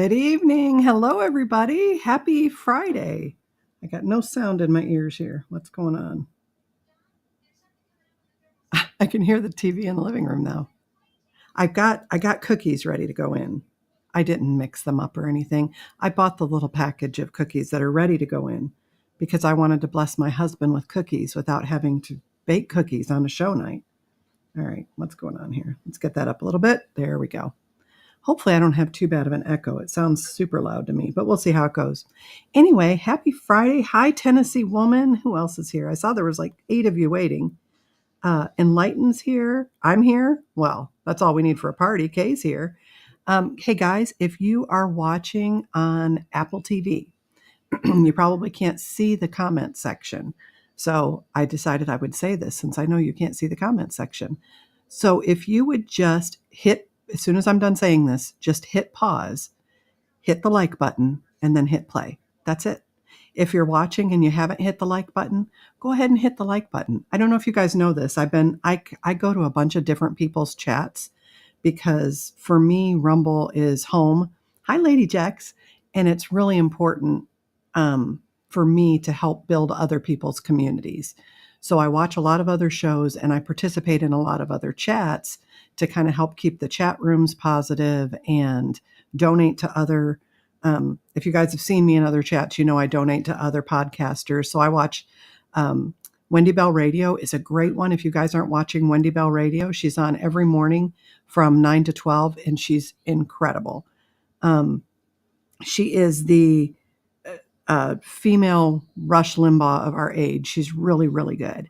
Good evening. Hello, everybody. Happy Friday. I got no sound in my ears here. What's going on? I can hear the TV in the living room now. I got cookies ready to go in. I didn't mix them up or anything. I bought the little package of cookies that are ready to go in because I wanted to bless my husband with cookies without having to bake cookies on a show night. All right, what's going on here? Let's get that up a little bit. There we go. Hopefully I don't have too bad of an echo. It sounds super loud to me, but we'll see how it goes. Anyway, happy Friday. Hi, Tennessee woman. Who else is here? I saw there was like 8 of you waiting. Enlighten's here. I'm here. Well, that's all we need for a party. Kay's here. Hey, guys, if you are watching on Apple TV, you probably can't see the comment section. So I decided I would say this since I know you can't see the comment section. So if you would just hit, as soon as I'm done saying this, just hit pause, hit the like button, and then hit play. That's it. If you're watching and you haven't hit the like button, go ahead and hit the like button. I don't know if you guys know this. I go to a bunch of different people's chats because for me, Rumble is home. Hi, Lady Jax. And it's really important for me to help build other people's communities. So I watch a lot of other shows and I participate in a lot of other chats to kind of help keep the chat rooms positive and donate to other. If you guys have seen me in other chats, you know I donate to other podcasters. So I watch Wendy Bell Radio is a great one. If you guys aren't watching Wendy Bell Radio, she's on every morning from 9 to 12, and she's incredible. She is the female Rush Limbaugh of our age. She's really, really good.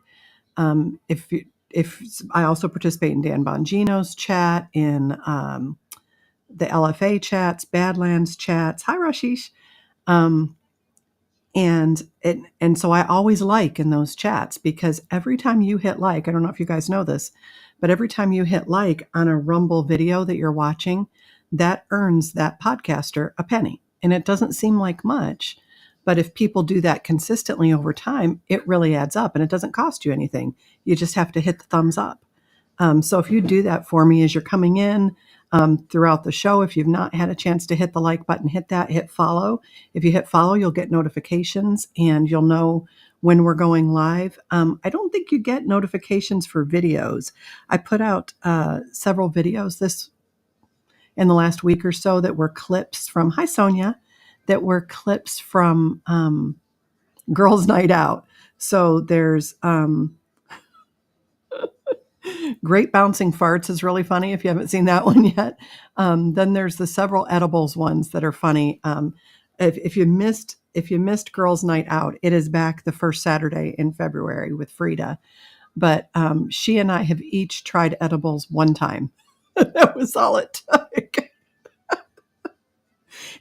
If I also participate in Dan Bongino's chat, in the LFA chats, Badlands chats. Hi, Rashish. And so I always like in those chats because every time you hit like, I don't know if you guys know this, but every time you hit like on a Rumble video that you're watching, that earns that podcaster a penny. And it doesn't seem like much, but if people do that consistently over time, it really adds up and it doesn't cost you anything. You just have to hit the thumbs up. So if you do that for me as you're coming in throughout the show, if you've not had a chance to hit the like button, hit that, hit follow. If you hit follow, you'll get notifications and you'll know when we're going live. I don't think you get notifications for videos. I put out several videos in the last week or so that were clips from, hi Sonia, that were clips from Girls Night Out. So there's Great Bouncing Farts is really funny if you haven't seen that one yet. Then there's the several edibles ones that are funny. If you missed Girls Night Out, it is back the first Saturday in February with Frida. But she and I have each tried edibles one time. That was all it took.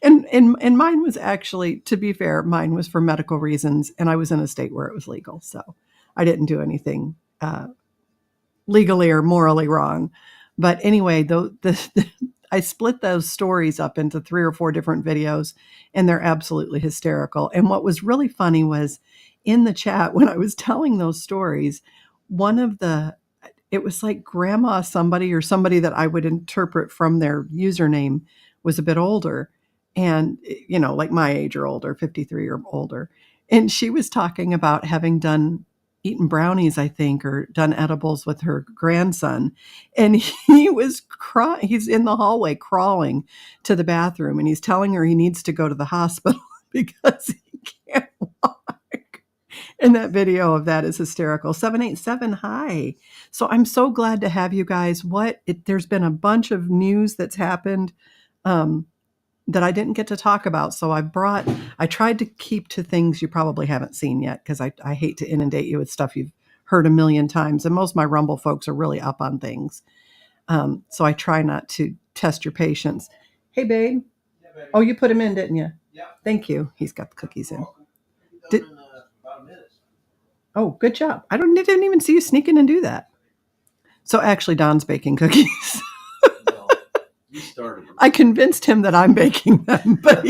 And mine was actually, to be fair, mine was for medical reasons, and I was in a state where it was legal, so I didn't do anything legally or morally wrong. But anyway, I split those stories up into 3 or 4 different videos, and they're absolutely hysterical. And what was really funny was in the chat when I was telling those stories, it was like grandma somebody or somebody that I would interpret from their username was a bit older. And, like my age or older, 53 or older. And she was talking about having eaten brownies, I think, or done edibles with her grandson. And he was crying. He's in the hallway crawling to the bathroom. And he's telling her he needs to go to the hospital because he can't walk. And that video of that is hysterical. 787, hi. So I'm so glad to have you guys. There's been a bunch of news that's happened that I didn't get to talk about. So I tried to keep to things you probably haven't seen yet because I hate to inundate you with stuff you've heard a million times. And most of my Rumble folks are really up on things. So I try not to test your patience. Hey, babe. Yeah, oh, you put him in, didn't you? Yeah. Thank you. He's got the cookies in. About a minute. Oh, good job. I didn't even see you sneak in and do that. So actually, Don's baking cookies. I convinced him that I'm baking them, but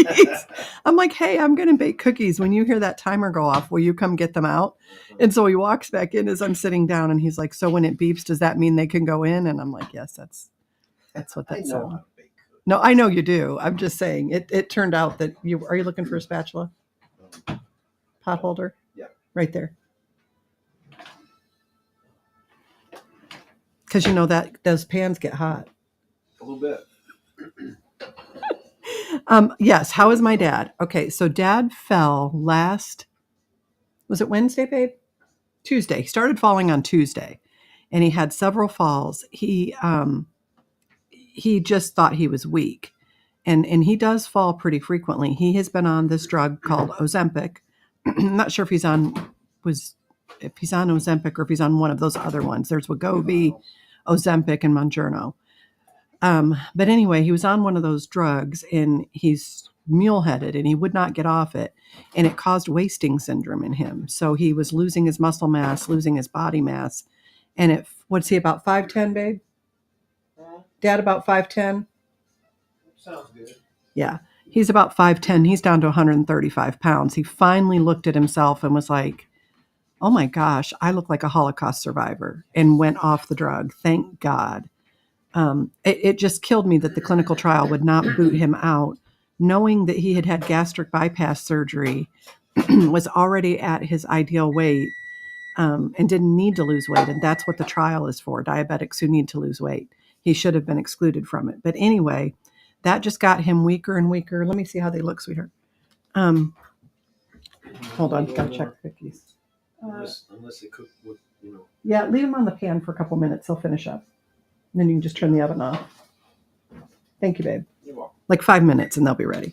I'm like, hey, I'm going to bake cookies. When you hear that timer go off, will you come get them out? And so he walks back in as I'm sitting down and he's like, so when it beeps, does that mean they can go in? And I'm like, yes, that's what that's. I know how to bake No, I know you do. I'm just saying it turned out that are you looking for a spatula? Pot holder? Yeah. Right there. Because you know that those pans get hot. A little bit. Yes. How is my dad? Okay, so dad fell was it Wednesday, babe? Tuesday. He started falling on Tuesday, and he had several falls. He just thought he was weak, and he does fall pretty frequently. He has been on this drug called Ozempic. I'm not sure if he's on Ozempic or if he's on one of those other ones. There's Wegovy, Ozempic, and Mounjaro. But anyway, he was on one of those drugs, and he's mule-headed, and he would not get off it, and it caused wasting syndrome in him. So he was losing his muscle mass, losing his body mass, and what's he, about 5'10", babe? Dad, about 5'10"? Sounds good. Yeah, he's about 5'10". He's down to 135 pounds. He finally looked at himself and was like, oh my gosh, I look like a Holocaust survivor, and went off the drug. Thank God. It just killed me that the clinical trial would not boot him out, knowing that he had had gastric bypass surgery, was already at his ideal weight, and didn't need to lose weight. And that's what the trial is for, diabetics who need to lose weight. He should have been excluded from it. But anyway, that just got him weaker and weaker. Let me see how they look, sweetheart. Hold on, gotta check the cookies. Unless they cook with, Yeah, leave them on the pan for a couple minutes. They'll finish up. And then you can just turn the oven off. Thank you, babe. You're welcome. Like 5 minutes and they'll be ready.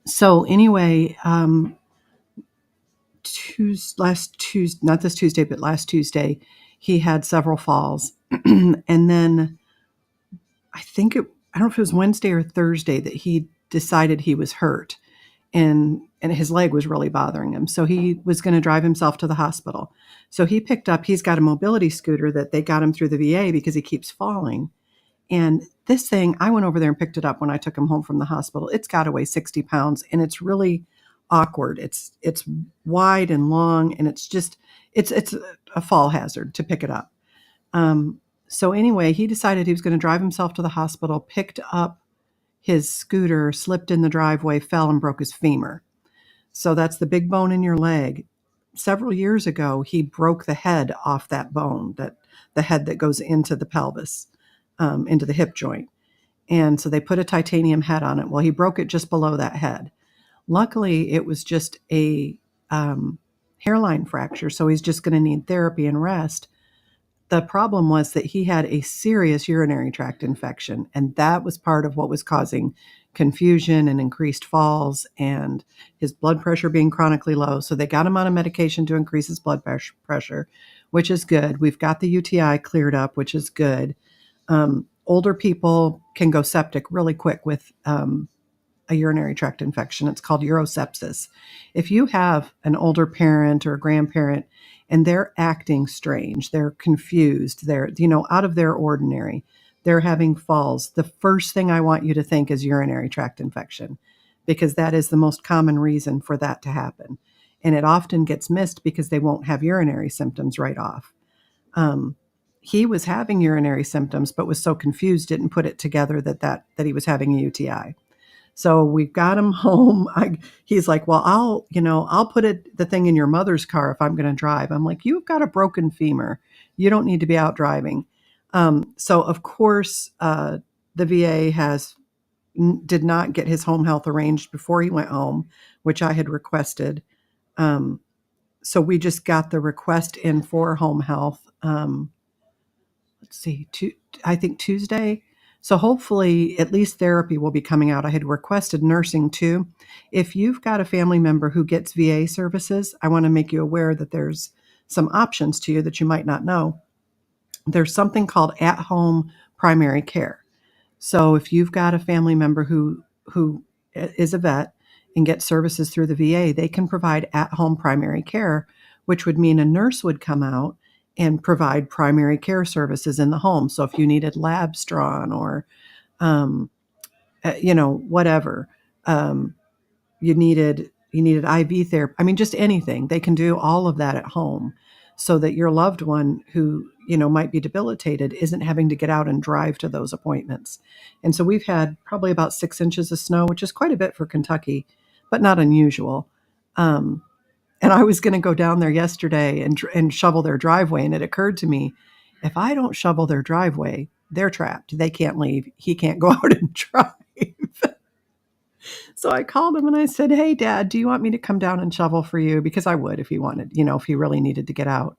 So anyway, last Tuesday, not this Tuesday, but last Tuesday, he had several falls. And then I don't know if it was Wednesday or Thursday that he decided he was hurt. And his leg was really bothering him. So he was going to drive himself to the hospital. So he's got a mobility scooter that they got him through the VA because he keeps falling. And this thing, I went over there and picked it up when I took him home from the hospital. It's got to weigh 60 pounds, and it's really awkward. It's wide and long, and it's a fall hazard to pick it up. So anyway, he decided he was going to drive himself to the hospital, picked up his scooter, slipped in the driveway, fell, and broke his femur. So that's the big bone in your leg. Several years ago, he broke the head off that bone, the head that goes into the pelvis, into the hip joint. And so they put a titanium head on it. Well, he broke it just below that head. Luckily, it was just a hairline fracture, so he's just going to need therapy and rest. The problem was that he had a serious urinary tract infection, and that was part of what was causing confusion and increased falls and his blood pressure being chronically low. So they got him on a medication to increase his blood pressure, which is good. We've got the UTI cleared up, which is good. Older people can go septic really quick with a urinary tract infection. It's called urosepsis. If you have an older parent or a grandparent and they're acting strange, they're confused, they're, out of their ordinary, they're having falls, the first thing I want you to think is urinary tract infection, because that is the most common reason for that to happen. And it often gets missed because they won't have urinary symptoms right off. He was having urinary symptoms, but was so confused, didn't put it together that he was having a UTI. So we got him home. He's like, well, I'll put the thing in your mother's car if I'm going to drive. I'm like, you've got a broken femur. You don't need to be out driving. So of course, the VA did not get his home health arranged before he went home, which I had requested. So we just got the request in for home health. Let's see, I think Tuesday. So hopefully at least therapy will be coming out. I had requested nursing too. If you've got a family member who gets VA services, I want to make you aware that there's some options to you that you might not know. There's something called at-home primary care. So if you've got a family member who is a vet and gets services through the VA, they can provide at-home primary care, which would mean a nurse would come out and provide primary care services in the home. So if you needed labs drawn or, whatever, you needed IV therapy. I mean, just anything, they can do all of that at home. so that your loved one who, you know, might be debilitated isn't having to get out and drive to those appointments. And so we've had probably about 6 inches of snow, which is quite a bit for Kentucky, but not unusual. And I was going to go down there yesterday and shovel their driveway. And it occurred to me, if I don't shovel their driveway, they're trapped. They can't leave. He can't go out and drive. So I called him and I said, hey, Dad, do you want me to come down and shovel for you? Because I would if he wanted, you know, if he really needed to get out.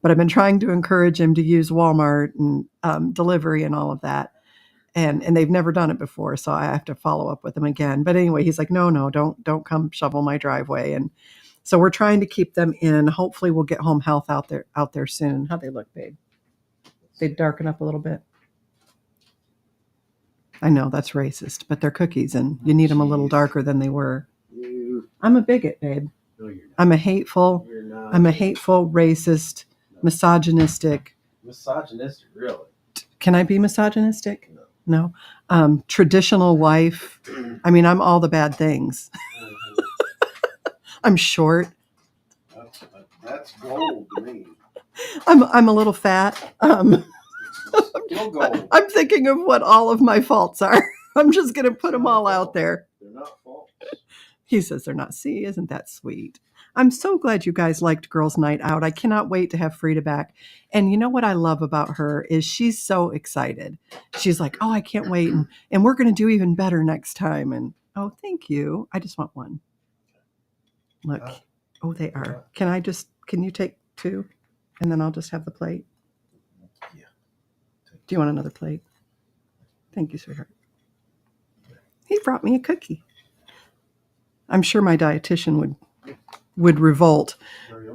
But I've been trying to encourage him to use Walmart and delivery and all of that. And they've never done it before. So I have to follow up with him again. But anyway, he's like, no, don't come shovel my driveway. And so we're trying to keep them in. Hopefully we'll get home health out there soon. How'd they look, babe? They darken up a little bit. I know that's racist, but they're cookies and you need them a little darker than they were. I'm a bigot, babe. No, you're not. I'm a hateful, racist, misogynistic. Misogynistic, really? Can I be misogynistic? No. No. Traditional wife. I mean, I'm all the bad things. I'm short. That's gold to me. I'm a little fat. Still gold. I'm thinking of what all of my faults are. I'm just going to put them all out there. They're not faults. He says they're not. See, isn't that sweet? I'm so glad you guys liked Girls' Night Out. I cannot wait to have Frida back. And you know what I love about her is she's so excited. She's like, oh, I can't wait. And we're going to do even better next time. And oh, thank you. I just want one. Look. Oh, they are. Can you take two? And then I'll just have the plate. Yeah. Do you want another plate? Thank you, sweetheart. He brought me a cookie. I'm sure my dietitian would revolt.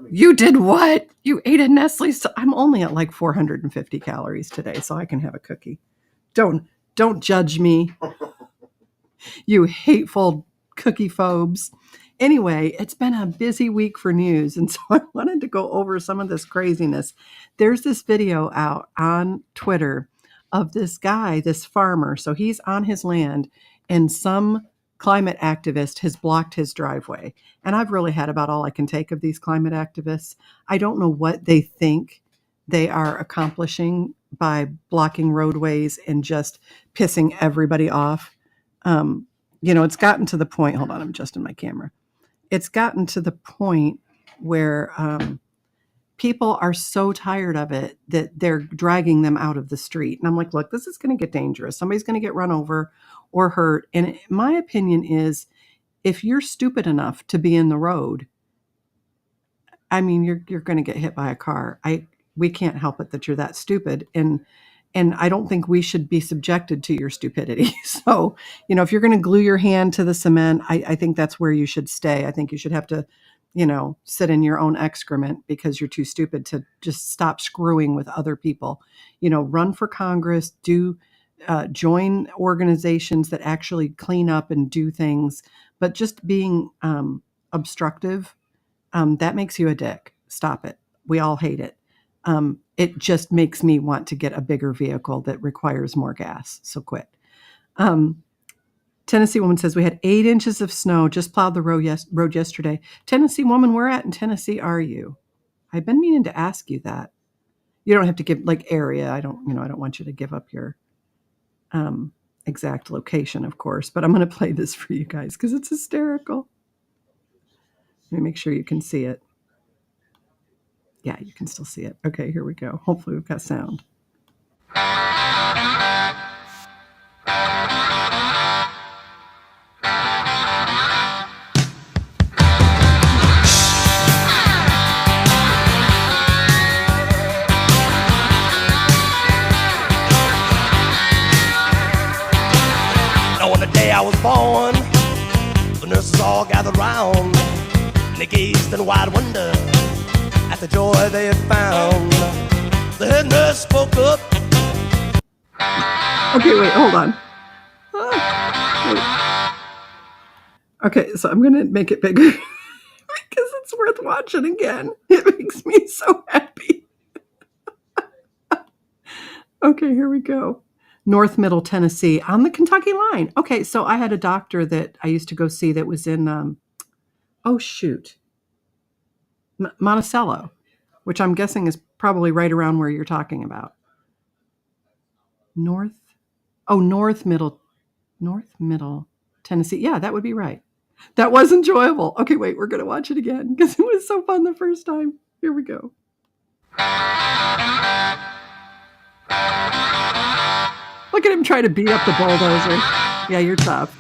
You did what? You ate a Nestle? So I'm only at like 450 calories today, so I can have a cookie. Don't judge me. You hateful cookie phobes. Anyway, it's been a busy week for news, and so I wanted to go over some of this craziness. There's this video out on Twitter of this guy, this farmer. So he's on his land, and some climate activist has blocked his driveway. And I've really had about all I can take of these climate activists. I don't know what they think they are accomplishing by blocking roadways and just pissing everybody off. It's gotten to the point, hold on, I'm adjusting my camera. It's gotten to the point where people are so tired of it that they're dragging them out of the street. And I'm like, look, this is going to get dangerous. Somebody's going to get run over or hurt. And my opinion is, if you're stupid enough to be in the road, I mean, you're going to get hit by a car. We can't help it that you're that stupid. And I don't think we should be subjected to your stupidity. So, if you're going to glue your hand to the cement, I think that's where you should stay. I think you should have to, sit in your own excrement because you're too stupid to just stop screwing with other people. Run for Congress, join organizations that actually clean up and do things. But just being obstructive, that makes you a dick. Stop it. We all hate it. It just makes me want to get a bigger vehicle that requires more gas. So quit. Tennessee woman says, we had 8 inches of snow, just plowed the road yesterday. Tennessee woman, where at in Tennessee are you? I've been meaning to ask you that. You don't have to give like area. I don't want you to give up your exact location, of course, but I'm going to play this for you guys because it's hysterical. Let me make sure you can see it. Yeah, you can still see it. Okay, here we go. Hopefully we've got sound. Now on the day I was born, the nurses all gathered round, and they gazed in wide wonder at the joy they had found. The head nurse spoke up. Okay, wait, hold on. Okay, so I'm going to make it bigger because it's worth watching again. It makes me so happy. Okay, here we go. North Middle Tennessee on the Kentucky line. Okay, so I had a doctor that I used to go see that was in, Monticello. which I'm guessing is probably right around where you're talking about. North Middle Tennessee. Yeah, that would be right. That was enjoyable. Okay, wait, we're going to watch it again because it was so fun the first time. Here we go. Look at him try to beat up the bulldozer. Yeah, you're tough.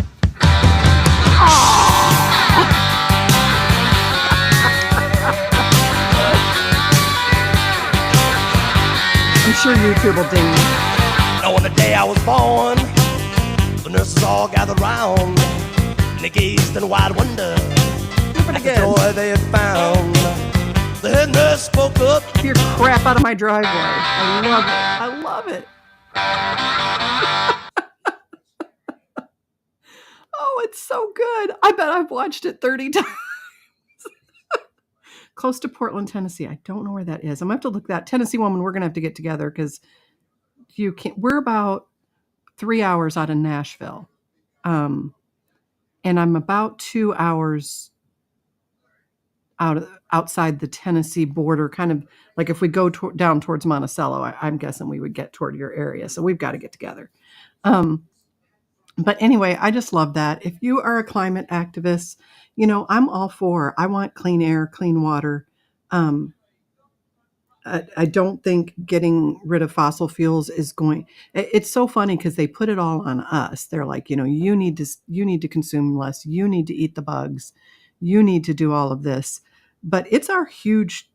I'm sure YouTube will ding me. On the day I was born, the nurses all gathered round, and they gazed in wide wonder at the joy they had found. The head nurse spoke up. Get your crap out of my driveway. I love it. I love it. Oh, it's so good. I bet I've watched it 30 times. Close to Portland, Tennessee. I don't know where that is. I'm going to have to look that. Tennessee woman, we're going to have to get together because you can't. We're about 3 hours out of Nashville. And I'm about 2 hours outside the Tennessee border, kind of like if we go down towards Monticello, I'm guessing we would get toward your area. So we've got to get together. But anyway, I just love that. If you are a climate activist, I'm all for. I want clean air, clean water. I don't think getting rid of fossil fuels is going. It's so funny because they put it all on us. They're like, you need to consume less. You need to eat the bugs. You need to do all of this. But it's our huge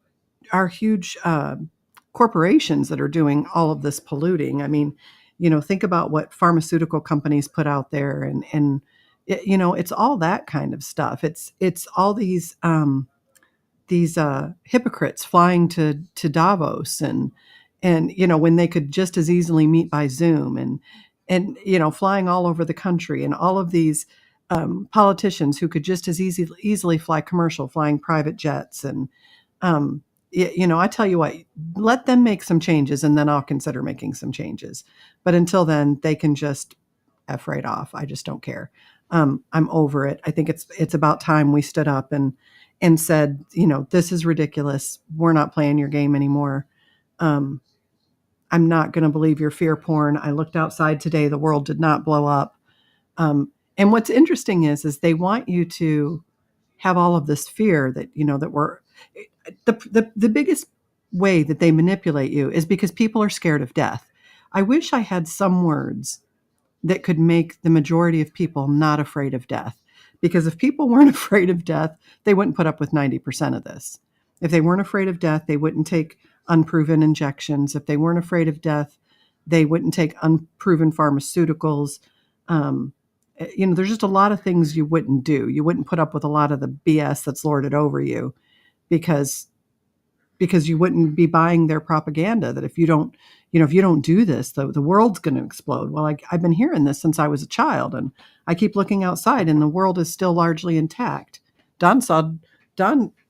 corporations that are doing all of this polluting. I mean, think about what pharmaceutical companies put out there, and it's all that kind of stuff. It's all these hypocrites flying to Davos and when they could just as easily meet by Zoom and flying all over the country, and all of these politicians who could just as easily fly commercial, flying private jets. And I tell you what, let them make some changes and then I'll consider making some changes. But until then, they can just F right off. I just don't care. I'm over it. I think it's about time we stood up and said, this is ridiculous. We're not playing your game anymore. I'm not going to believe your fear porn. I looked outside today. The world did not blow up. And what's interesting is they want you to have all of this fear that, that we're the biggest way that they manipulate you is because people are scared of death. I wish I had some words that could make the majority of people not afraid of death. Because if people weren't afraid of death, they wouldn't put up with 90% of this. If they weren't afraid of death, they wouldn't take unproven injections. If they weren't afraid of death, they wouldn't take unproven pharmaceuticals. There's just a lot of things you wouldn't do. You wouldn't put up with a lot of the BS that's lorded over you because you wouldn't be buying their propaganda that if you don't do this, the world's going to explode. Well, I've been hearing this since I was a child, and I keep looking outside and the world is still largely intact. Don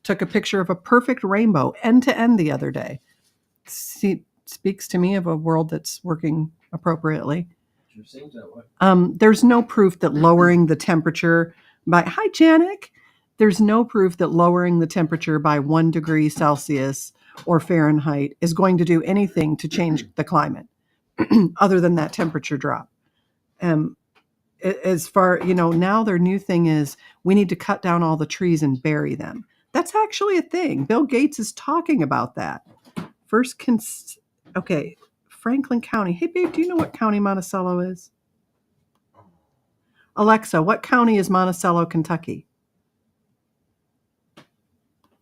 took a picture of a perfect rainbow end to end the other day. Speaks to me of a world that's working appropriately. Sure seems that way. There's no proof that lowering the temperature by, hi, Janik. There's no proof that lowering the temperature by 1 degree Celsius or Fahrenheit is going to do anything to change the climate other than that temperature drop. As far, now their new thing is we need to cut down all the trees and bury them. That's actually a thing. Bill Gates is talking about that. Franklin County. Hey, babe, do you know what county Monticello is? Alexa, what county is Monticello, Kentucky?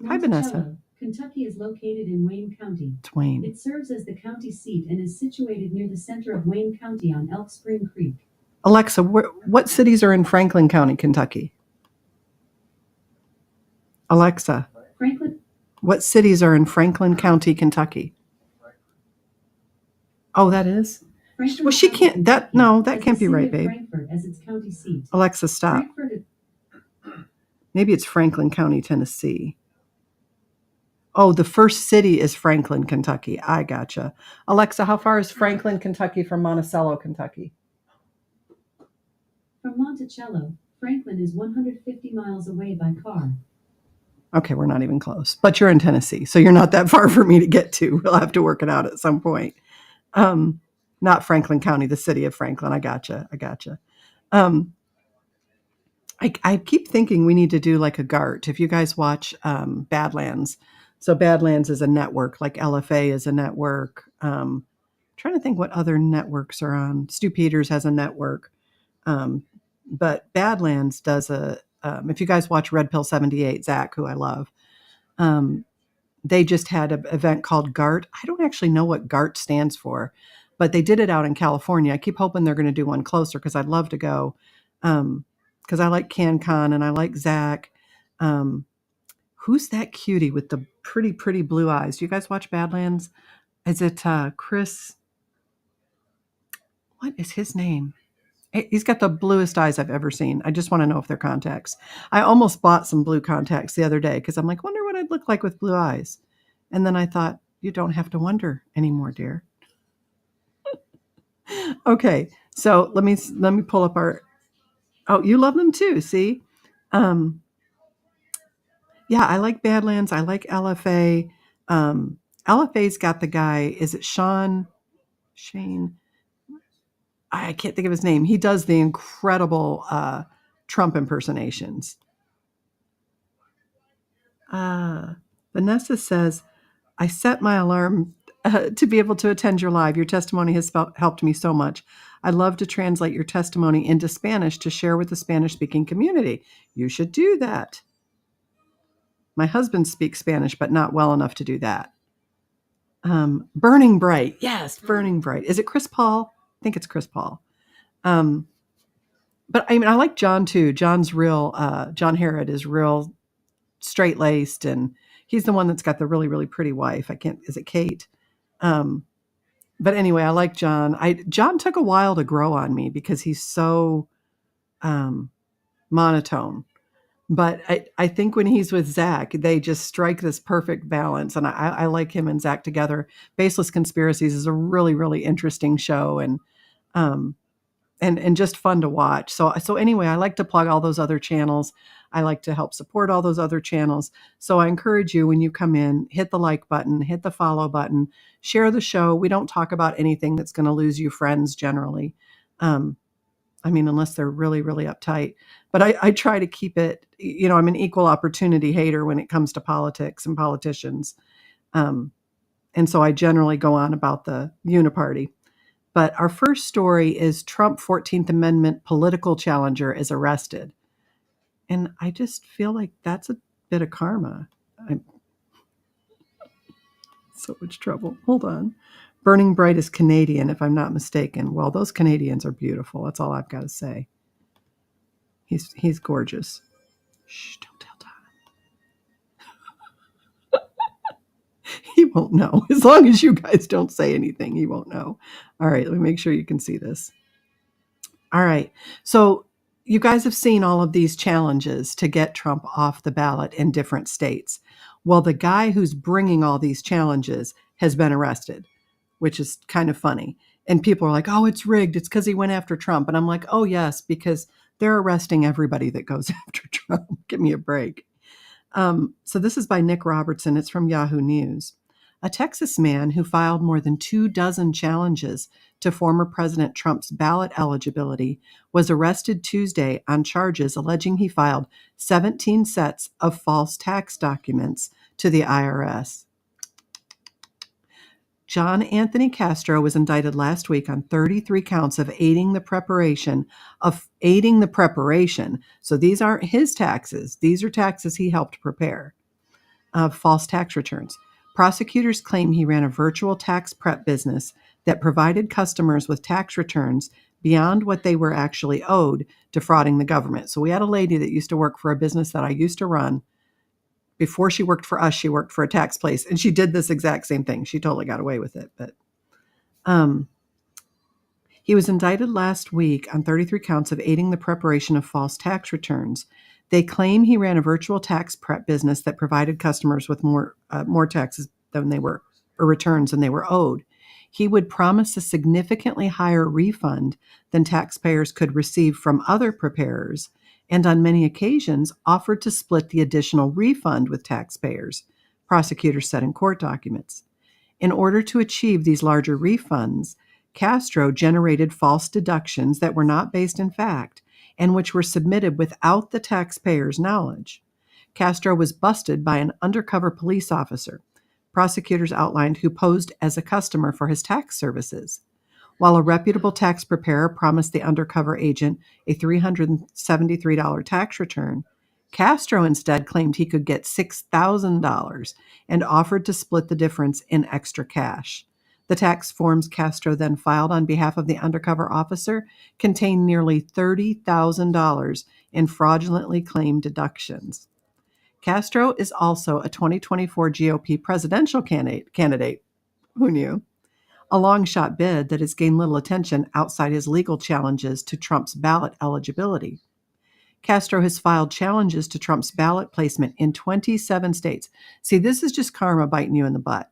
Hi, Vanessa. Kentucky is located in Wayne County. It's Wayne. It serves as the county seat and is situated near the center of Wayne County on Elk Spring Creek. Alexa, what cities are in Franklin County, Kentucky? Alexa, Franklin. What cities are in Franklin County, Kentucky? Oh, that is? Franklin, well, she can't. That can't be right, babe. Frankfort as its county seat. Alexa, stop. Maybe it's Franklin County, Tennessee. Oh, the first city is Franklin, Kentucky. I gotcha. Alexa, how far is Franklin, Kentucky from Monticello, Kentucky? From Monticello, Franklin is 150 miles away by car. Okay, we're not even close. But you're in Tennessee, so you're not that far for me to get to. We'll have to work it out at some point. Not Franklin County, the city of Franklin. I gotcha. I keep thinking we need to do like a GART. If you guys watch Badlands, so Badlands is a network, like LFA is a network. Trying to think what other networks are on. Stu Peters has a network, but Badlands does a. If you guys watch Red Pill 78, Zach, who I love, they just had an event called GART. I don't actually know what GART stands for, but they did it out in California. I keep hoping they're going to do one closer because I'd love to go. Because I like CanCon and I like Zach. Who's that cutie with the pretty, pretty blue eyes? Do you guys watch Badlands? Is it Chris? What is his name? He's got the bluest eyes I've ever seen. I just want to know if they're contacts. I almost bought some blue contacts the other day because I'm like, wonder what I'd look like with blue eyes. And then I thought, you don't have to wonder anymore, dear. Okay, so let me pull up our. Oh, you love them too. See, yeah, I like Badlands. I like LFA. LFA's got the guy. Is it Shane? I can't think of his name. He does the incredible Trump impersonations. Vanessa says, I set my alarm to be able to attend your live. Your testimony has helped me so much. I'd love to translate your testimony into Spanish to share with the Spanish-speaking community. You should do that. My husband speaks Spanish, but not well enough to do that. Burning Bright. Yes, Burning Bright. Is it Chris Paul? I think it's Chris Paul. But I mean, I like John too. John's real, John Herod is real straight-laced, and he's the one that's got the really, really pretty wife. Is it Kate? But anyway, I like John. John took a while to grow on me because he's so monotone. But I think when he's with Zach, they just strike this perfect balance. And I like him and Zach together. Baseless Conspiracies is a really, really interesting show and just fun to watch. So anyway, I like to plug all those other channels. I like to help support all those other channels. So I encourage you, when you come in, hit the like button, hit the follow button, share the show. We don't talk about anything that's going to lose you friends generally. I mean, unless they're really, really uptight. But I try to keep it, I'm an equal opportunity hater when it comes to politics and politicians. And so I generally go on about the uniparty. But our first story is Trump 14th Amendment political challenger is arrested. And I just feel like that's a bit of karma. I'm so much trouble. Hold on. Burning Bright is Canadian, if I'm not mistaken. Well, those Canadians are beautiful. That's all I've got to say. He's gorgeous. Shh, don't tell Don. He won't know. As long as you guys don't say anything, he won't know. All right, let me make sure you can see this. All right. So you guys have seen all of these challenges to get Trump off the ballot in different states. Well, the guy who's bringing all these challenges has been arrested, which is kind of funny. And people are like, oh, it's rigged. It's because he went after Trump. And I'm like, oh, yes, because they're arresting everybody that goes after Trump. Give me a break. So this is by Nick Robertson. It's from Yahoo News. A Texas man who filed more than 24 challenges to former President Trump's ballot eligibility was arrested Tuesday on charges alleging he filed 17 sets of false tax documents to the IRS. John Anthony Castro was indicted last week on 33 counts of aiding the preparation. So these aren't his taxes. These are taxes he helped prepare of false tax returns. Prosecutors claim he ran a virtual tax prep business that provided customers with tax returns beyond what they were actually owed, defrauding the government. So we had a lady that used to work for a business that I used to run. Before she worked for us, she worked for a tax place, and she did this exact same thing. She totally got away with it. But he was indicted last week on 33 counts of aiding the preparation of false tax returns. They claim he ran a virtual tax prep business that provided customers with more taxes than they were, or returns than they were owed. He would promise a significantly higher refund than taxpayers could receive from other preparers and on many occasions offered to split the additional refund with taxpayers, prosecutors said in court documents. In order to achieve these larger refunds, Castro generated false deductions that were not based in fact and which were submitted without the taxpayer's knowledge. Castro was busted by an undercover police officer, prosecutors outlined, who posed as a customer for his tax services. While a reputable tax preparer promised the undercover agent a $373 tax return, Castro instead claimed he could get $6,000 and offered to split the difference in extra cash. The tax forms Castro then filed on behalf of the undercover officer contained nearly $30,000 in fraudulently claimed deductions. Castro is also a 2024 GOP presidential candidate. Who knew? A long-shot bid that has gained little attention outside his legal challenges to Trump's ballot eligibility. Castro has filed challenges to Trump's ballot placement in 27 states. See, this is just karma biting you in the butt,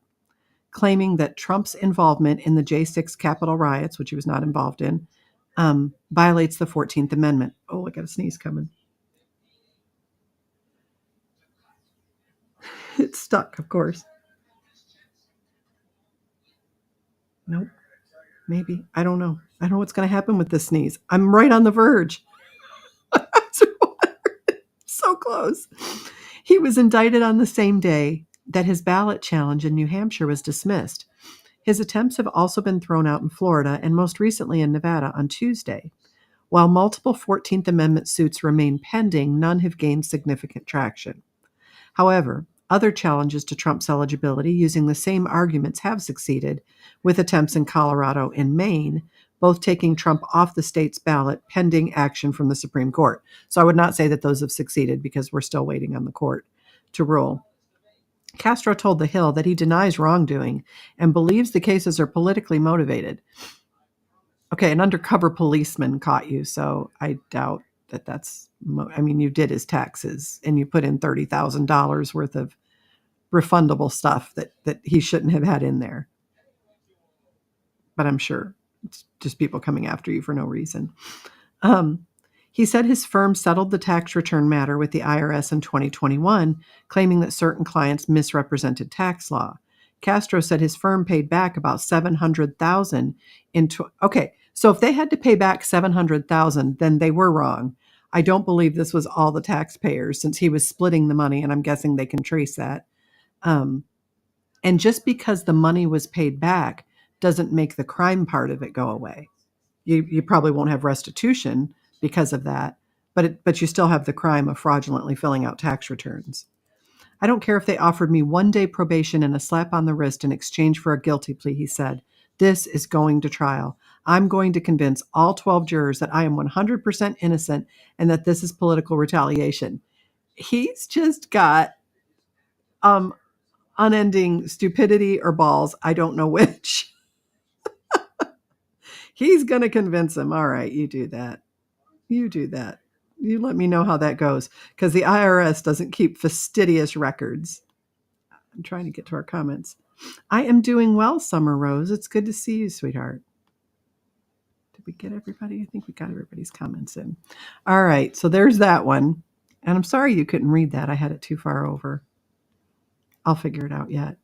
claiming that Trump's involvement in the J6 Capitol riots, which he was not involved in, violates the 14th Amendment. Oh, I got a sneeze coming. It's stuck, of course. Nope. Maybe. I don't know. I don't know what's going to happen with this sneeze. I'm right on the verge. So close. He was indicted on the same day that his ballot challenge in New Hampshire was dismissed. His attempts have also been thrown out in Florida and most recently in Nevada on Tuesday. While multiple 14th Amendment suits remain pending, none have gained significant traction. However, other challenges to Trump's eligibility using the same arguments have succeeded, with attempts in Colorado and Maine, both taking Trump off the state's ballot pending action from the Supreme Court. So I would not say that those have succeeded because we're still waiting on the court to rule. Castro told The Hill that he denies wrongdoing and believes the cases are politically motivated. Okay, an undercover policeman caught you, so I doubt that that's, I mean, you did his taxes and you put in $30,000 worth of refundable stuff that he shouldn't have had in there. But I'm sure it's just people coming after you for no reason. He said his firm settled the tax return matter with the IRS in 2021, claiming that certain clients misrepresented tax law. Castro said his firm paid back about $700,000 okay, so if they had to pay back $700,000, then they were wrong. I don't believe this was all the taxpayers since he was splitting the money, and I'm guessing they can trace that. And just because the money was paid back doesn't make the crime part of it go away. You probably won't have restitution because of that, but you still have the crime of fraudulently filling out tax returns. I don't care if they offered me 1 day probation and a slap on the wrist in exchange for a guilty plea, he said. This is going to trial. I'm going to convince all 12 jurors that I am 100% innocent and that this is political retaliation. He's just got unending stupidity or balls. I don't know which. He's going to convince him. All right, you do that. You do that. You let me know how that goes, because the IRS doesn't keep fastidious records. I'm trying to get to our comments. I am doing well, Summer Rose. It's good to see you, sweetheart. Did we get everybody? I think we got everybody's comments in. All right, so there's that one. And I'm sorry you couldn't read that. I had it too far over. I'll figure it out yet.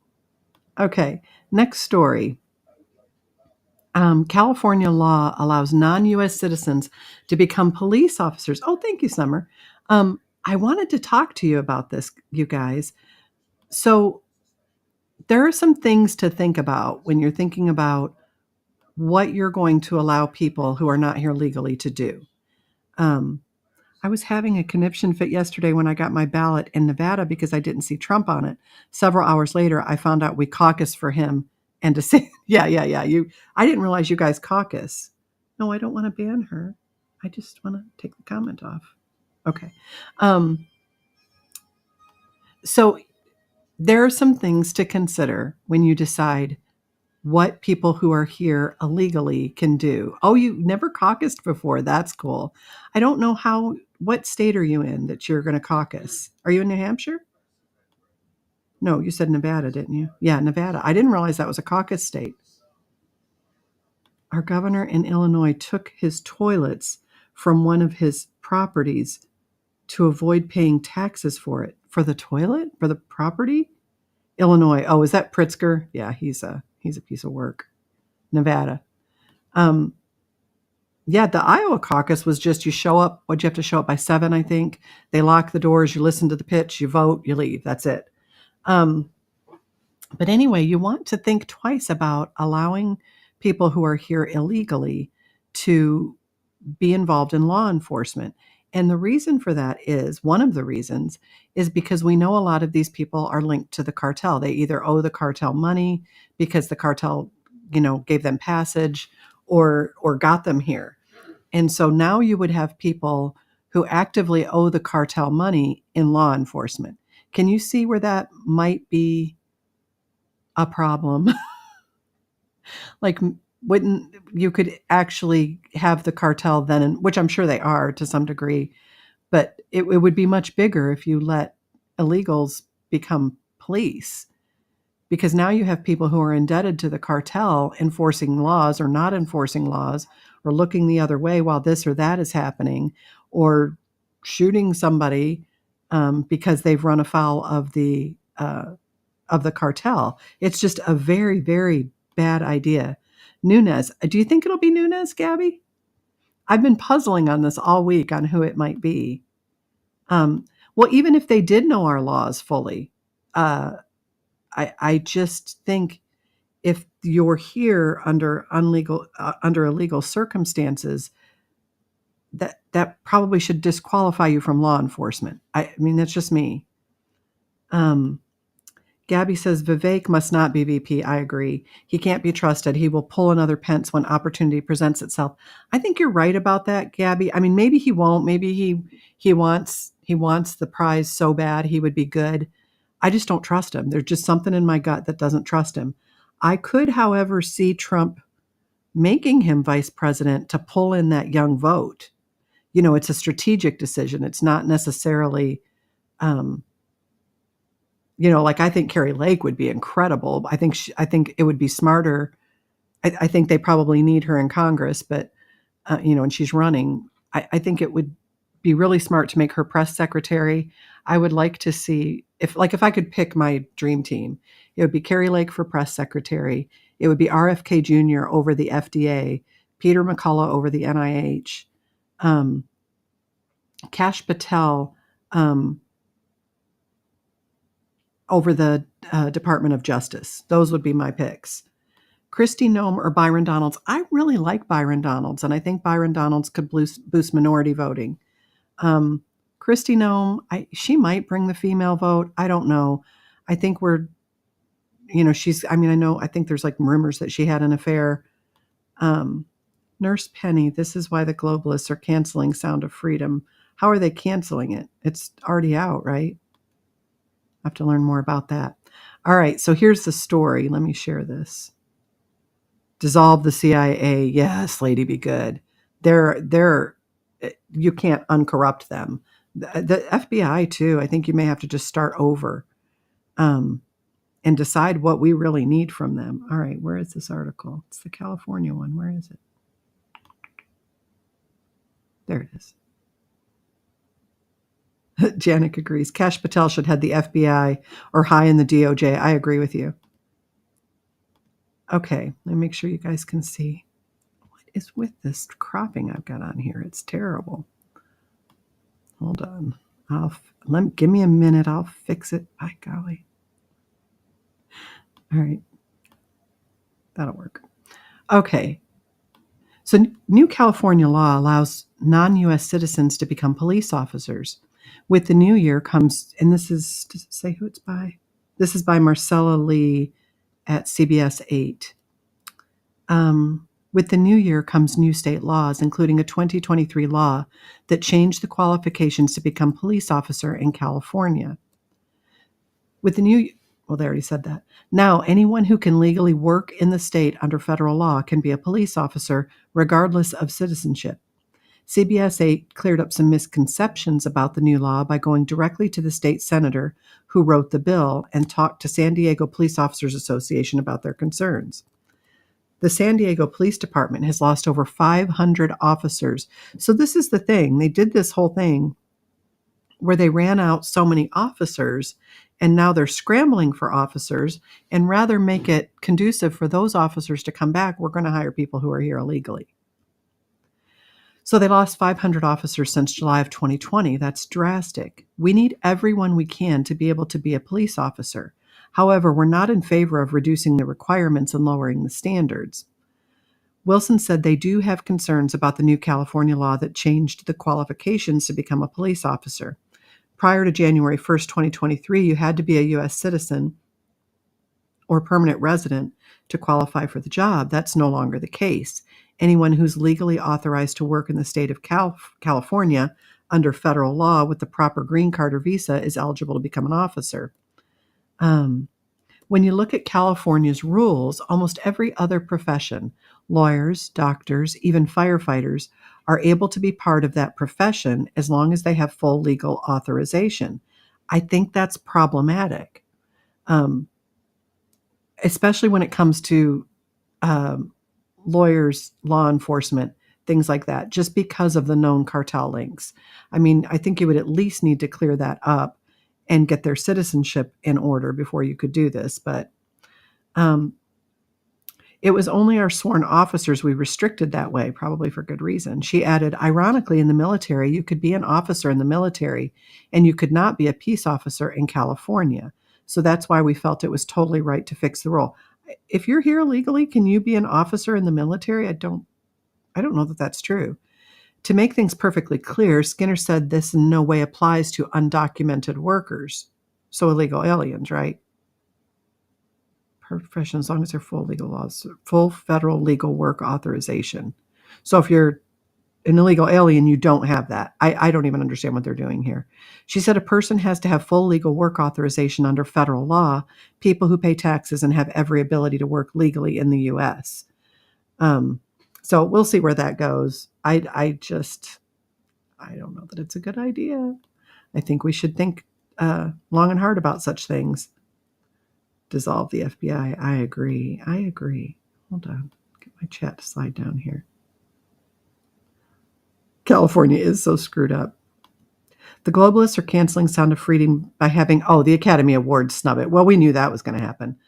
Okay, next story. California law allows non-U.S. citizens to become police officers. Oh, thank you, Summer. I wanted to talk to you about this, you guys. So there are some things to think about when you're thinking about what you're going to allow people who are not here legally to do. I was having a conniption fit yesterday when I got my ballot in Nevada because I didn't see Trump on it. Several hours later, I found out we caucused for him. And to say, yeah. I didn't realize you guys caucus. No, I don't want to ban her. I just want to take the comment off. Okay. So there are some things to consider when you decide what people who are here illegally can do. Oh, you never caucused before. That's cool. I don't know what state are you in that you're going to caucus? Are you in New Hampshire? No, you said Nevada, didn't you? Yeah, Nevada. I didn't realize that was a caucus state. Our governor in Illinois took his toilets from one of his properties to avoid paying taxes for it. For the toilet? For the property? Illinois. Oh, is that Pritzker? Yeah, he's a piece of work. Nevada. Yeah, the Iowa caucus was just you show up. What'd you have to show up by 7? I think they lock the doors. You listen to the pitch. You vote. You leave. That's it. But anyway, you want to think twice about allowing people who are here illegally to be involved in law enforcement. And the reason for that is, one of the reasons is because we know a lot of these people are linked to the cartel. They either owe the cartel money because the cartel, gave them passage or got them here. And so now you would have people who actively owe the cartel money in law enforcement. Can you see where that might be a problem? Like, wouldn't you could actually have the cartel then, which I'm sure they are to some degree, but it would be much bigger if you let illegals become police, because now you have people who are indebted to the cartel enforcing laws or not enforcing laws or looking the other way while this or that is happening, or shooting somebody because they've run afoul of the cartel. It's just a very, very bad idea. Nunes, do you think it'll be Nunes, Gabby? I've been puzzling on this all week on who it might be. Well, even if they did know our laws fully, I just think if you're here under illegal circumstances, that probably should disqualify you from law enforcement. I mean, that's just me. Gabby says Vivek must not be VP. I agree. He can't be trusted. He will pull another Pence when opportunity presents itself. I think you're right about that, Gabby. I mean, maybe he won't. Maybe he wants the prize so bad he would be good. I just don't trust him. There's just something in my gut that doesn't trust him. I could, however, see Trump making him vice president to pull in that young vote. It's a strategic decision. It's not necessarily like I think Carrie Lake would be incredible. I think it would be smarter. I think they probably need her in Congress, but and she's running. I think it would be really smart to make her press secretary. I would like to see if I could pick my dream team, it would be Carrie Lake for press secretary. It would be RFK Jr. over the FDA, Peter McCullough over the NIH, Kash Patel over the Department of Justice. Those would be my picks. Kristi Noem or Byron Donalds. I really like Byron Donalds, and I think Byron Donalds could boost minority voting. Kristi Noem, she might bring the female vote. I don't know. I think I think there's like rumors that she had an affair. Nurse Penny, this is why the globalists are canceling Sound of Freedom. How are they canceling it? It's already out, right? I have to learn more about that. All right, so here's the story. Let me share this. Dissolve the CIA. Yes, lady, be good. They're you can't uncorrupt them. The FBI too. I think you may have to just start over, and decide what we really need from them. All right, where is this article? It's the California one. Where is it? There it is. Janik agrees. Kash Patel should head the FBI or high in the DOJ. I agree with you. Okay, let me make sure you guys can see. What is with this cropping I've got on here? It's terrible. Hold on. Give me a minute. I'll fix it. By golly. All right. That'll work. Okay. So new California law allows non-U.S. citizens to become police officers. With the new year comes, and this is, does it say who it's by? This is by Marcella Lee at CBS 8. With the new year comes new state laws, including a 2023 law that changed the qualifications to become police officer in California. With the new, well, they already said that. Now, anyone who can legally work in the state under federal law can be a police officer, regardless of citizenship. CBS 8 cleared up some misconceptions about the new law by going directly to the state senator who wrote the bill and talked to San Diego Police Officers Association about their concerns. The San Diego Police Department has lost over 500 officers. So this is the thing. They did this whole thing where they ran out so many officers, and now they're scrambling for officers, and rather make it conducive for those officers to come back, we're going to hire people who are here illegally. So they lost 500 officers since July of 2020. That's drastic. We need everyone we can to be able to be a police officer. However, we're not in favor of reducing the requirements and lowering the standards. Wilson said they do have concerns about the new California law that changed the qualifications to become a police officer. Prior to January 1st, 2023, you had to be a U.S. citizen or permanent resident to qualify for the job. That's no longer the case. Anyone who's legally authorized to work in the state of California under federal law with the proper green card or visa is eligible to become an officer. When you look at California's rules, almost every other profession, lawyers, doctors, even firefighters, are able to be part of that profession as long as they have full legal authorization. I think that's problematic, especially when it comes to lawyers, law enforcement, things like that, just because of the known cartel links. I mean, I think you would at least need to clear that up and get their citizenship in order before you could do this. But it was only our sworn officers we restricted that way, probably for good reason. She added, ironically, in the military, you could be an officer in the military and you could not be a peace officer in California. So that's why we felt it was totally right to fix the rule. If you're here illegally, can you be an officer in the military? I don't know that that's true. To make things perfectly clear, Skinner said this in no way applies to undocumented workers. So illegal aliens, right? Profession, as long as they're full legal laws, full federal legal work authorization. So if you're an illegal alien, you don't have that. I don't even understand what they're doing here. She said a person has to have full legal work authorization under federal law, people who pay taxes and have every ability to work legally in the U.S. So we'll see where that goes. I don't know that it's a good idea. I think we should think long and hard about such things. Dissolve the FBI. I agree. Hold on. Get my chat to slide down here. California is so screwed up. The globalists are canceling Sound of Freedom by having, the Academy Awards snub it. Well, we knew that was going to happen.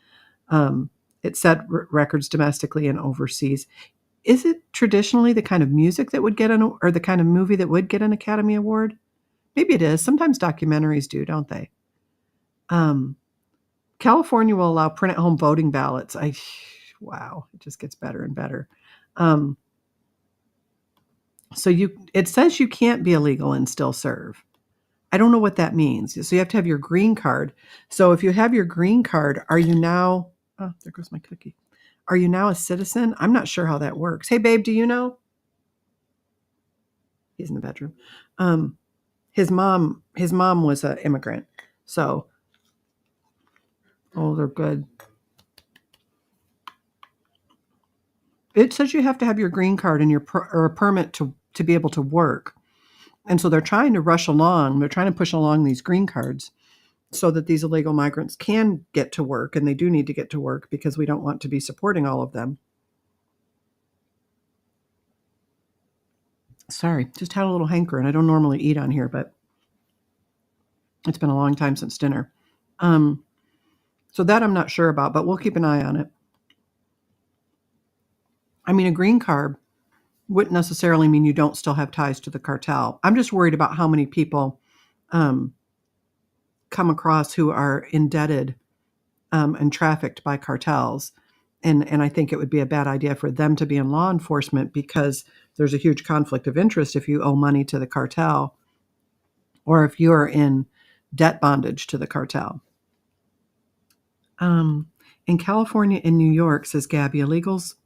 It set records domestically and overseas. Is it traditionally the kind of music that would get or the kind of movie that would get an Academy Award? Maybe it is. Sometimes documentaries do, don't they? California will allow print-at-home voting ballots. Wow, it just gets better and better. So it says you can't be illegal and still serve. I don't know what that means. So you have to have your green card. So if you have your green card, are you now, there goes my cookie. Are you now a citizen? I'm not sure how that works. Hey, babe, do you know? He's in the bedroom. His mom was an immigrant. So, they're good. It says you have to have your green card and or a permit to be able to work. And so they're trying to rush along. They're trying to push along these green cards so that these illegal migrants can get to work, and they do need to get to work because we don't want to be supporting all of them. Sorry, just had a little hankering. I don't normally eat on here, but it's been a long time since dinner. So that I'm not sure about, but we'll keep an eye on it. I mean, a green card wouldn't necessarily mean you don't still have ties to the cartel. I'm just worried about how many people come across who are indebted and trafficked by cartels. And I think it would be a bad idea for them to be in law enforcement because there's a huge conflict of interest if you owe money to the cartel or if you're in debt bondage to the cartel. In California and New York, says Gabby, illegals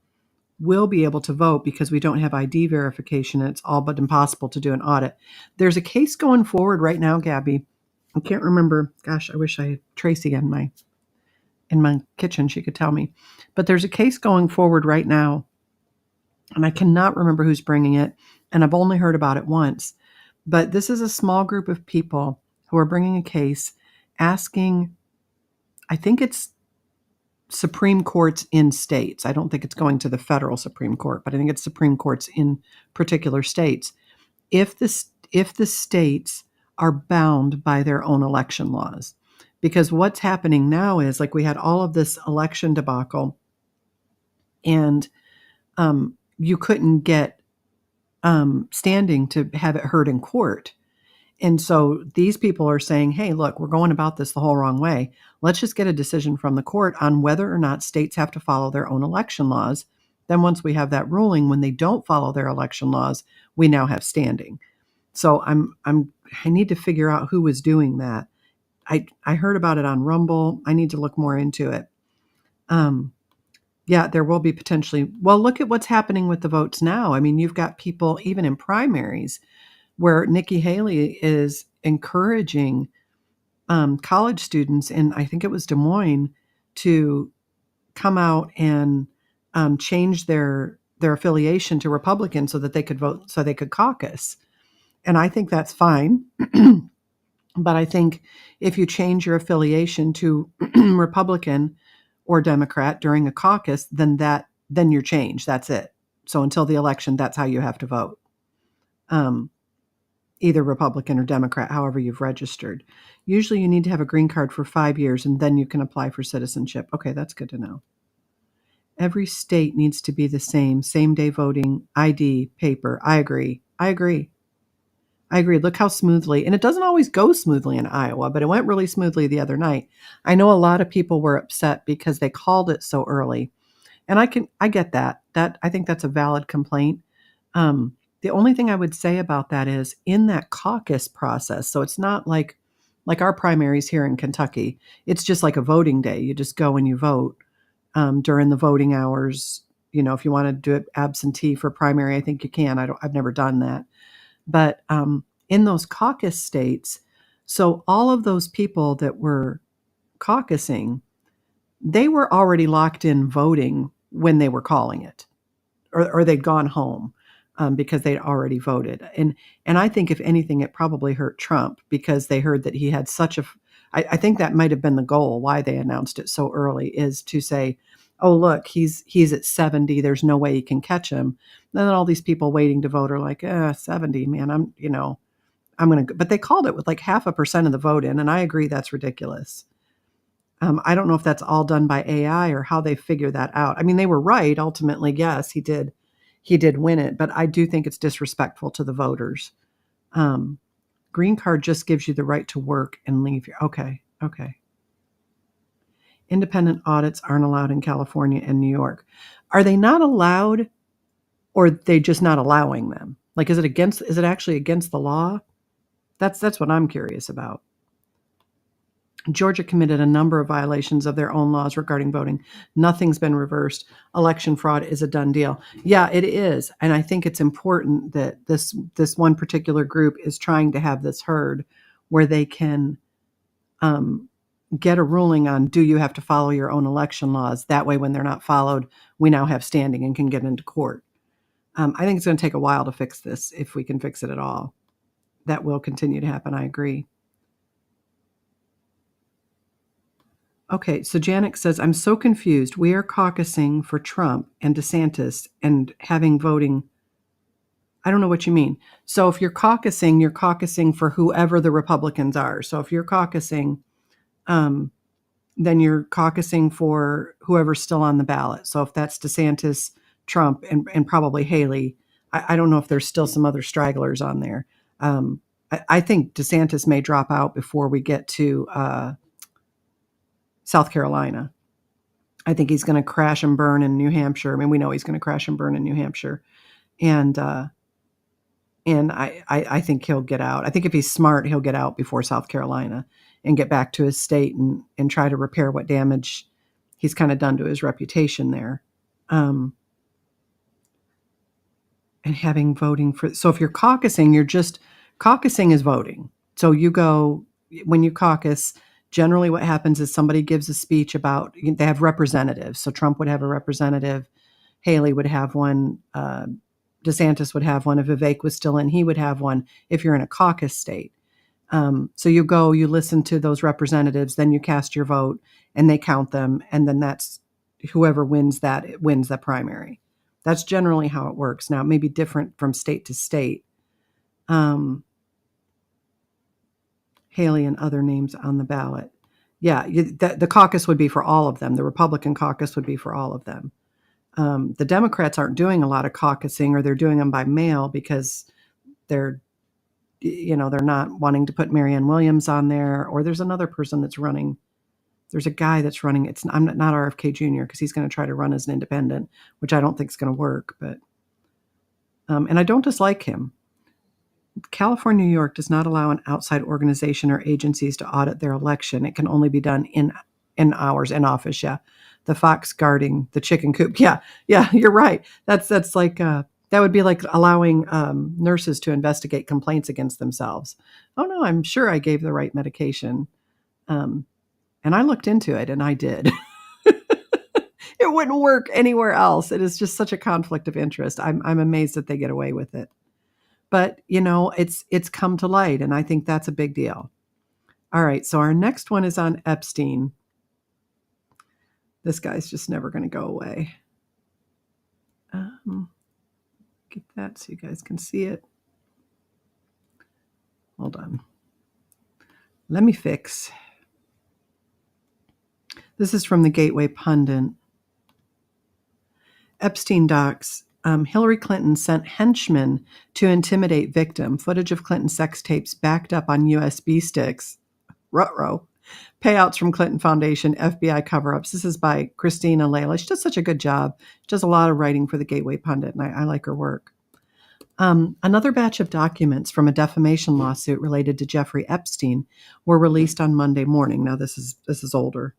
will be able to vote because we don't have ID verification and it's all but impossible to do an audit. There's a case going forward right now, Gabby. I can't remember. Gosh, I wish I had Tracy in my kitchen. She could tell me. But there's a case going forward right now, and I cannot remember who's bringing it, and I've only heard about it once. But this is a small group of people who are bringing a case asking, I think it's Supreme Courts in states. I don't think it's going to the federal Supreme Court, but I think it's Supreme Courts in particular states. If the states are bound by their own election laws. Because what's happening now is, like, we had all of this election debacle, and you couldn't get standing to have it heard in court. And so these people are saying, hey, look, we're going about this the whole wrong way. Let's just get a decision from the court on whether or not states have to follow their own election laws. Then once we have that ruling, when they don't follow their election laws, we now have standing. So I need to figure out who was doing that. I heard about it on Rumble. I need to look more into it. Yeah, there will be potentially. Well, look at what's happening with the votes now. I mean, you've got people even in primaries where Nikki Haley is encouraging college students, and I think it was Des Moines, to come out and change their affiliation to Republican so that they could vote, so they could caucus. And I think that's fine. But I think if you change your affiliation to Republican or Democrat during a caucus, then you're changed. That's it. So until the election, that's how you have to vote. Either Republican or Democrat, however you've registered. Usually you need to have a green card for 5 years, and then you can apply for citizenship. Okay, that's good to know. Every state needs to be the same day voting, ID, paper. I agree. Look how smoothly, and it doesn't always go smoothly in Iowa, but it went really smoothly the other night. I know a lot of people were upset because they called it so early. And I get that. I think that's a valid complaint. The only thing I would say about that is in that caucus process. So it's not like our primaries here in Kentucky. It's just like a voting day. You just go and you vote during the voting hours. You know, if you want to do it absentee for primary, I think you can. I've never done that. But in those caucus states, so all of those people that were caucusing, they were already locked in voting when they were calling it, or they'd gone home because they'd already voted. And I think if anything, it probably hurt Trump because they heard that he had I think that might have been the goal, why they announced it so early, is to say, oh, look, he's at 70. There's no way you can catch him. And then all these people waiting to vote are like, 70, man, I'm going to, but they called it with like 0.5% of the vote in. And I agree that's ridiculous. I don't know if that's all done by AI or how they figure that out. I mean, they were right. Ultimately, yes, he did win it, but I do think it's disrespectful to the voters. Green card just gives you the right to work and leave. Okay. Independent audits aren't allowed in California and New York. Are they not allowed, or are they just not allowing them? Like, is it actually against the law? That's what I'm curious about. Georgia committed a number of violations of their own laws regarding voting. Nothing's been reversed. Election fraud is a done deal. Yeah, it is. And I think it's important that this one particular group is trying to have this heard where they can get a ruling on, do you have to follow your own election laws? That way, when they're not followed, we now have standing and can get into court. I think it's going to take a while to fix this, if we can fix it at all. That will continue to happen. I agree. Okay, so Janet says, I'm so confused. We are caucusing for Trump and DeSantis and having voting. I don't know what you mean. So if you're caucusing for whoever the Republicans are. So if you're caucusing, then you're caucusing for whoever's still on the ballot. So if that's DeSantis, Trump, and probably Haley, I don't know if there's still some other stragglers on there. I think DeSantis may drop out before we get to South Carolina. I think he's going to crash and burn in New Hampshire. I mean, we know he's going to crash and burn in New Hampshire. And I think he'll get out. I think if he's smart, he'll get out before South Carolina and get back to his state and try to repair what damage he's kind of done to his reputation there. And having voting for, so if you're caucusing is voting. So you go, when you caucus, generally what happens is somebody gives a speech about, they have representatives. So Trump would have a representative, Haley would have one, DeSantis would have one. If Vivek was still in, he would have one if you're in a caucus state. So you go, you listen to those representatives, then you cast your vote and they count them. And then that's whoever wins the primary. That's generally how it works. Now, it may be different from state to state. Haley and other names on the ballot. Yeah, the caucus would be for all of them. The Republican caucus would be for all of them. The Democrats aren't doing a lot of caucusing, or they're doing them by mail because they're not wanting to put Marianne Williams on there, or there's another person that's running. There's a guy that's running. I'm not RFK Jr. because he's going to try to run as an independent, which I don't think is going to work. But and I don't dislike him. California, New York does not allow an outside organization or agencies to audit their election. It can only be done in hours in office. Yeah, the fox guarding the chicken coop. Yeah, you're right. That's like that would be like allowing nurses to investigate complaints against themselves. Oh no, I'm sure I gave the right medication, and I looked into it, and I did. It wouldn't work anywhere else. It is just such a conflict of interest. I'm amazed that they get away with it. But, it's come to light, and I think that's a big deal. All right, so our next one is on Epstein. This guy's just never going to go away. Get that so you guys can see it. Hold on. Let me fix. This is from the Gateway Pundit. Epstein docs. Hillary Clinton sent henchmen to intimidate victim. Footage of Clinton sex tapes backed up on USB sticks. Ruh-roh. Payouts from Clinton Foundation, FBI cover-ups. This is by Christina Layla. She does such a good job. She does a lot of writing for the Gateway Pundit, and I like her work. Another batch of documents from a defamation lawsuit related to Jeffrey Epstein were released on Monday morning. Now, this is older.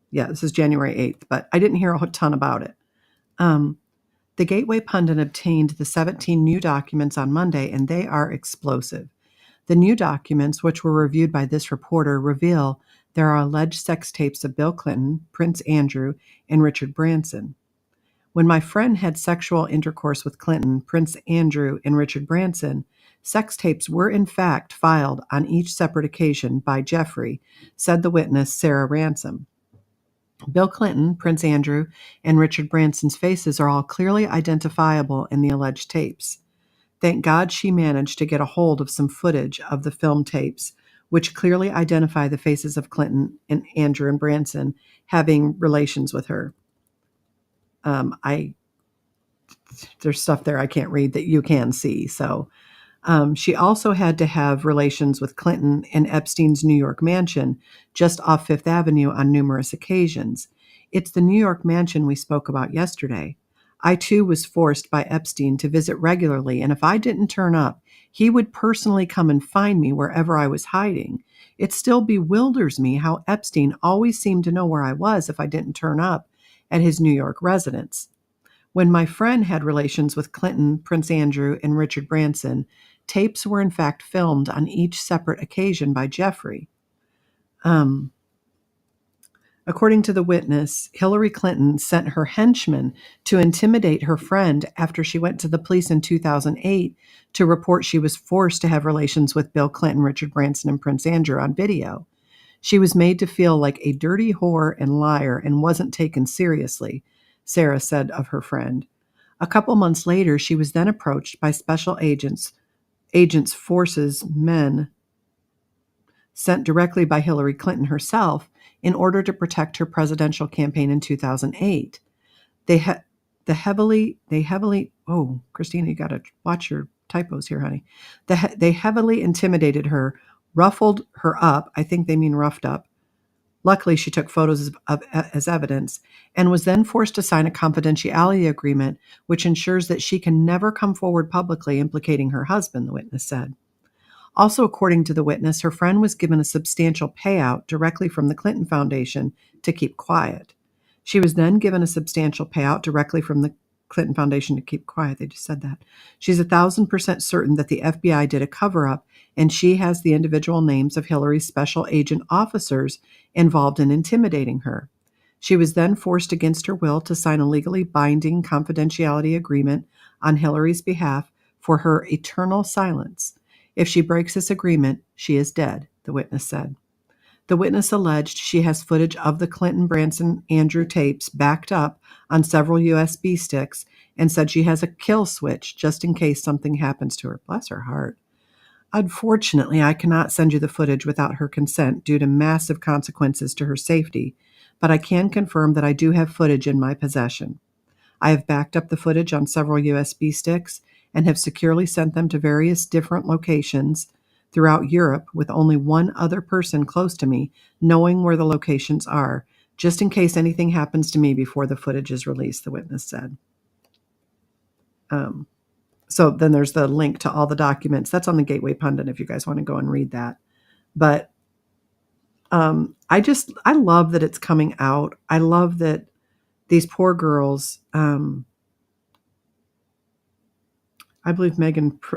Yeah, this is January 8th, but I didn't hear a ton about it. The Gateway Pundit obtained the 17 new documents on Monday, and they are explosive. The new documents, which were reviewed by this reporter, reveal there are alleged sex tapes of Bill Clinton, Prince Andrew, and Richard Branson. When my friend had sexual intercourse with Clinton, Prince Andrew, and Richard Branson, sex tapes were in fact filed on each separate occasion by Jeffrey, said the witness Sarah Ransom. Bill Clinton, Prince Andrew, and Richard Branson's faces are all clearly identifiable in the alleged tapes. Thank God she managed to get a hold of some footage of the film tapes, which clearly identify the faces of Clinton and Andrew and Branson having relations with her. There's stuff there I can't read that you can see. So she also had to have relations with Clinton in Epstein's New York mansion just off Fifth Avenue on numerous occasions. It's the New York mansion we spoke about yesterday. I, too, was forced by Epstein to visit regularly, and if I didn't turn up, he would personally come and find me wherever I was hiding. It still bewilders me how Epstein always seemed to know where I was if I didn't turn up at his New York residence. When my friend had relations with Clinton, Prince Andrew, and Richard Branson, tapes were in fact filmed on each separate occasion by Jeffrey. According to the witness, Hillary Clinton sent her henchmen to intimidate her friend after she went to the police in 2008 to report she was forced to have relations with Bill Clinton, Richard Branson, and Prince Andrew on video. She was made to feel like a dirty whore and liar and wasn't taken seriously, Sarah said of her friend. A couple months later, she was then approached by special agents forces men sent directly by Hillary Clinton herself in order to protect her presidential campaign in 2008. They heavily, oh, Christina, you got to watch your typos here, honey. They heavily intimidated her, ruffled her up. I think they mean roughed up. Luckily, she took photos as evidence and was then forced to sign a confidentiality agreement, which ensures that she can never come forward publicly implicating her husband, the witness said. Also, according to the witness, her friend was given a substantial payout directly from the Clinton Foundation to keep quiet. She was then given a substantial payout directly from the Clinton Foundation to keep quiet. They just said that. She's 1,000% certain that the FBI did a cover-up, and she has the individual names of Hillary's special agent officers involved in intimidating her. She was then forced against her will to sign a legally binding confidentiality agreement on Hillary's behalf for her eternal silence. If she breaks this agreement, she is dead, the witness said. The witness alleged she has footage of the Clinton, Branson, Andrew tapes backed up on several USB sticks and said she has a kill switch just in case something happens to her. Bless her heart. Unfortunately, I cannot send you the footage without her consent due to massive consequences to her safety, but I can confirm that I do have footage in my possession. I have backed up the footage on several USB sticks and have securely sent them to various different locations throughout Europe with only one other person close to me knowing where the locations are, just in case anything happens to me before the footage is released, the witness said. So then there's the link to all the documents. That's on the Gateway Pundit if you guys want to go and read that. But I love that it's coming out. I love that these poor girls, I believe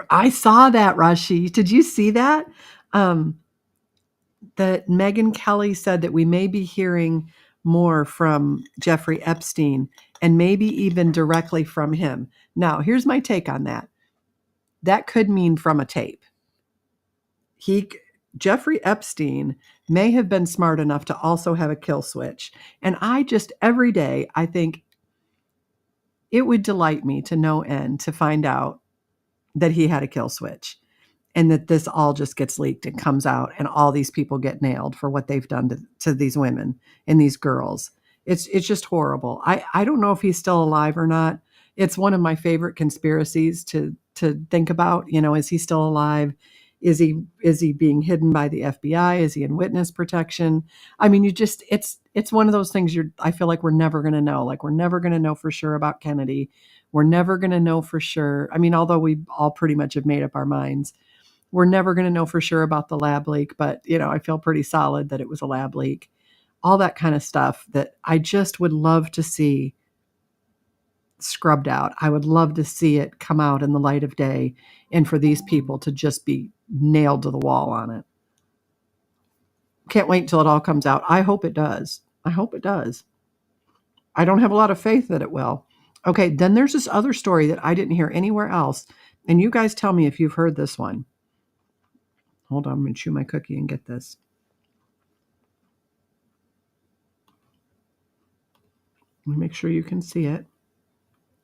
I saw that, Rashi. Did you see that? That Megyn Kelly said that we may be hearing more from Jeffrey Epstein and maybe even directly from him. Now, here's my take on that. That could mean from a tape. Jeffrey Epstein may have been smart enough to also have a kill switch. And every day, I think it would delight me to no end to find out that he had a kill switch and that this all just gets leaked and comes out and all these people get nailed for what they've done to these women and these girls. It's just horrible. I don't know if he's still alive or not. It's one of my favorite conspiracies to think about. Is he still alive? Is he being hidden by the FBI? Is he in witness protection? I mean, it's one of those things I feel like we're never going to know. Like we're never going to know for sure about Kennedy. We're never going to know for sure. I mean, although we all pretty much have made up our minds, we're never going to know for sure about the lab leak, but I feel pretty solid that it was a lab leak. All that kind of stuff that I just would love to see scrubbed out. I would love to see it come out in the light of day and for these people to just be nailed to the wall on it. Can't wait until it all comes out. I hope it does. I hope it does. I don't have a lot of faith that it will. Okay, then there's this other story that I didn't hear anywhere else. And you guys tell me if you've heard this one. Hold on, I'm going to chew my cookie and get this. Let me make sure you can see it.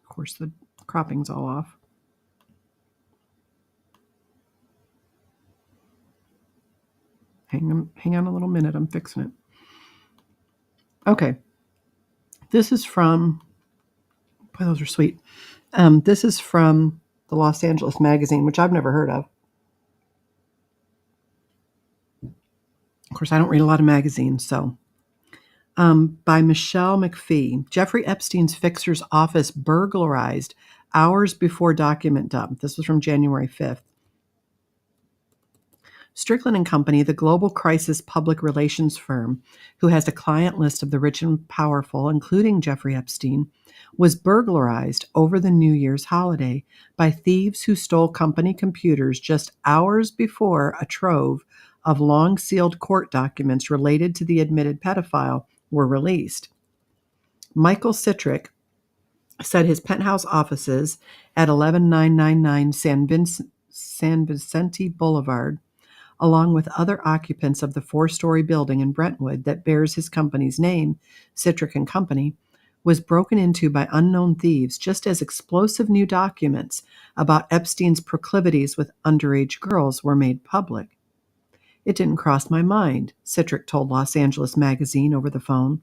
Of course, the cropping's all off. Hang on a little minute. I'm fixing it. Okay. This is from, boy, those are sweet. This is from the Los Angeles Magazine, which I've never heard of. Of course, I don't read a lot of magazines, so. By Michelle McPhee. Jeffrey Epstein's fixer's office burglarized hours before document dump. This was from January 5th. Strickland & Company, the global crisis public relations firm who has a client list of the rich and powerful, including Jeffrey Epstein, was burglarized over the New Year's holiday by thieves who stole company computers just hours before a trove of long-sealed court documents related to the admitted pedophile were released. Michael Citrick said his penthouse offices at 11999 San Vicente Boulevard, along with other occupants of the 4-story building in Brentwood that bears his company's name, Citrick & Company, was broken into by unknown thieves just as explosive new documents about Epstein's proclivities with underage girls were made public. It didn't cross my mind, Citrick told Los Angeles Magazine over the phone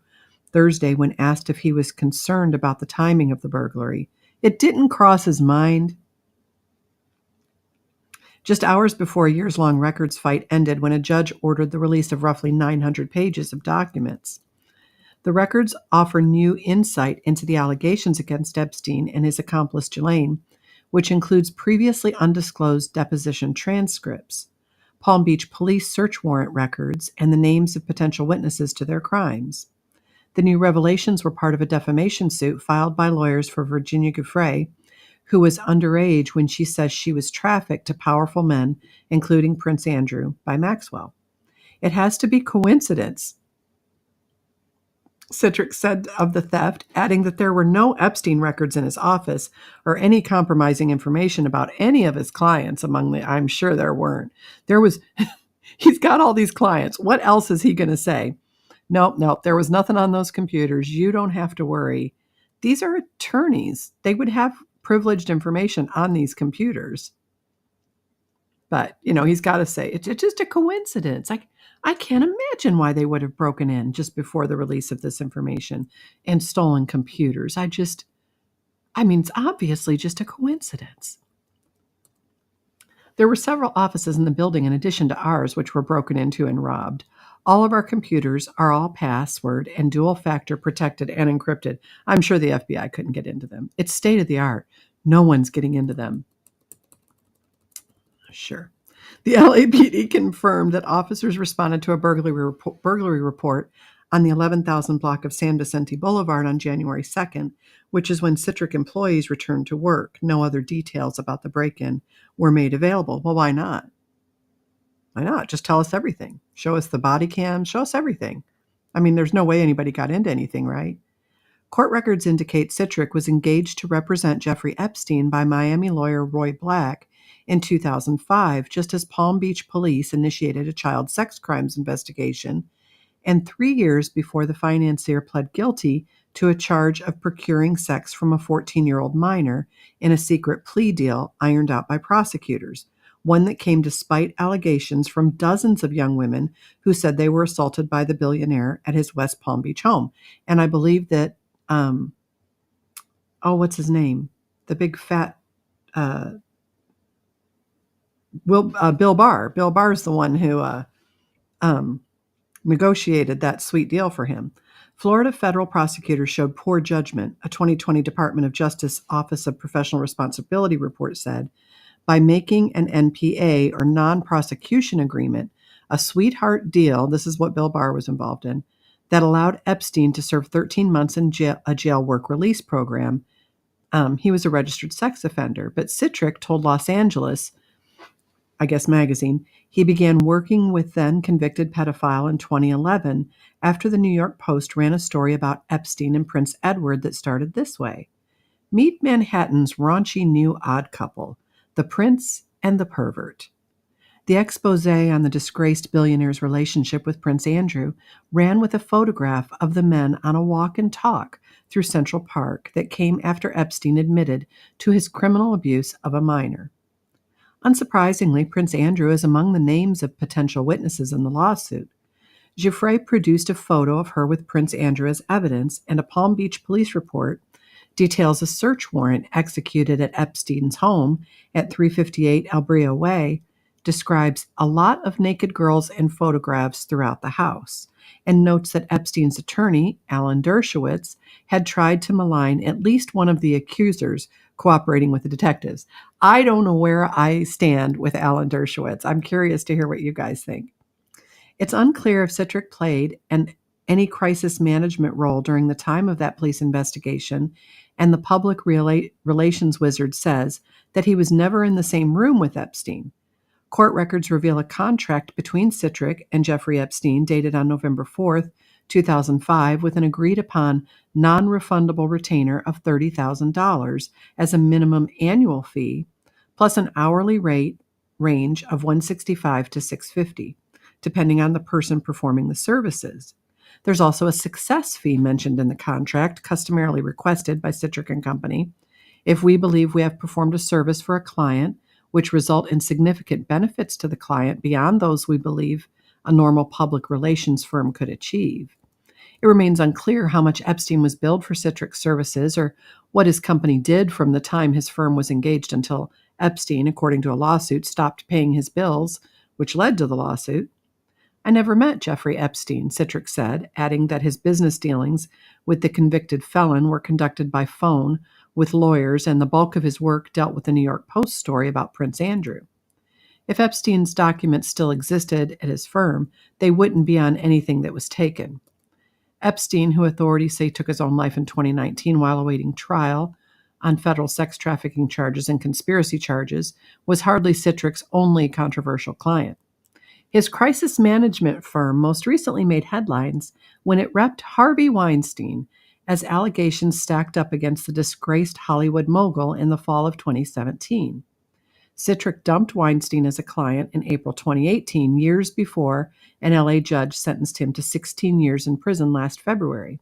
Thursday when asked if he was concerned about the timing of the burglary. It didn't cross his mind. Just hours before a years-long records fight ended when a judge ordered the release of roughly 900 pages of documents. The records offer new insight into the allegations against Epstein and his accomplice Ghislaine, which includes previously undisclosed deposition transcripts, Palm Beach police search warrant records, and the names of potential witnesses to their crimes. The new revelations were part of a defamation suit filed by lawyers for Virginia Giuffre, who was underage when she says she was trafficked to powerful men, including Prince Andrew, by Maxwell. It has to be coincidence, Citrick said of the theft, adding that there were no Epstein records in his office or any compromising information about any of his clients I'm sure there weren't. He's got all these clients. What else is he going to say? Nope, there was nothing on those computers. You don't have to worry. These are attorneys. They would have privileged information on these computers. But, he's got to say, it's just a coincidence. I can't imagine why they would have broken in just before the release of this information and stolen computers. It's obviously just a coincidence. There were several offices in the building in addition to ours which were broken into and robbed. All of our computers are all password and dual-factor protected and encrypted. I'm sure the FBI couldn't get into them. It's state-of-the-art. No one's getting into them. Sure. The LAPD confirmed that officers responded to a burglary report on the 11,000 block of San Vicente Boulevard on January 2nd, which is when Citric employees returned to work. No other details about the break-in were made available. Well, why not? Why not? Just tell us everything. Show us the body cam. Show us everything. There's no way anybody got into anything, right? Court records indicate Citric was engaged to represent Jeffrey Epstein by Miami lawyer Roy Black in 2005, just as Palm Beach police initiated a child sex crimes investigation, and 3 years before the financier pled guilty to a charge of procuring sex from a 14-year-old minor in a secret plea deal ironed out by prosecutors, one that came despite allegations from dozens of young women who said they were assaulted by the billionaire at his West Palm Beach home. And I believe that, what's his name? The big fat Bill Barr. Bill Barr's the one who negotiated that sweet deal for him. Florida federal prosecutors showed poor judgment, a 2020 Department of Justice Office of Professional Responsibility report said, by making an NPA or non-prosecution agreement, a sweetheart deal, this is what Bill Barr was involved in, that allowed Epstein to serve 13 months in a jail work release program. He was a registered sex offender, but Citric told Los Angeles, magazine, he began working with then convicted pedophile in 2011 after the New York Post ran a story about Epstein and Prince Edward that started this way. Meet Manhattan's raunchy new odd couple, the prince and the pervert. The expose on the disgraced billionaire's relationship with Prince Andrew ran with a photograph of the men on a walk and talk through Central Park that came after Epstein admitted to his criminal abuse of a minor. Unsurprisingly, Prince Andrew is among the names of potential witnesses in the lawsuit. Giuffre produced a photo of her with Prince Andrew as evidence, and a Palm Beach police report details a search warrant executed at Epstein's home at 358 El Brillo Way, describes a lot of naked girls and photographs throughout the house, and notes that Epstein's attorney, Alan Dershowitz, had tried to malign at least one of the accusers cooperating with the detectives. I don't know where I stand with Alan Dershowitz. I'm curious to hear what you guys think. It's unclear if Citric played any crisis management role during the time of that police investigation, and the public relations wizard says that he was never in the same room with Epstein. Court records reveal a contract between Citric and Jeffrey Epstein dated on November 4th, 2005, with an agreed-upon non-refundable retainer of $30,000 as a minimum annual fee, plus an hourly rate range of $165 to $650, depending on the person performing the services. There's also a success fee mentioned in the contract, customarily requested by Citric & Company. If we believe we have performed a service for a client, which result in significant benefits to the client beyond those we believe a normal public relations firm could achieve. It remains unclear how much Epstein was billed for Citric's services or what his company did from the time his firm was engaged until Epstein, according to a lawsuit, stopped paying his bills, which led to the lawsuit. I never met Jeffrey Epstein, Citric said, adding that his business dealings with the convicted felon were conducted by phone with lawyers, and the bulk of his work dealt with the New York Post story about Prince Andrew. If Epstein's documents still existed at his firm, they wouldn't be on anything that was taken. Epstein, who authorities say took his own life in 2019 while awaiting trial on federal sex trafficking charges and conspiracy charges, was hardly Citric's only controversial client. His crisis management firm most recently made headlines when it repped Harvey Weinstein as allegations stacked up against the disgraced Hollywood mogul in the fall of 2017. Citric dumped Weinstein as a client in April 2018, years before an LA judge sentenced him to 16 years in prison last February.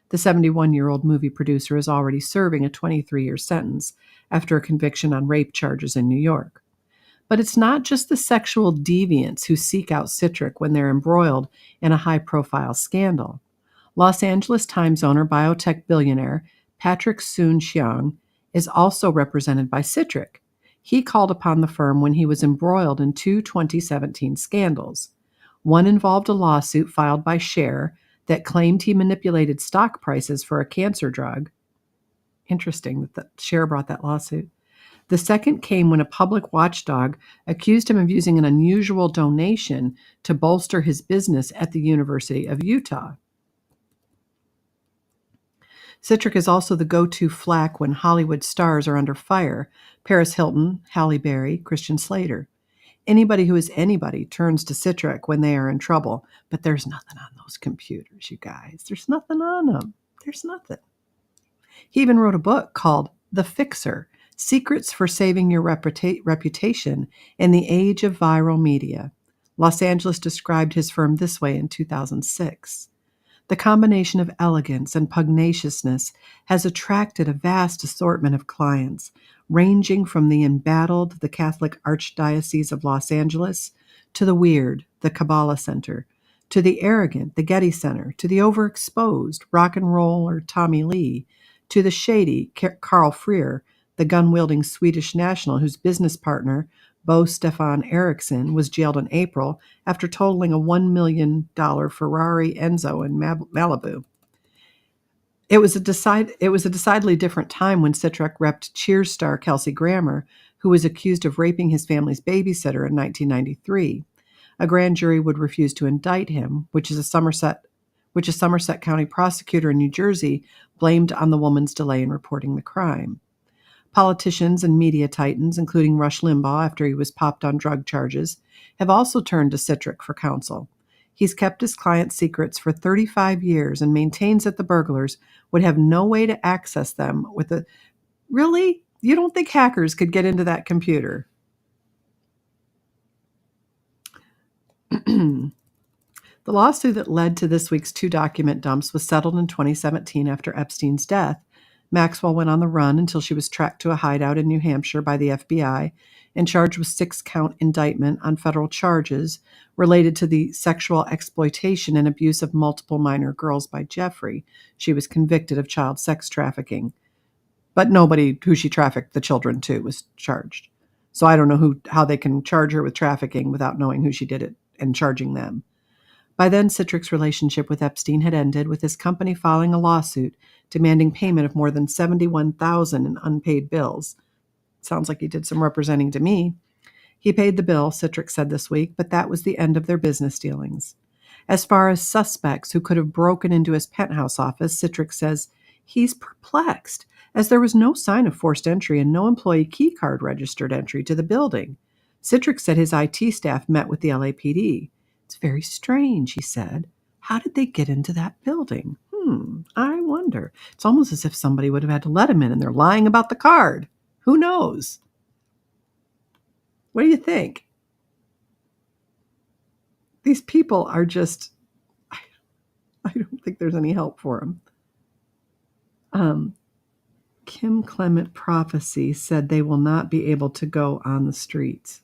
The 71-year-old movie producer is already serving a 23-year sentence after a conviction on rape charges in New York. But it's not just the sexual deviants who seek out Citric when they're embroiled in a high-profile scandal. Los Angeles Times owner, biotech billionaire Patrick Soon-Shiong is also represented by Citric. He called upon the firm when he was embroiled in two 2017 scandals. One involved a lawsuit filed by Cher that claimed he manipulated stock prices for a cancer drug. Interesting that Cher brought that lawsuit. The second came when a public watchdog accused him of using an unusual donation to bolster his business at the University of Utah. Citric is also the go-to flack when Hollywood stars are under fire. Paris Hilton, Halle Berry, Christian Slater. Anybody who is anybody turns to Citric when they are in trouble, but there's nothing on those computers, you guys. There's nothing on them. There's nothing. He even wrote a book called The Fixer, Secrets for Saving Your Reputation in the Age of Viral Media. Los Angeles described his firm this way in 2006. The combination of elegance and pugnaciousness has attracted a vast assortment of clients, ranging from the embattled, the Catholic Archdiocese of Los Angeles, to the weird, the Kabbalah Center, to the arrogant, the Getty Center, to the overexposed, rock and roll or Tommy Lee, to the shady, Carl Freer, the gun-wielding Swedish national whose business partner, Bo Stefan Eriksson, was jailed in April after totaling a $1 million Ferrari Enzo in Malibu. It was a decidedly different time when Citric repped Cheers star Kelsey Grammer, who was accused of raping his family's babysitter in 1993. A grand jury would refuse to indict him, which a Somerset County prosecutor in New Jersey blamed on the woman's delay in reporting the crime. Politicians and media titans, including Rush Limbaugh after he was popped on drug charges, have also turned to Citric for counsel. He's kept his clients' secrets for 35 years and maintains that the burglars would have no way to access them with a... Really? You don't think hackers could get into that computer? The lawsuit that led to this week's 2 document dumps was settled in 2017 after Epstein's death. Maxwell went on the run until she was tracked to a hideout in New Hampshire by the FBI and charged with 6-count indictment on federal charges related to the sexual exploitation and abuse of multiple minor girls by Jeffrey. She was convicted of child sex trafficking, but nobody who she trafficked the children to was charged. So I don't know how they can charge her with trafficking without knowing who she did it and charging them. By then, Citric's relationship with Epstein had ended, with his company filing a lawsuit demanding payment of more than $71,000 in unpaid bills. Sounds like he did some representing to me. He paid the bill, Citric said this week, but that was the end of their business dealings. As far as suspects who could have broken into his penthouse office, Citric says he's perplexed, as there was no sign of forced entry and no employee keycard registered entry to the building. Citric said his IT staff met with the LAPD. It's very strange, he said. How did they get into that building? I wonder. It's almost as if somebody would have had to let him in and they're lying about the card. Who knows? What do you think? These people are just, I don't think there's any help for them. Kim Clement Prophecy said they will not be able to go on the streets.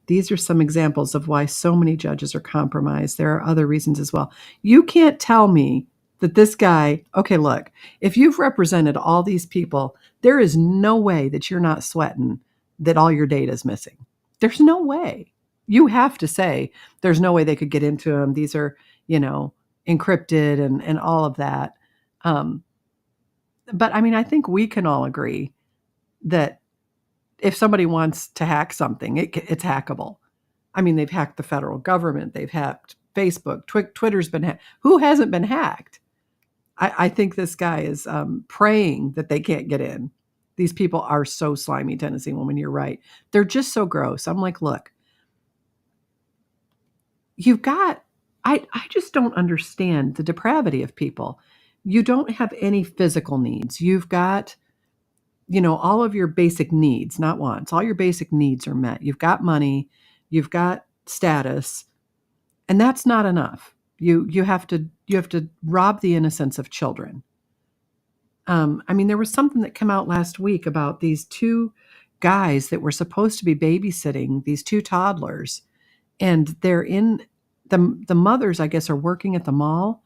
These are some examples of why so many judges are compromised. There are other reasons as well. You can't tell me that this guy, okay, look, if you've represented all these people, there is no way that you're not sweating that all your data is missing. There's no way. You have to say there's no way they could get into them. These are, encrypted and all of that. But I mean, I think we can all agree that if somebody wants to hack something, it's hackable. I mean, they've hacked the federal government. They've hacked Facebook. Twitter's been hacked. Who hasn't been hacked? I think this guy is praying that they can't get in. These people are so slimy, Tennessee Woman. You're right. They're just so gross. I'm like, look, I just don't understand the depravity of people. You don't have any physical needs. You've got all of your basic needs, not wants. All your basic needs are met. You've got money, you've got status, and that's not enough. You have to rob the innocence of children. I mean, there was something that came out last week about these 2 guys that were supposed to be babysitting these 2 toddlers, and they're in the mothers, I guess, are working at the mall,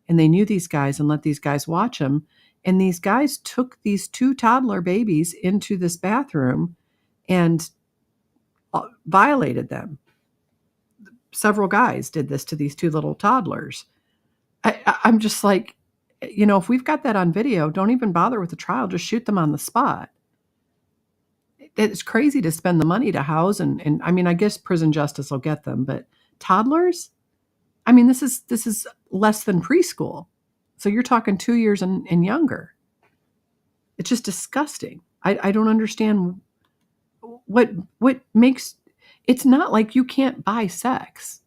and they knew these guys and let these guys watch them. And these guys took these 2 toddler babies into this bathroom and violated them. Several guys did this to these 2 little toddlers. I'm just like, if we've got that on video, don't even bother with the trial. Just shoot them on the spot. It's crazy to spend the money to house, and I mean, I guess prison justice will get them, but toddlers? I mean, this is less than preschool. So you're talking 2 years and younger. It's just disgusting. I don't understand what makes, it's not like you can't buy sex.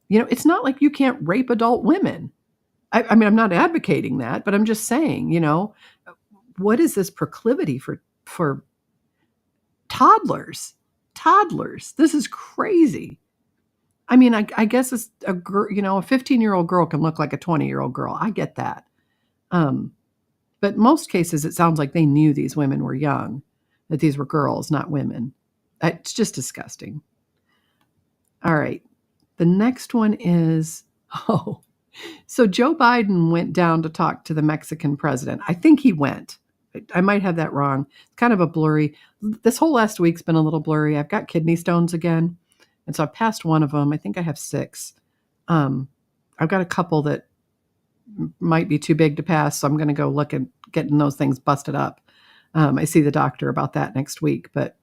It's not like you can't rape adult women. I mean, I'm not advocating that, but I'm just saying, what is this proclivity for toddlers? Toddlers. This is crazy. I mean, I guess it's a girl, a 15-year-old girl can look like a 20-year-old girl. I get that. But most cases, it sounds like they knew these women were young, that these were girls, not women. It's just disgusting. All right. The next one is, so Joe Biden went down to talk to the Mexican president. I think he went. I might have that wrong. It's kind of a blurry. This whole last week's been a little blurry. I've got kidney stones again. And so I passed one of them. I think I have 6. I've got a couple that might be too big to pass. So I'm going to go look at getting those things busted up. I see the doctor about that next week. But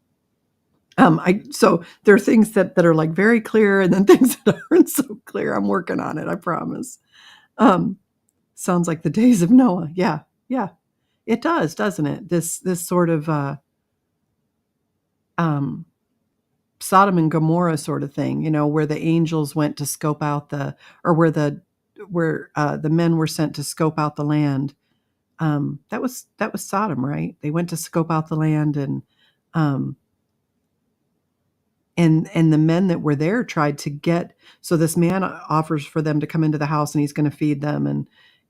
so there are things that are like very clear, and then things that aren't so clear. I'm working on it. I promise. Sounds like the days of Noah. Yeah. It does, doesn't it? This sort of Sodom and Gomorrah sort of thing, where the angels went to scope out where the men were sent to scope out the land. That was Sodom, right? They went to scope out the land, and the men that were there tried to get. So this man offers for them to come into the house, and he's going to feed them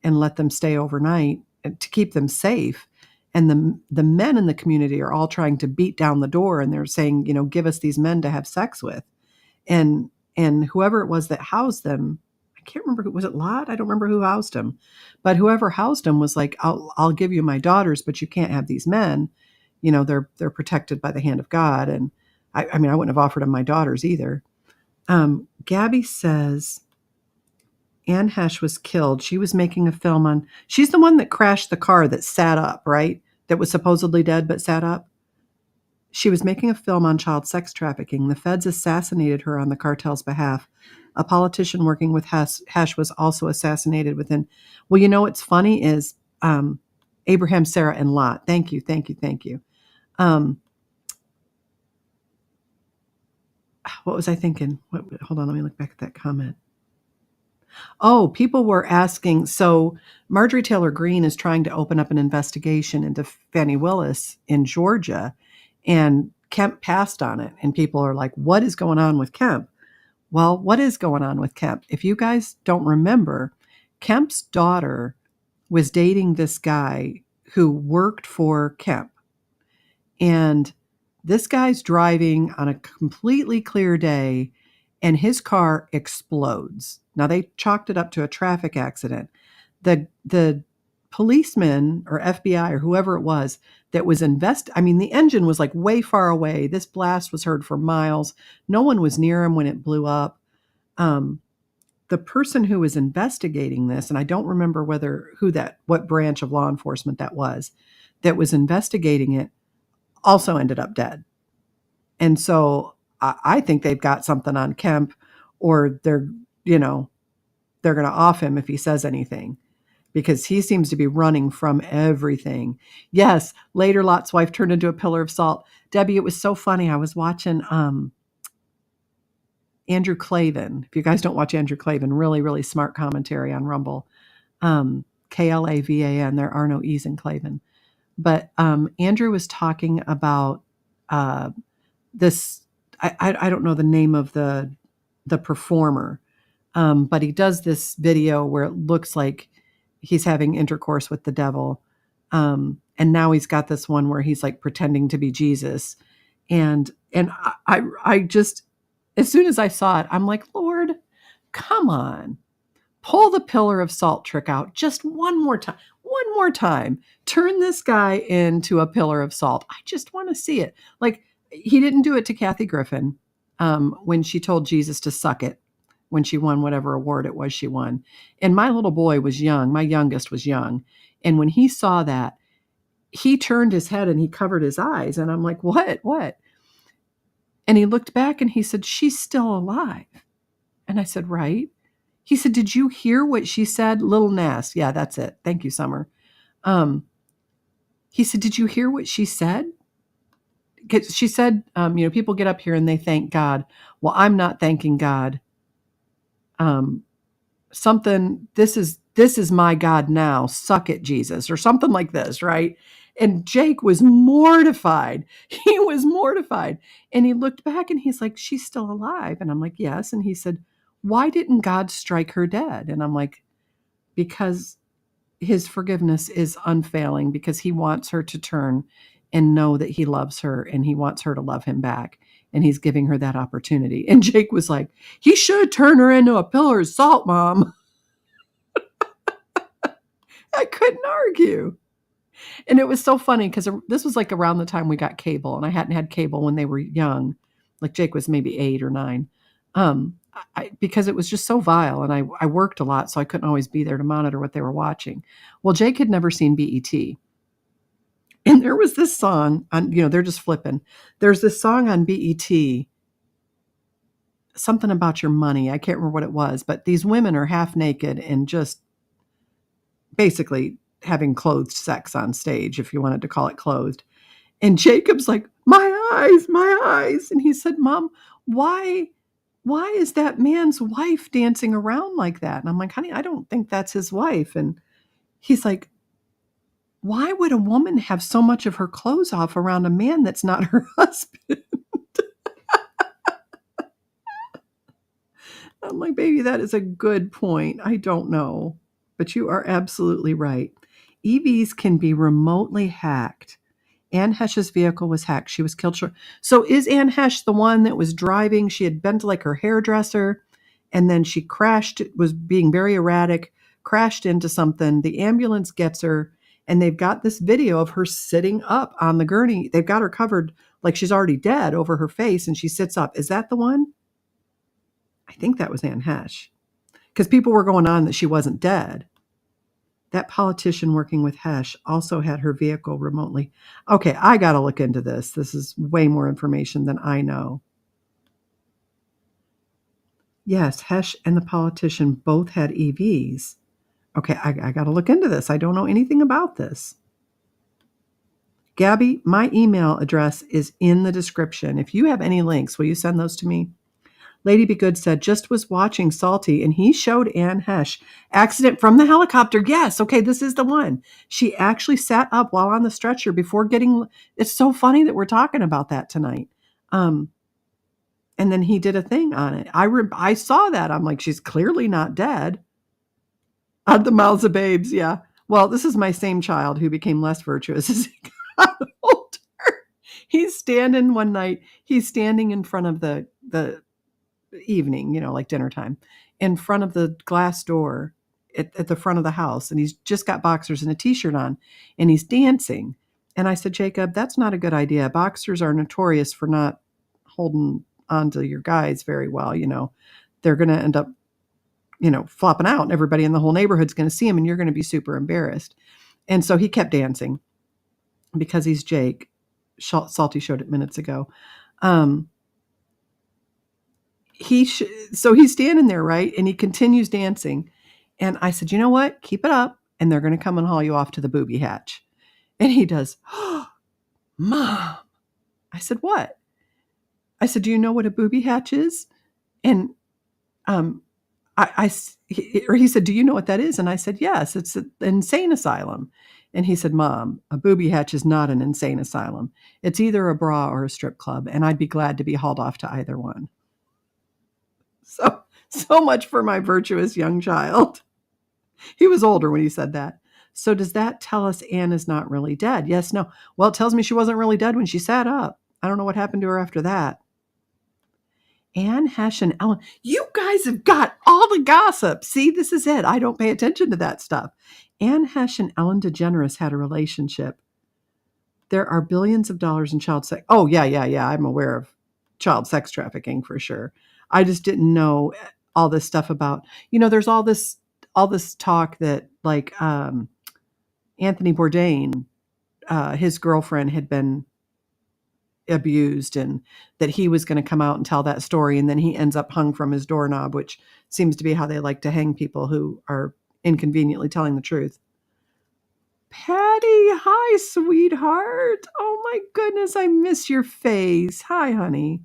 and let them stay overnight to keep them safe. And the men in the community are all trying to beat down the door, and they're saying, give us these men to have sex with. And whoever it was that housed them, I can't remember, was it Lot? I don't remember who housed him, but whoever housed him was like, I'll give you my daughters, but you can't have these men. They're protected by the hand of God. And I mean, I wouldn't have offered him my daughters either. Gabby says Anne Hesh was killed. She was making a film she's the one that crashed the car that sat up, right? That was supposedly dead but sat up. She was making a film on child sex trafficking. The feds assassinated her on the cartel's behalf. A politician working with Hesh was also assassinated within. Well, what's funny is Abraham, Sarah, and Lot. Thank you. What was I thinking? Hold on, let me look back at that comment. Oh, people were asking. So Marjorie Taylor Greene is trying to open up an investigation into Fannie Willis in Georgia, and Kemp passed on it. And people are like, what is going on with Kemp? Well, what is going on with Kemp? If you guys don't remember, Kemp's daughter was dating this guy who worked for Kemp. And this guy's driving on a completely clear day, and his car explodes. Now, they chalked it up to a traffic accident. The policeman or FBI or whoever it was that was the engine was like way far away. This blast was heard for miles. No one was near him when it blew up. The person who was investigating this, and I don't remember what branch of law enforcement that was investigating it, also ended up dead. And so I think they've got something on Kemp, or they're going to off him if he says anything, because he seems to be running from everything. Yes, later Lot's wife turned into a pillar of salt. Debbie, it was so funny. I was watching Andrew Klavan. If you guys don't watch Andrew Klavan, really, really smart commentary on Rumble. Klavan. There are no E's in Klavan. But Andrew was talking about this. I don't know the name of the performer, but he does this video where it looks like he's having intercourse with the devil. And now he's got this one where he's like pretending to be Jesus. And I just, as soon as I saw it, I'm like, Lord, come on, pull the pillar of salt trick out just one more time. One more time. Turn this guy into a pillar of salt. I just want to see it. Like, he didn't do it to Kathy Griffin when she told Jesus to suck it, when she won whatever award it was she won. And my little boy was young. My youngest was young. And when he saw that, he turned his head and he covered his eyes. And I'm like, what? And he looked back and he said, she's still alive. And I said, right. He said, did you hear what she said? Little Nas. Yeah, that's it. Thank you, Summer. He said, did you hear what she said? She said, people get up here and they thank God. Well, I'm not thanking God. This is my God now. Suck it, Jesus, or something like this, right? And Jake was mortified. He was mortified. And he looked back and he's like, she's still alive. And I'm like, yes. And he said, why didn't God strike her dead? And I'm like, because his forgiveness is unfailing, because he wants her to turn and know that he loves her and he wants her to love him back. And he's giving her that opportunity. And Jake was like, he should turn her into a pillar of salt, Mom. I couldn't argue. And it was so funny because this was like around the time we got cable, and I hadn't had cable when they were young. Like Jake was maybe 8 or 9. Because it was just so vile, and I worked a lot, so I couldn't always be there to monitor what they were watching. Well, Jake had never seen BET. And there was this song on, they're just flipping. There's this song on BET, something about your money. I can't remember what it was, but these women are half naked and just basically having clothed sex on stage, if you wanted to call it clothed. And Jacob's like, my eyes. And he said, Mom, why is that man's wife dancing around like that? And I'm like, honey, I don't think that's his wife. And he's like, why would a woman have so much of her clothes off around a man that's not her husband? I'm like, baby, that is a good point. I don't know, but you are absolutely right. EVs can be remotely hacked. Anne Hesch's vehicle was hacked. She was killed. So is Anne Hesch the one that was driving? She had been to like her hairdresser, and then she crashed, was being very erratic, crashed into something. The ambulance gets her, and they've got this video of her sitting up on the gurney. They've got her covered like she's already dead over her face, and she sits up. Is that the one? I think that was Anne Hesch, because people were going on that she wasn't dead. That politician working with Hesch also had her vehicle remotely. Okay, I got to look into this. This is way more information than I know. Yes, Hesch and the politician both had EVs. Okay, I got to look into this. I don't know anything about this. Gabby, my email address is in the description. If you have any links, will you send those to me? Lady Be Good said, just was watching Salty and he showed Anne Hesch accident from the helicopter. Yes. Okay. This is the one. She actually sat up while on the stretcher before getting, it's so funny that we're talking about that tonight. And then he did a thing on it. I saw that. I'm like, she's clearly not dead. Out of the mouths of babes. Yeah. Well, this is my same child who became less virtuous as he got older. He's standing one night. He's standing in front of the evening, like dinner time, in front of the glass door at the front of the house. And he's just got boxers and a t-shirt on and he's dancing. And I said, Jacob, that's not a good idea. Boxers are notorious for not holding onto your guys very well. They're going to end up, flopping out and everybody in the whole neighborhood's going to see him and you're going to be super embarrassed. And so he kept dancing because he's Jake. Salty showed it minutes ago. So he's standing there, right? And he continues dancing. And I said, you know what? Keep it up. And they're going to come and haul you off to the booby hatch. And he does, oh, Mom. I said, what? I said, do you know what a booby hatch is? And he said, do you know what that is? And I said, yes, it's an insane asylum. And he said, Mom, a booby hatch is not an insane asylum. It's either a bra or a strip club. And I'd be glad to be hauled off to either one. So much for my virtuous young child. He was older when he said that. So does that tell us Anne is not really dead? Yes, no. Well, it tells me she wasn't really dead when she sat up. I don't know what happened to her after that. Anne Hesh and Ellen. You guys have got all the gossip. See, this is it. I don't pay attention to that stuff. Anne Hesh and Ellen DeGeneres had a relationship. There are billions of dollars in child sex. Oh, yeah. I'm aware of child sex trafficking for sure. I just didn't know all this stuff about, there's all this talk that like Anthony Bourdain, his girlfriend had been abused and that he was going to come out and tell that story. And then he ends up hung from his doorknob, which seems to be how they like to hang people who are inconveniently telling the truth. Patty, hi, sweetheart. Oh my goodness, I miss your face. Hi, honey.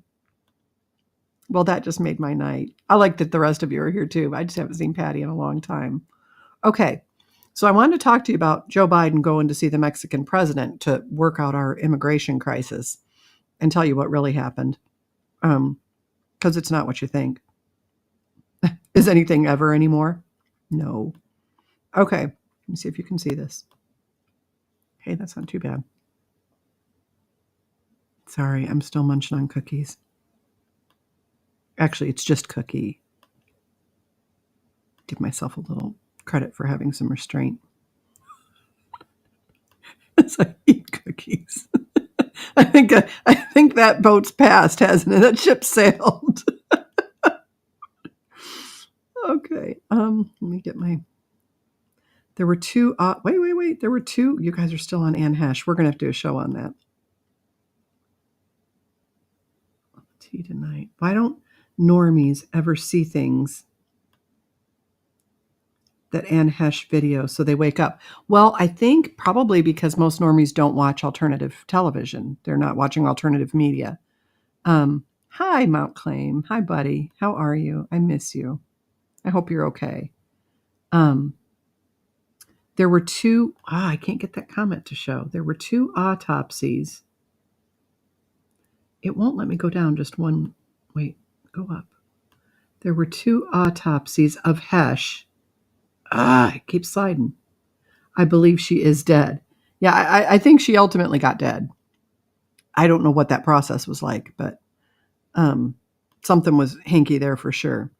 Well, that just made my night. I like that the rest of you are here too. I just haven't seen Patty in a long time. Okay, so I wanted to talk to you about Joe Biden going to see the Mexican president to work out our immigration crisis and tell you what really happened. Because it's not what you think. Is anything ever anymore? No. Okay, let me see if you can see this. Hey, that's not too bad. Sorry, I'm still munching on cookies. Actually, it's just cookie. Give myself a little credit for having some restraint. As I eat cookies. I think that boat's passed, hasn't it? That ship sailed. Okay. Let me get my. There were two. Wait. There were two. You guys are still on Anne Hesh. We're gonna have to do a show on that. Tea tonight. Why don't normies ever see things that Anne Hesh video so they wake up? Well, I think probably because most normies don't watch alternative television. They're not watching alternative media. Hi, Mount Claim. Hi, buddy. How are you? I miss you. I hope you're okay. There were two. I can't get that comment to show. There were two autopsies. It won't let me go down just one. Wait, go up. There were two autopsies of Hesh. It keeps sliding. I believe she is dead. Yeah, I think she ultimately got dead. I don't know what that process was like, but something was hinky there for sure.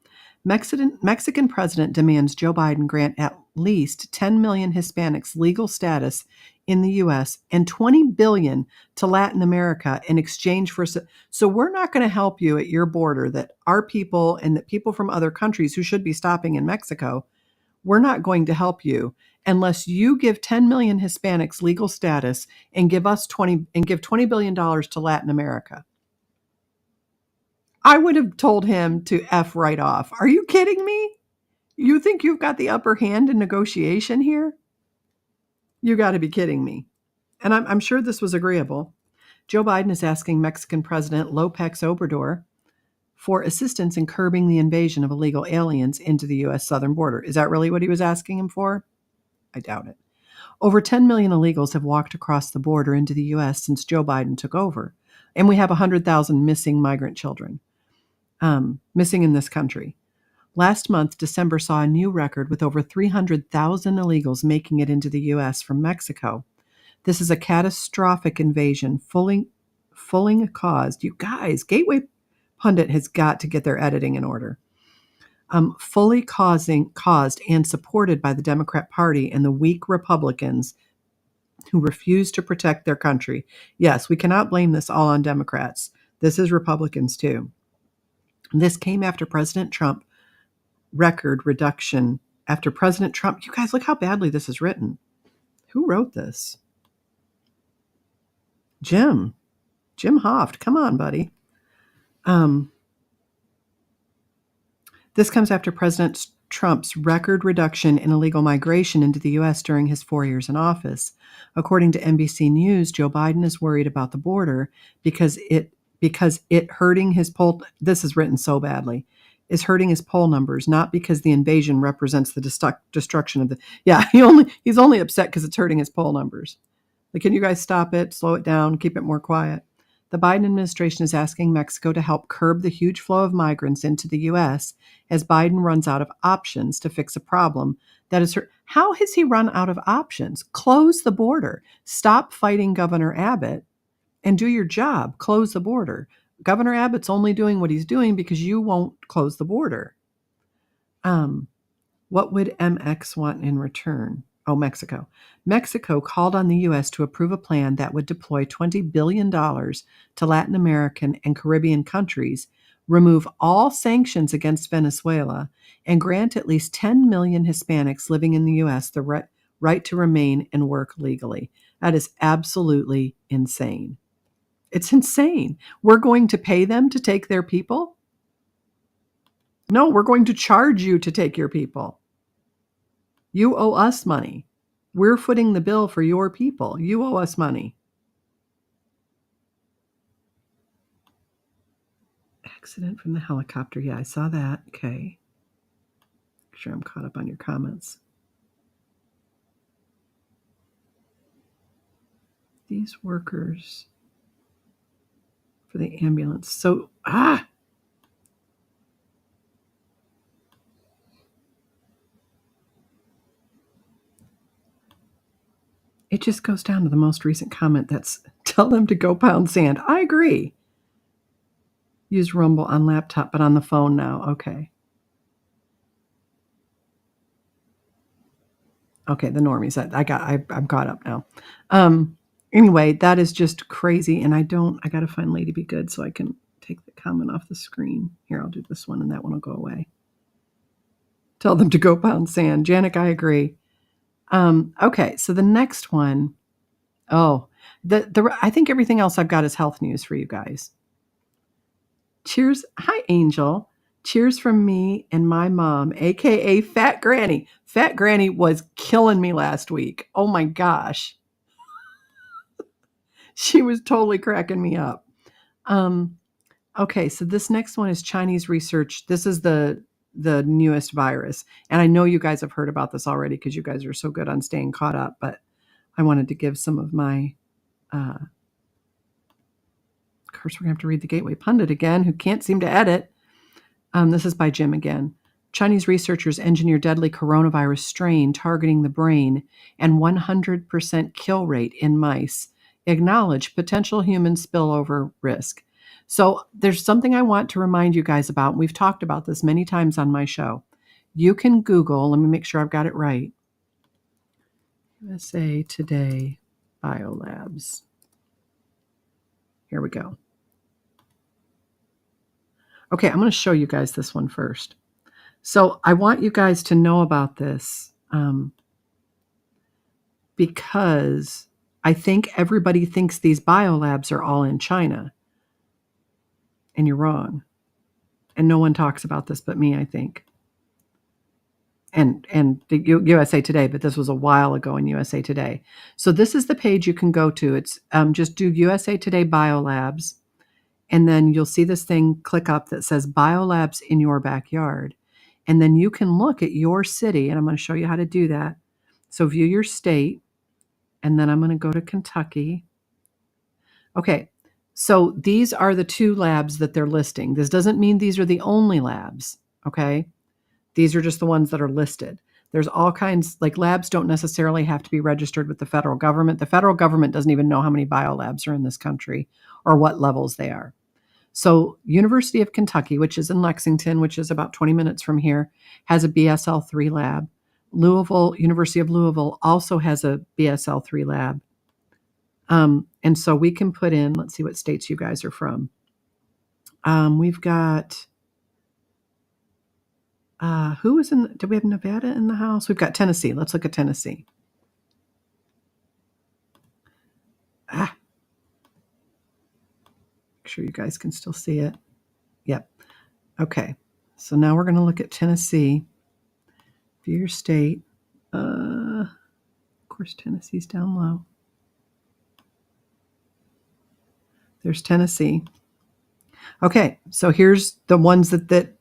Mexican president demands Joe Biden grant at least 10 million Hispanics legal status in the U.S. and 20 billion to Latin America in exchange for. So we're not going to help you at your border, that our people and that people from other countries who should be stopping in Mexico, we're not going to help you unless you give 10 million Hispanics legal status and give $20 billion to Latin America. I would have told him to F right off. Are you kidding me? You think you've got the upper hand in negotiation here? You got to be kidding me. And I'm sure this was agreeable. Joe Biden is asking Mexican President López Obrador for assistance in curbing the invasion of illegal aliens into the U.S. southern border. Is that really what he was asking him for? I doubt it. Over 10 million illegals have walked across the border into the U.S. since Joe Biden took over. And we have 100,000 missing migrant children missing in this country. Last month, December saw a new record with over 300,000 illegals making it into the U.S. from Mexico. This is a catastrophic invasion fully caused. You guys, Gateway Pundit has got to get their editing in order. Fully caused and supported by the Democrat Party and the weak Republicans who refuse to protect their country. Yes, we cannot blame this all on Democrats. This is Republicans too. This came after President Trump record reduction. After President Trump, you guys, look how badly this is written. Who wrote this? Jim Hoft. Come on, buddy. This comes after President Trump's record reduction in illegal migration into the U.S. during his 4 years in office. According to NBC News, Joe Biden is worried about the border because it hurting his poll. This is written so badly. Is hurting his poll numbers, not because the invasion represents the destruction of the. Yeah, he's only upset because it's hurting his poll numbers. Like, can you guys stop it, slow it down, keep it more quiet? The Biden administration is asking Mexico to help curb the huge flow of migrants into the U.S. as Biden runs out of options to fix a problem that is hurt. How has he run out of options? Close the border. Stop fighting Governor Abbott and do your job. Close the border. Governor Abbott's only doing what he's doing because you won't close the border. What would MX want in return? Oh, Mexico. Mexico called on the U.S. to approve a plan that would deploy $20 billion to Latin American and Caribbean countries, remove all sanctions against Venezuela, and grant at least 10 million Hispanics living in the U.S. the right to remain and work legally. That is absolutely insane. It's insane. We're going to pay them to take their people? No, we're going to charge you to take your people. You owe us money. We're footing the bill for your people. You owe us money. Accident from the helicopter. Yeah, I saw that. Okay. Make sure I'm caught up on your comments. These workers for the ambulance. So, it just goes down to the most recent comment that's tell them to go pound sand. I agree. Use Rumble on laptop, but on the phone now. Okay. Okay, the normies. I'm caught up now. Anyway, that is just crazy. And I got to find Lady Be Good so I can take the comment off the screen. Here, I'll do this one and that one will go away. Tell them to go pound sand. Janik, I agree. Okay, so the next one. Oh, I think everything else I've got is health news for you guys. Cheers. Hi, Angel. Cheers from me and my mom, a.k.a. Fat Granny. Fat Granny was killing me last week. Oh, my gosh. She was totally cracking me up. Okay, so this next one is Chinese research. This is the newest virus. And I know you guys have heard about this already because you guys are so good on staying caught up. But I wanted to give some of my... of course, we're going to have to read the Gateway Pundit again, who can't seem to edit. This is by Jim again. Chinese researchers engineer deadly coronavirus strain targeting the brain and 100% kill rate in mice. Acknowledge potential human spillover risk. So there's something I want to remind you guys about. We've talked about this many times on my show. You can Google, let me make sure I've got it right. USA Today Biolabs. Here we go. Okay, I'm going to show you guys this one first. So I want you guys to know about this because I think everybody thinks these biolabs are all in China. And you're wrong. And no one talks about this but me, I think. And the USA Today, but this was a while ago in USA Today. So this is the page you can go to. It's just do USA Today Biolabs. And then you'll see this thing click up that says Biolabs in your backyard. And then you can look at your city, and I'm going to show you how to do that. So view your state, and then I'm going to go to Kentucky. Okay, so these are the 2 labs that they're listing. This doesn't mean these are the only labs, okay? These are just the ones that are listed. There's all kinds, like labs don't necessarily have to be registered with the federal government. The federal government doesn't even know how many biolabs are in this country or what levels they are. So University of Kentucky, which is in Lexington, which is about 20 minutes from here, has a BSL-3 lab. University of Louisville also has a BSL-3 lab. And so we can put in, let's see what states you guys are from. We've got, do we have Nevada in the house? We've got Tennessee. Let's look at Tennessee. Make sure you guys can still see it. Yep. Okay. So now we're going to look at Tennessee. View your state. Of course, Tennessee's down low. There's Tennessee. Okay. So here's the ones that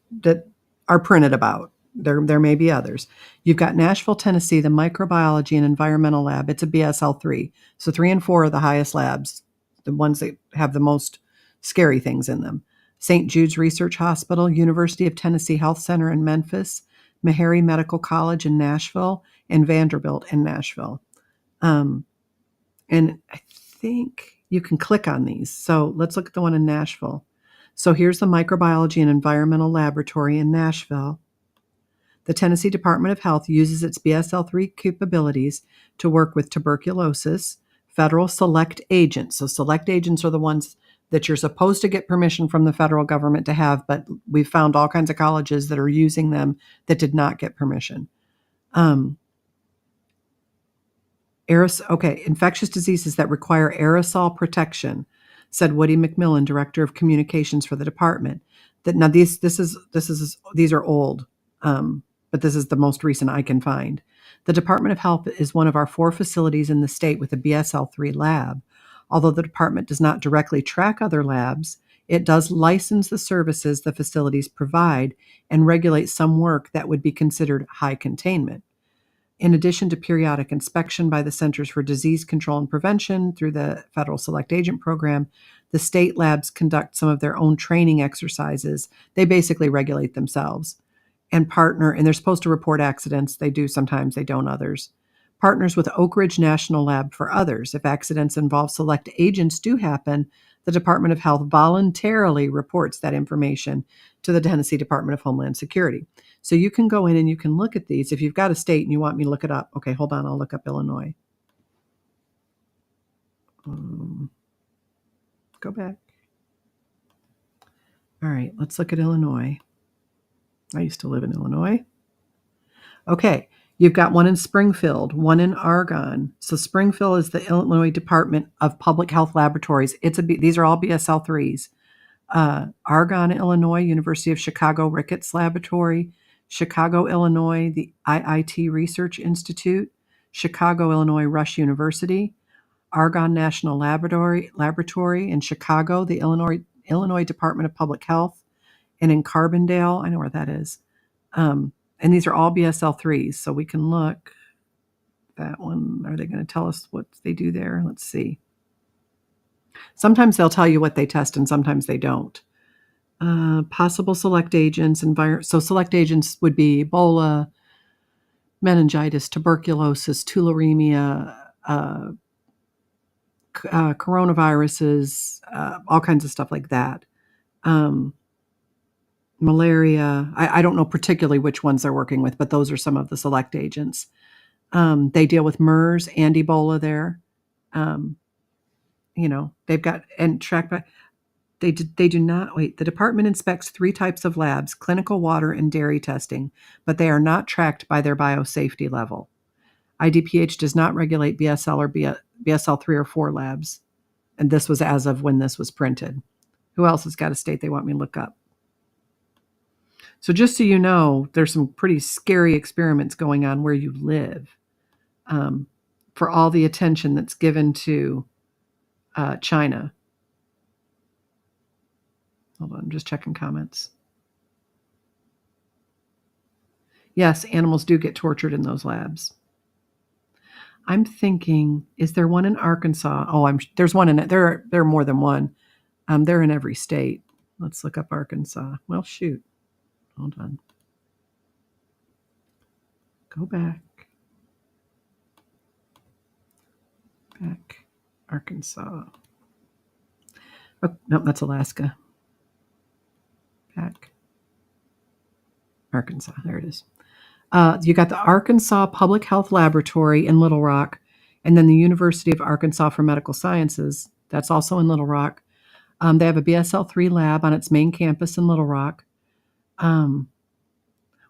are printed about. There may be others. You've got Nashville, Tennessee, the Microbiology and Environmental Lab. It's a BSL-3. So 3 and 4 are the highest labs. the ones that have the most scary things in them. St. Jude's Research Hospital, University of Tennessee Health Center in Memphis, Meharry Medical College in Nashville, and Vanderbilt in Nashville. And I think you can click on these. So let's look at the one in Nashville. So here's the Microbiology and Environmental Laboratory in Nashville. The Tennessee Department of Health uses its BSL-3 capabilities to work with tuberculosis, federal select agents. So select agents are the ones that you're supposed to get permission from the federal government to have, but we've found all kinds of colleges that are using them that did not get permission. Infectious diseases that require aerosol protection, said Woody McMillan, Director of Communications for the department. These are old, but this is the most recent I can find. The Department of Health is one of our 4 facilities in the state with a BSL-3 lab. Although the department does not directly track other labs, it does license the services the facilities provide and regulate some work that would be considered high containment. In addition to periodic inspection by the Centers for Disease Control and Prevention through the Federal Select Agent Program, the state labs conduct some of their own training exercises. They basically regulate themselves and partner, and they're supposed to report accidents. They do sometimes, they don't others. Partners with Oak Ridge National Lab for others. If accidents involve select agents do happen, the Department of Health voluntarily reports that information to the Tennessee Department of Homeland Security. So you can go in and you can look at these. If you've got a state and you want me to look it up, okay, hold on, I'll look up Illinois. Go back. All right, let's look at Illinois. I used to live in Illinois. Okay, you've got one in Springfield, one in Argonne. So Springfield is the Illinois Department of Public Health Laboratories. These are all BSL-3s. Argonne, Illinois, University of Chicago Ricketts Laboratory, Chicago, Illinois, the IIT Research Institute, Chicago, Illinois, Rush University, Argonne National Laboratory in Chicago, the Illinois Department of Public Health, and in Carbondale, I know where that is. And these are all BSL-3s, so we can look. That one, are they going to tell us what they do there? Let's see. Sometimes they'll tell you what they test and sometimes they don't. Possible select agents. So select agents would be Ebola, meningitis, tuberculosis, tularemia, coronaviruses, all kinds of stuff like that. Malaria. I don't know particularly which ones they're working with, but those are some of the select agents. They deal with MERS and Ebola there. They've got and track by. They do not wait. The department inspects 3 types of labs: clinical, water, and dairy testing, but they are not tracked by their biosafety level. IDPH does not regulate BSL or BSL-3 or 4 labs, and this was as of when this was printed. Who else has got a state they want me to look up? So just so you know, there's some pretty scary experiments going on where you live, for all the attention that's given to China. Hold on, I'm just checking comments. Yes, animals do get tortured in those labs. I'm thinking, is there one in Arkansas? Oh, there's one in it. There are more than one. They're in every state. Let's look up Arkansas. Well, shoot. Hold on. Go back. Arkansas. Oh, no, that's Alaska. Back. Arkansas. There it is. You got the Arkansas Public Health Laboratory in Little Rock, and then the University of Arkansas for Medical Sciences. That's also in Little Rock. They have a BSL-3 lab on its main campus in Little Rock. One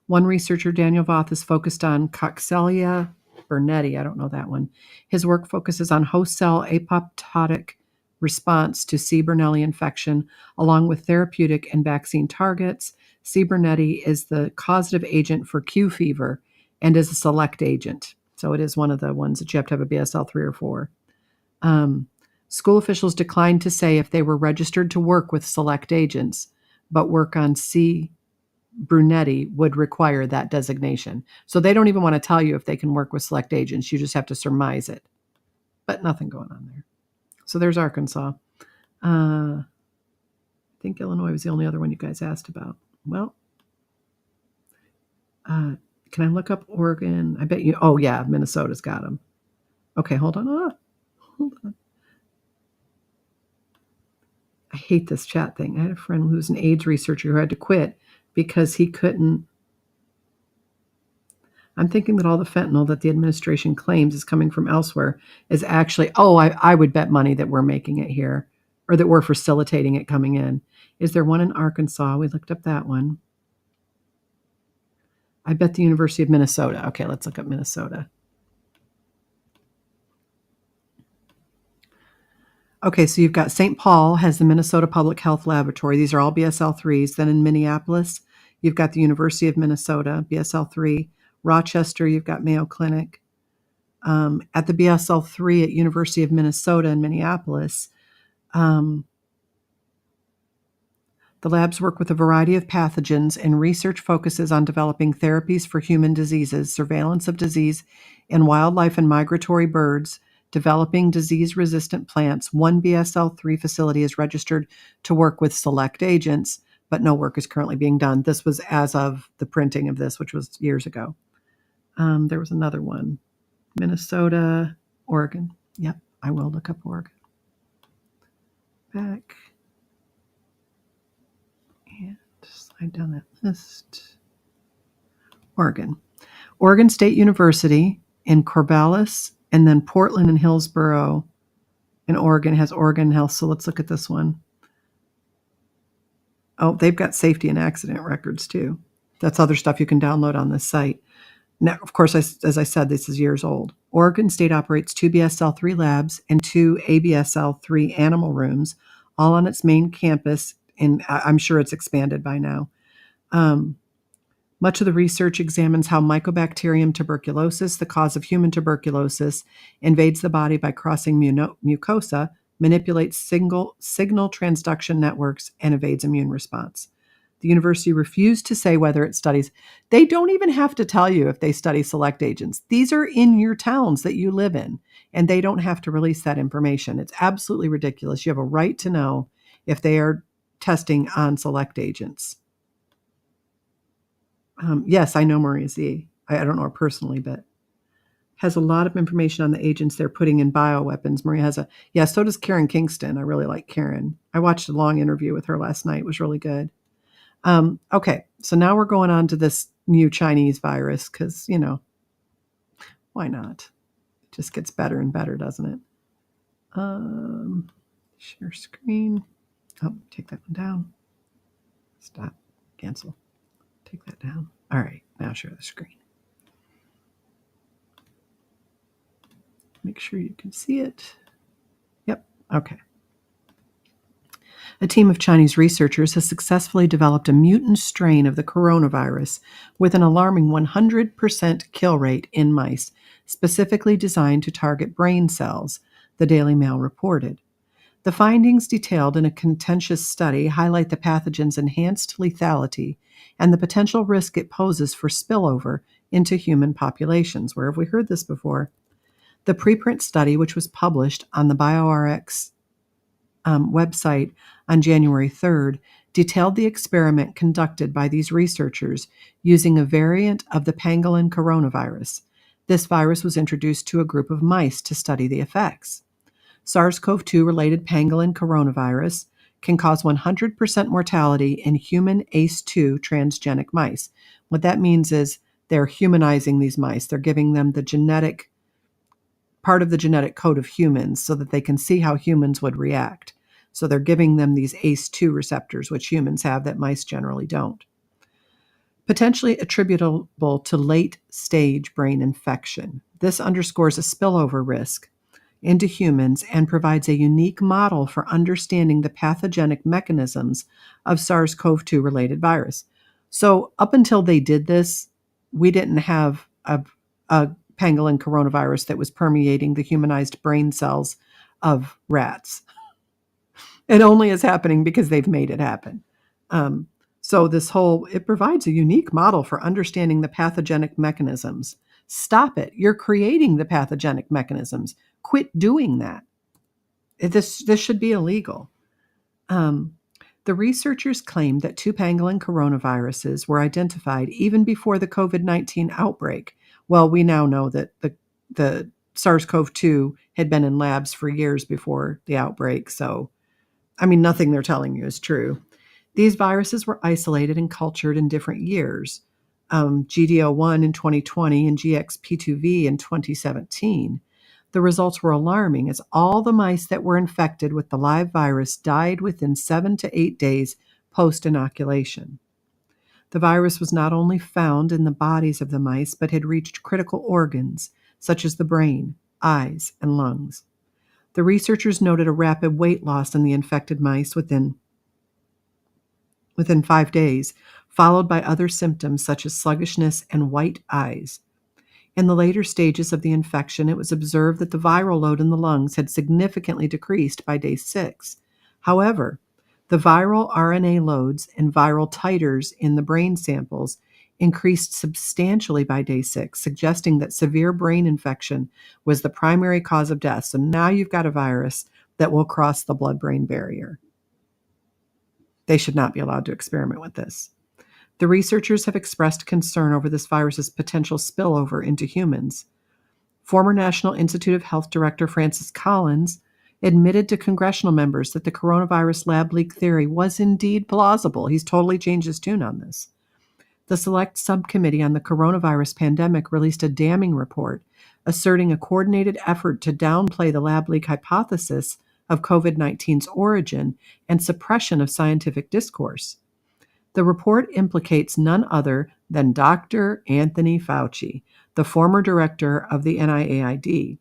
researcher, Daniel Voth, is focused on Coxsackia burnetii. I don't know that one. His work focuses on host cell apoptotic response to C. burnetii infection, along with therapeutic and vaccine targets. C. burnetii is the causative agent for Q fever and is a select agent. So it is one of the ones that you have to have a BSL-3 or 4. School officials declined to say if they were registered to work with select agents, but work on C. burnetii would require that designation. So they don't even want to tell you if they can work with select agents. You just have to surmise it. But nothing going on there. So there's Arkansas. I think Illinois was the only other one you guys asked about. Well, can I look up Oregon? I bet you. Oh, yeah, Minnesota's got them. Okay, hold on. Hold on. I hate this chat thing. I had a friend who's an AIDS researcher who had to quit because he couldn't. I'm thinking that all the fentanyl that the administration claims is coming from elsewhere is actually, I would bet money that we're making it here or that we're facilitating it coming in. Is there one in Arkansas? We looked up that one. I bet the University of Minnesota. Okay, let's look up Minnesota. Okay, so you've got St. Paul has the Minnesota Public Health Laboratory. These are all BSL-3s. Then in Minneapolis, you've got the University of Minnesota, BSL-3. Rochester, you've got Mayo Clinic. At the BSL-3 at University of Minnesota in Minneapolis, the labs work with a variety of pathogens, and research focuses on developing therapies for human diseases, surveillance of disease in wildlife and migratory birds, developing disease-resistant plants. One BSL-3 facility is registered to work with select agents, but no work is currently being done. This was as of the printing of this, which was years ago. There was another one. Minnesota, Oregon. Yep, I will look up Oregon. Back. And slide down that list. Oregon. Oregon State University in Corvallis, and then Portland and Hillsboro in Oregon has Oregon Health. So let's look at this one. Oh, they've got safety and accident records too. That's other stuff you can download on this site. Now, of course, as I said, this is years old. Oregon State operates 2 BSL-3 labs and 2 ABSL-3 animal rooms, all on its main campus, and I'm sure it's expanded by now. Much of the research examines how Mycobacterium tuberculosis, the cause of human tuberculosis, invades the body by crossing mucosa, manipulates signal transduction networks, and evades immune response. The university refused to say whether it studies. They don't even have to tell you if they study select agents. These are in your towns that you live in, and they don't have to release that information. It's absolutely ridiculous. You have a right to know if they are testing on select agents. Yes, I know Maria Z. I don't know her personally, but has a lot of information on the agents they're putting in bioweapons. Maria has so does Karen Kingston. I really like Karen. I watched a long interview with her last night. It was really good. Okay, so now we're going on to this new Chinese virus because, why not? It just gets better and better, doesn't it? Share screen. Oh, take that one down. Stop. Cancel. Take that down. All right, now share the screen. Make sure you can see it. Yep, okay. A team of Chinese researchers has successfully developed a mutant strain of the coronavirus with an alarming 100% kill rate in mice, specifically designed to target brain cells, the Daily Mail reported. The findings detailed in a contentious study highlight the pathogen's enhanced lethality and the potential risk it poses for spillover into human populations. Where have we heard this before? The preprint study, which was published on the BioRx website on January 3rd, detailed the experiment conducted by these researchers using a variant of the pangolin coronavirus. This virus was introduced to a group of mice to study the effects. SARS-CoV-2-related pangolin coronavirus can cause 100% mortality in human ACE2 transgenic mice. What that means is they're humanizing these mice. They're giving them the part of the genetic code of humans so that they can see how humans would react. So they're giving them these ACE2 receptors, which humans have that mice generally don't. Potentially attributable to late-stage brain infection. This underscores a spillover risk into humans and provides a unique model for understanding the pathogenic mechanisms of SARS-CoV-2 related virus. So up until they did this, we didn't have a pangolin coronavirus that was permeating the humanized brain cells of rats. It only is happening because they've made it happen. So it provides a unique model for understanding the pathogenic mechanisms. Stop it. You're creating the pathogenic mechanisms. Quit doing that. This should be illegal. The researchers claimed that two pangolin coronaviruses were identified even before the COVID-19 outbreak. Well, we now know that the SARS-CoV-2 had been in labs for years before the outbreak, so, nothing they're telling you is true. These viruses were isolated and cultured in different years, GDO1 in 2020 and GXP2V in 2017. The results were alarming as all the mice that were infected with the live virus died within 7 to 8 days post-inoculation. The virus was not only found in the bodies of the mice, but had reached critical organs, such as the brain, eyes, and lungs. The researchers noted a rapid weight loss in the infected mice within 5 days, followed by other symptoms such as sluggishness and white eyes. In the later stages of the infection, it was observed that the viral load in the lungs had significantly decreased by day 6. However, the viral RNA loads and viral titers in the brain samples increased substantially by day 6, suggesting that severe brain infection was the primary cause of death. So now you've got a virus that will cross the blood-brain barrier. They should not be allowed to experiment with this. The researchers have expressed concern over this virus's potential spillover into humans. Former National Institute of Health Director Francis Collins admitted to congressional members that the coronavirus lab leak theory was indeed plausible. He's totally changed his tune on this. The Select Subcommittee on the Coronavirus Pandemic released a damning report asserting a coordinated effort to downplay the lab leak hypothesis of COVID-19's origin and suppression of scientific discourse. The report implicates none other than Dr. Anthony Fauci, the former director of the NIAID.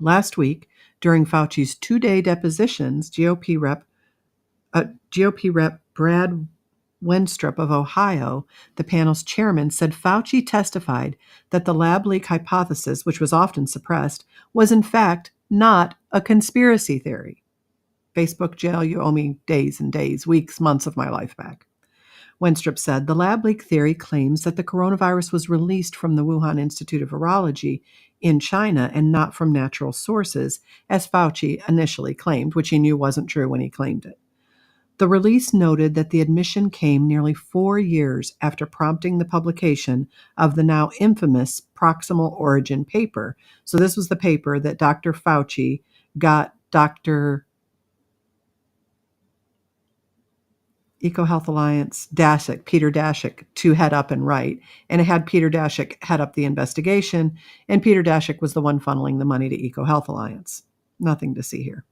Last week, during Fauci's 2-day depositions, GOP Rep. Brad Wenstrup of Ohio, the panel's chairman, said Fauci testified that the lab leak hypothesis, which was often suppressed, was in fact not a conspiracy theory. Facebook jail, you owe me days and days, weeks, months of my life back. Wenstrup said, the lab leak theory claims that the coronavirus was released from the Wuhan Institute of Virology in China and not from natural sources, as Fauci initially claimed, which he knew wasn't true when he claimed it. The release noted that the admission came nearly 4 years after prompting the publication of the now infamous Proximal Origin paper. So this was the paper that Dr. Fauci got Dr. EcoHealth Alliance, Peter Daszak, to head up and write. And it had Peter Daszak head up the investigation, and Peter Daszak was the one funneling the money to EcoHealth Alliance. Nothing to see here.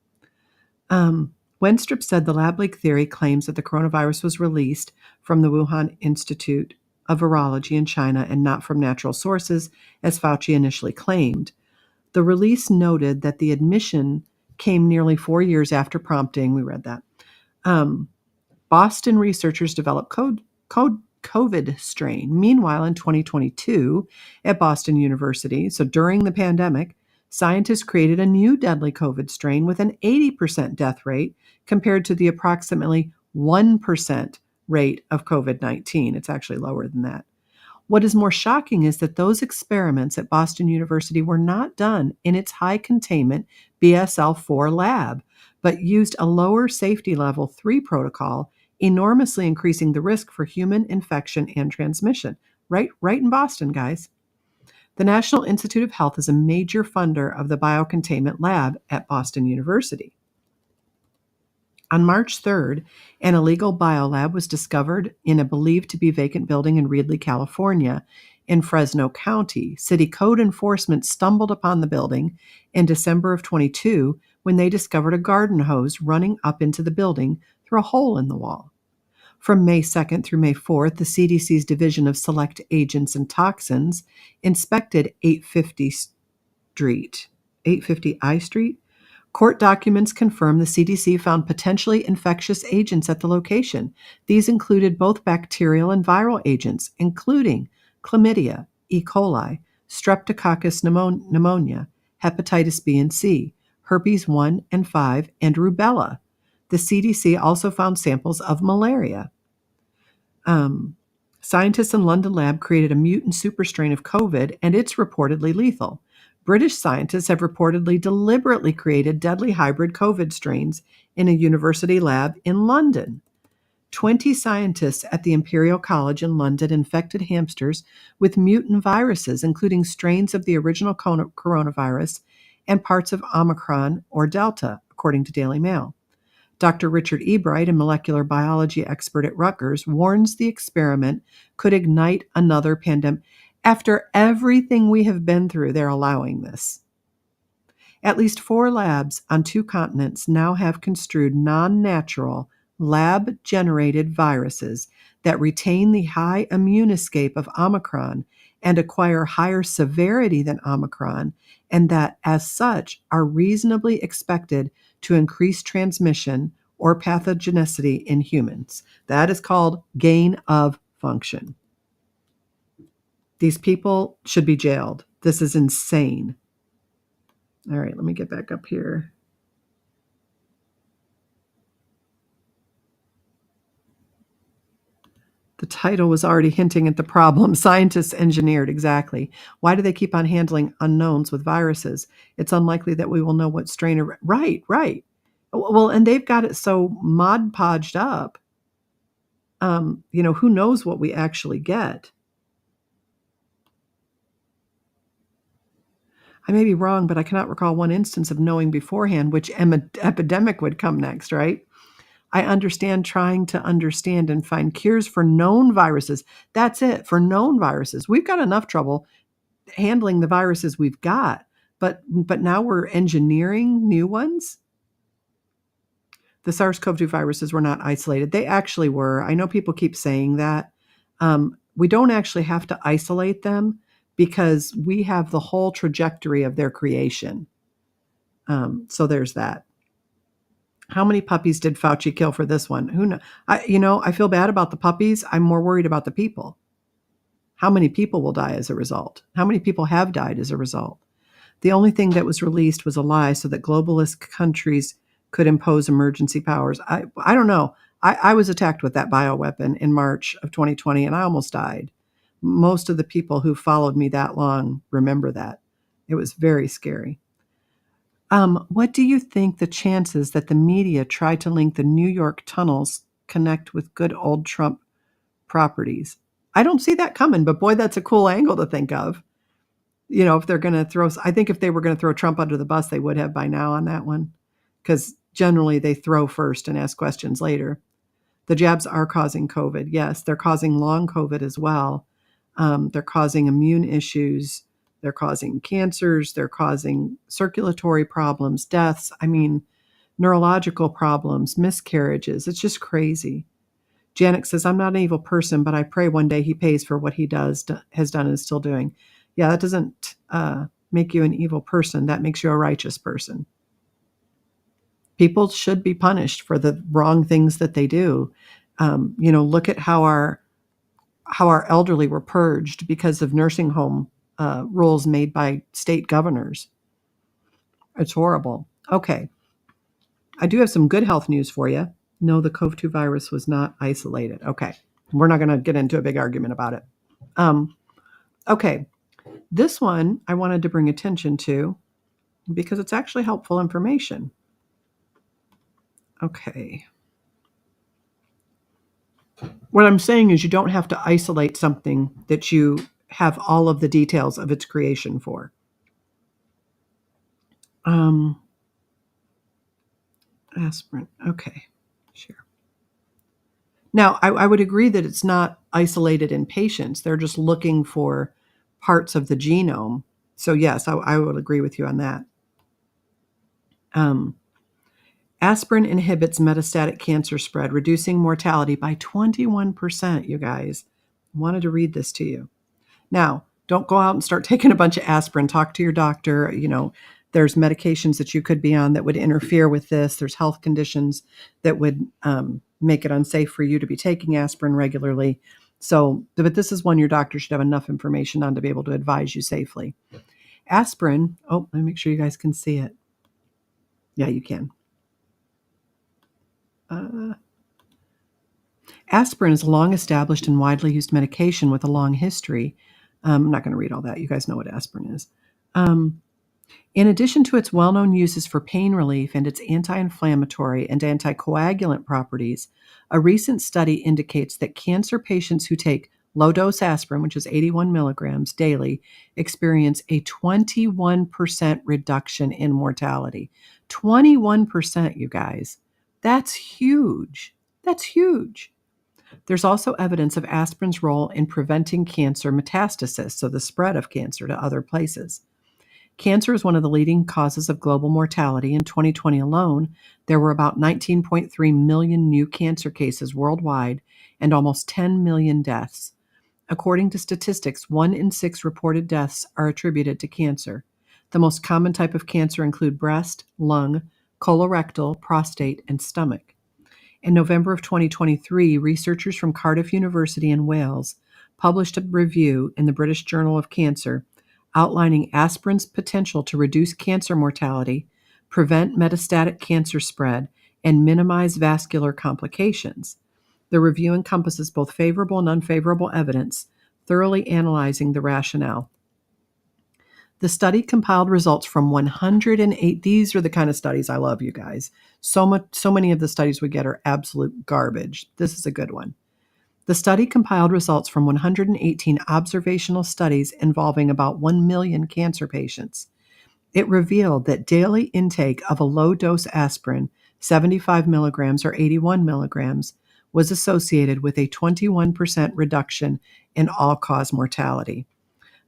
Wenstrup said the lab leak theory claims that the coronavirus was released from the Wuhan Institute of Virology in China and not from natural sources, as Fauci initially claimed. The release noted that the admission came nearly 4 years after prompting. We read that. Boston researchers developed COVID strain. Meanwhile, in 2022, at Boston University, so during the pandemic, scientists created a new deadly COVID strain with an 80% death rate compared to the approximately 1% rate of COVID-19. It's actually lower than that. What is more shocking is that those experiments at Boston University were not done in its high containment BSL-4 lab, but used a lower safety level 3 protocol, enormously increasing the risk for human infection and transmission. Right in Boston, guys. The National Institute of Health is a major funder of the biocontainment lab at Boston University. On March 3rd, an illegal biolab was discovered in a believed to be vacant building in Reedley, California, in Fresno County. City code enforcement stumbled upon the building in December of 22 when they discovered a garden hose running up into the building through a hole in the wall. From May 2nd through May 4th, the CDC's Division of Select Agents and Toxins inspected 850 I Street. Court documents confirm the CDC found potentially infectious agents at the location. These included both bacterial and viral agents, including chlamydia, E. coli, streptococcus pneumonia, hepatitis B and C, herpes 1 and 5, and rubella. The CDC also found samples of malaria. Scientists in London lab created a mutant superstrain of COVID, and it's reportedly lethal. British scientists have reportedly deliberately created deadly hybrid COVID strains in a university lab in London. 20 scientists at the Imperial College in London infected hamsters with mutant viruses, including strains of the original coronavirus and parts of Omicron or Delta, according to Daily Mail. Dr. Richard Ebright, a molecular biology expert at Rutgers, warns the experiment could ignite another pandemic. After everything we have been through, they're allowing this. At least 4 labs on 2 continents now have construed non-natural, lab-generated viruses that retain the high immune escape of Omicron and acquire higher severity than Omicron, and that, as such, are reasonably expected to increase transmission or pathogenicity in humans. That is called gain of function. These people should be jailed. This is insane. All right, let me get back up here. The title was already hinting at the problem. Scientists engineered, exactly. Why do they keep on handling unknowns with viruses? It's unlikely that we will know what strain. Right. Well, and they've got it so Mod Podged up. Who knows what we actually get? I may be wrong, but I cannot recall one instance of knowing beforehand which epidemic would come next, right? I understand trying to understand and find cures for known viruses. That's it, for known viruses. We've got enough trouble handling the viruses we've got, but now we're engineering new ones. The SARS-CoV-2 viruses were not isolated. They actually were. I know people keep saying that. We don't actually have to isolate them because we have the whole trajectory of their creation. So there's that. How many puppies did Fauci kill for this one? Who knows? I feel bad about the puppies. I'm more worried about the people. How many people will die as a result? How many people have died as a result? The only thing that was released was a lie so that globalist countries could impose emergency powers. I don't know. I was attacked with that bioweapon in March of 2020, and I almost died. Most of the people who followed me that long remember that. It was very scary. What do you think the chances that the media tried to link the New York tunnels connect with good old Trump properties? I don't see that coming, but boy, that's a cool angle to think of. If they're going to I think if they were going to throw Trump under the bus, they would have by now on that one, because generally they throw first and ask questions later. The jabs are causing COVID. Yes, they're causing long COVID as well. They're causing immune issues. They're causing cancers. They're causing circulatory problems, deaths. Neurological problems, miscarriages. It's just crazy. Janet says, I'm not an evil person, but I pray one day he pays for what he has done and is still doing. Yeah, that doesn't make you an evil person. That makes you a righteous person. People should be punished for the wrong things that they do. Look at how our elderly were purged because of nursing home rules made by state governors. It's horrible. Okay. I do have some good health news for you. No, the COVID-2 virus was not isolated. Okay. We're not going to get into a big argument about it. Okay. This one I wanted to bring attention to because it's actually helpful information. Okay. What I'm saying is you don't have to isolate something that you have all of the details of its creation for. Aspirin. Okay, sure. Now, I would agree that it's not isolated in patients. They're just looking for parts of the genome. So yes, I would agree with you on that. Aspirin inhibits metastatic cancer spread, reducing mortality by 21%, you guys. I wanted to read this to you. Now, don't go out and start taking a bunch of aspirin. Talk to your doctor. There's medications that you could be on that would interfere with this. There's health conditions that would make it unsafe for you to be taking aspirin regularly. So, but this is one your doctor should have enough information on to be able to advise you safely. Aspirin, let me make sure you guys can see it. Yeah, you can. Aspirin is a long-established and widely used medication with a long history. I'm not going to read all that. You guys know what aspirin is. In addition to its well-known uses for pain relief and its anti-inflammatory and anticoagulant properties, a recent study indicates that cancer patients who take low-dose aspirin, which is 81 milligrams daily, experience a 21% reduction in mortality. 21%, you guys. That's huge. That's huge. There's also evidence of aspirin's role in preventing cancer metastasis, so the spread of cancer to other places. Cancer is one of the leading causes of global mortality. In 2020 alone, there were about 19.3 million new cancer cases worldwide and almost 10 million deaths. According to statistics, 1 in 6 reported deaths are attributed to cancer. The most common type of cancer include breast, lung, colorectal, prostate, and stomach. In November of 2023, researchers from Cardiff University in Wales published a review in the British Journal of Cancer outlining aspirin's potential to reduce cancer mortality, prevent metastatic cancer spread, and minimize vascular complications. The review encompasses both favorable and unfavorable evidence, thoroughly analyzing the rationale. The study compiled results from 108. These are the kind of studies I love, you guys. So many of the studies we get are absolute garbage. This is a good one. The study compiled results from 118 observational studies involving about 1 million cancer patients. It revealed that daily intake of a low-dose aspirin, 75 milligrams or 81 milligrams, was associated with a 21% reduction in all-cause mortality.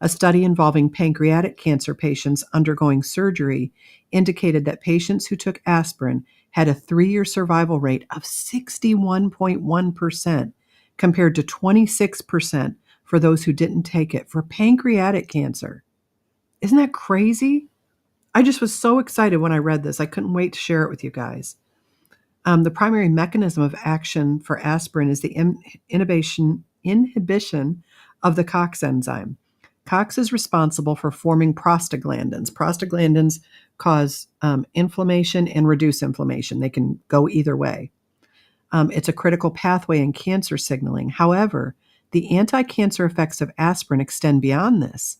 A study involving pancreatic cancer patients undergoing surgery indicated that patients who took aspirin had a 3-year survival rate of 61.1%, compared to 26% for those who didn't take it for pancreatic cancer. Isn't that crazy? I just was so excited when I read this. I couldn't wait to share it with you guys. The primary mechanism of action for aspirin is the inhibition of the COX enzyme. COX is responsible for forming prostaglandins. Prostaglandins cause inflammation and reduce inflammation. They can go either way. It's a critical pathway in cancer signaling. However, the anti-cancer effects of aspirin extend beyond this.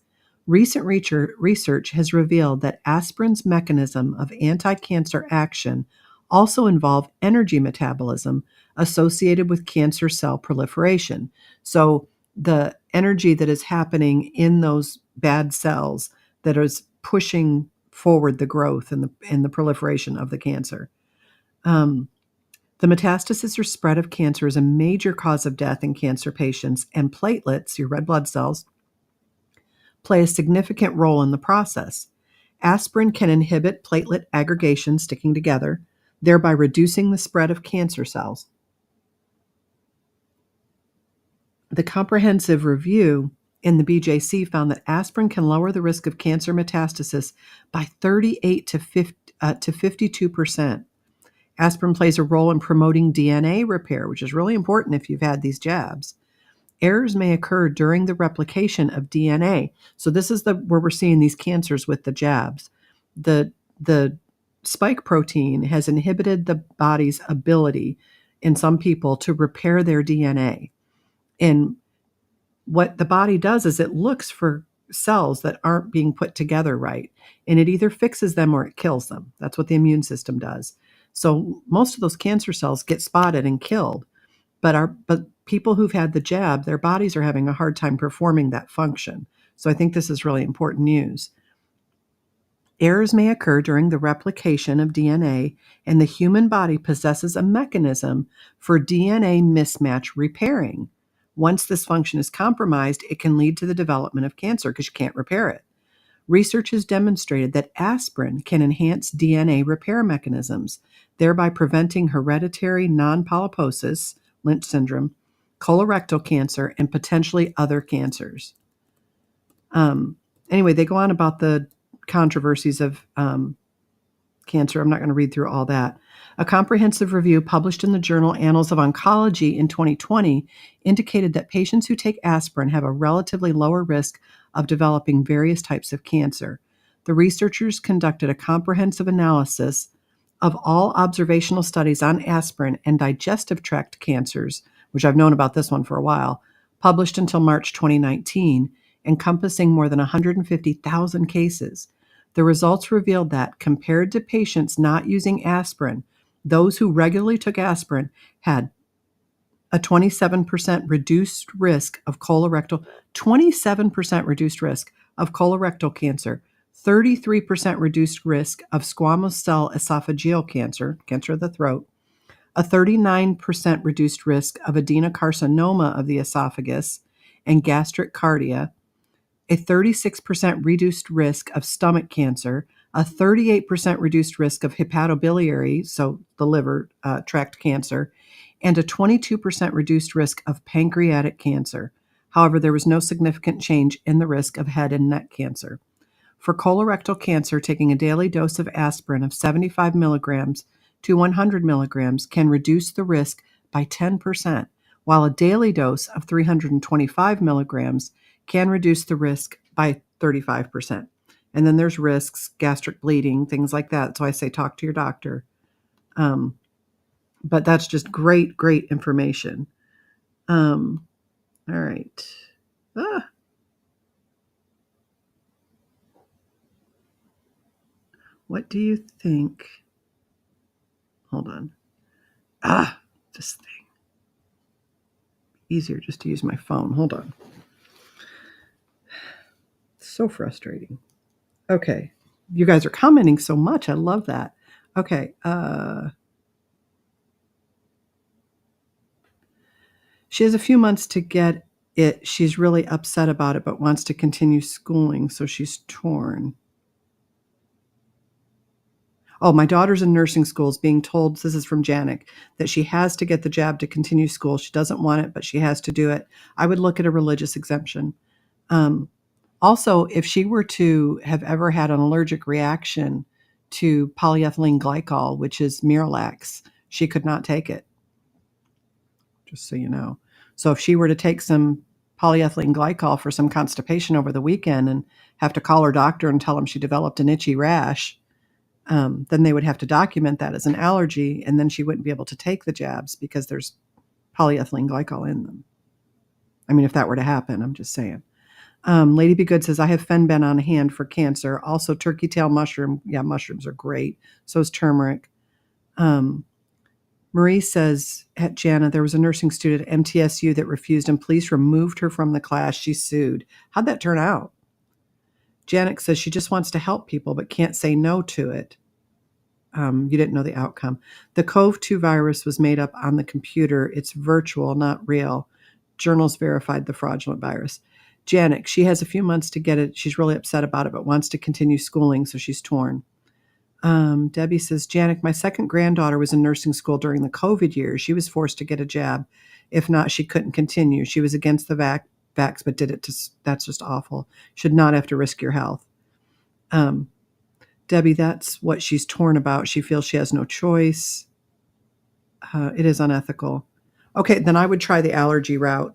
Recent research has revealed that aspirin's mechanism of anti-cancer action also involve energy metabolism associated with cancer cell proliferation. So the energy that is happening in those bad cells that is pushing forward the growth and the proliferation of the cancer. The metastasis or spread of cancer is a major cause of death in cancer patients, and platelets, your red blood cells, play a significant role in the process. Aspirin can inhibit platelet aggregation sticking together, thereby reducing the spread of cancer cells. The comprehensive review in the BJC found that aspirin can lower the risk of cancer metastasis by 38 to 52%. Aspirin plays a role in promoting DNA repair, which is really important if you've had these jabs. Errors may occur during the replication of DNA. So this is where we're seeing these cancers with the jabs. The spike protein has inhibited the body's ability in some people to repair their DNA. And what the body does is it looks for cells that aren't being put together right, and it either fixes them or it kills them. That's what the immune system does. So most of those cancer cells get spotted and killed, but people who've had the jab, their bodies are having a hard time performing that function. So I think this is really important news. Errors may occur during the replication of DNA, and the human body possesses a mechanism for DNA mismatch repairing. Once this function is compromised, it can lead to the development of cancer because you can't repair it. Research has demonstrated that aspirin can enhance DNA repair mechanisms, thereby preventing hereditary non-polyposis, Lynch syndrome, colorectal cancer, and potentially other cancers. Anyway, they go on about the controversies of cancer. I'm not going to read through all that. A comprehensive review published in the journal Annals of Oncology in 2020 indicated that patients who take aspirin have a relatively lower risk of developing various types of cancer. The researchers conducted a comprehensive analysis of all observational studies on aspirin and digestive tract cancers, which I've known about this one for a while, published until March 2019, encompassing more than 150,000 cases. The results revealed that, compared to patients not using aspirin, those who regularly took aspirin had a 27% reduced risk of colorectal, 27% reduced risk of colorectal cancer, 33% reduced risk of squamous cell esophageal cancer, cancer of the throat, a 39% reduced risk of adenocarcinoma of the esophagus and gastric cardia, a 36% reduced risk of stomach cancer, a 38% reduced risk of hepatobiliary, so the liver tract cancer, and a 22% reduced risk of pancreatic cancer. However, there was no significant change in the risk of head and neck cancer. For colorectal cancer, taking a daily dose of aspirin of 75 milligrams to 100 milligrams can reduce the risk by 10%, while a daily dose of 325 milligrams can reduce the risk by 35%. And then there's risks, gastric bleeding, things like that. So I say talk to your doctor. But that's just great, great information. All right. What do you think? Hold on. This thing. Easier just to use my phone. Hold on. So frustrating. Okay. You guys are commenting so much. I love that. Okay. She has a few months to get it. She's really upset about it, but wants to continue schooling, so she's torn. Oh, my daughter's in nursing school is being told, this is from Janik, that she has to get the jab to continue school. She doesn't want it, but she has to do it. I would look at a religious exemption. Also, if she were to have ever had an allergic reaction to polyethylene glycol, which is Miralax, she could not take it, just so you know. So if she were to take some polyethylene glycol for some constipation over the weekend and have to call her doctor and tell him she developed an itchy rash, then they would have to document that as an allergy, and then she wouldn't be able to take the jabs because there's polyethylene glycol in them. I mean, if that were to happen, I'm just saying. Lady Be Good says, I have Fenben on hand for cancer. Also, turkey tail mushroom. Yeah, mushrooms are great. So is turmeric. Marie says, at Jana, there was a nursing student at MTSU that refused and police removed her from the class. She sued. How'd that turn out? Janet says she just wants to help people but can't say no to it. You didn't know the outcome. The CoV-2 virus was made up on the computer. It's virtual, not real. Journals verified the fraudulent virus. Janet, she has a few months to get it. She's really upset about it but wants to continue schooling, so she's torn. Debbie says, Janet, my second granddaughter was in nursing school during the COVID years. She was forced to get a jab. If not, she couldn't continue. She was against the vax, but did it. That's just awful. Should not have to risk your health. Debbie, that's what she's torn about. She feels she has no choice. It is unethical. Okay, then I would try the allergy route.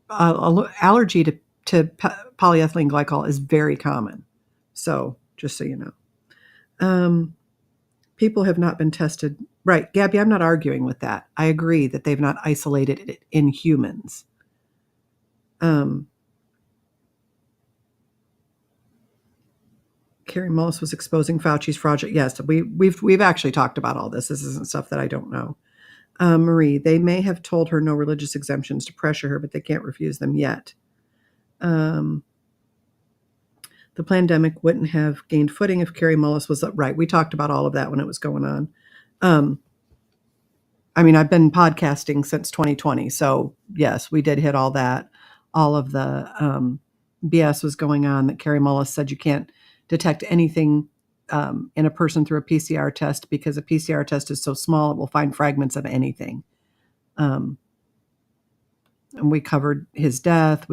Allergy to polyethylene glycol is very common. So just so you know. People have not been tested. Right, Gabby, I'm not arguing with that. I agree that they've not isolated it in humans. Carrie Mullis was exposing Fauci's fraudulent. Yes, we've actually talked about all this. This isn't stuff that I don't know. Marie, they may have told her no religious exemptions to pressure her, but they can't refuse them yet. The pandemic wouldn't have gained footing if Carrie Mullis was right. We talked about all of that when it was going on. I mean, I've been podcasting since 2020. So yes, we did hit all that. All of the BS was going on that Carrie Mullis said you can't detect anything in a person through a PCR test because a PCR test is so small, it will find fragments of anything. And we covered his death.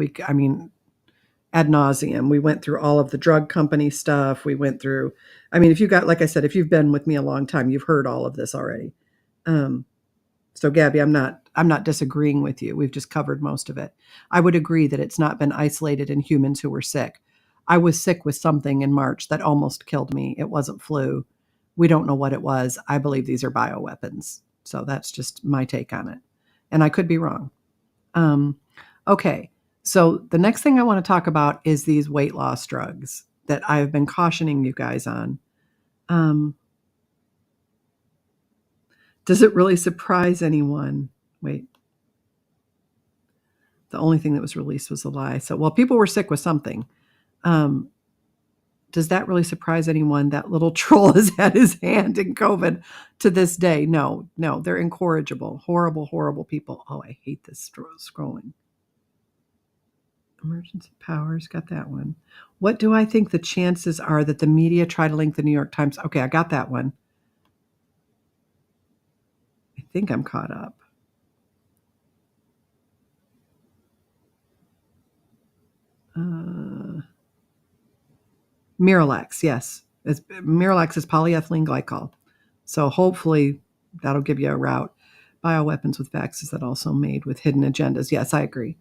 Ad nauseum. We went through all of the drug company stuff. We went through, if you got, like I said, if you've been with me a long time, you've heard all of this already. So Gabby, I'm not disagreeing with you. We've just covered most of it. I would agree that it's not been isolated in humans who were sick. I was sick with something in March that almost killed me. It wasn't flu. We don't know what it was. I believe these are bioweapons. So that's just my take on it. And I could be wrong. Okay. So the next thing I want to talk about is these weight loss drugs. that I've been cautioning you guys on. Does it really surprise anyone? Wait. The only thing that was released was a lie. So, well, people were sick with something. Does that really surprise anyone? That little troll has had his hand in COVID to this day. No, they're incorrigible. Horrible, horrible people. Oh, I hate this scrolling. Emergency powers, got that one. What do I think the chances are that the media try to link the New York Times? Okay, I got that one. I think I'm caught up. Miralax, yes. Miralax is polyethylene glycol. So hopefully that'll give you a route. Bioweapons with vaccines that also made with hidden agendas. Yes, I agree.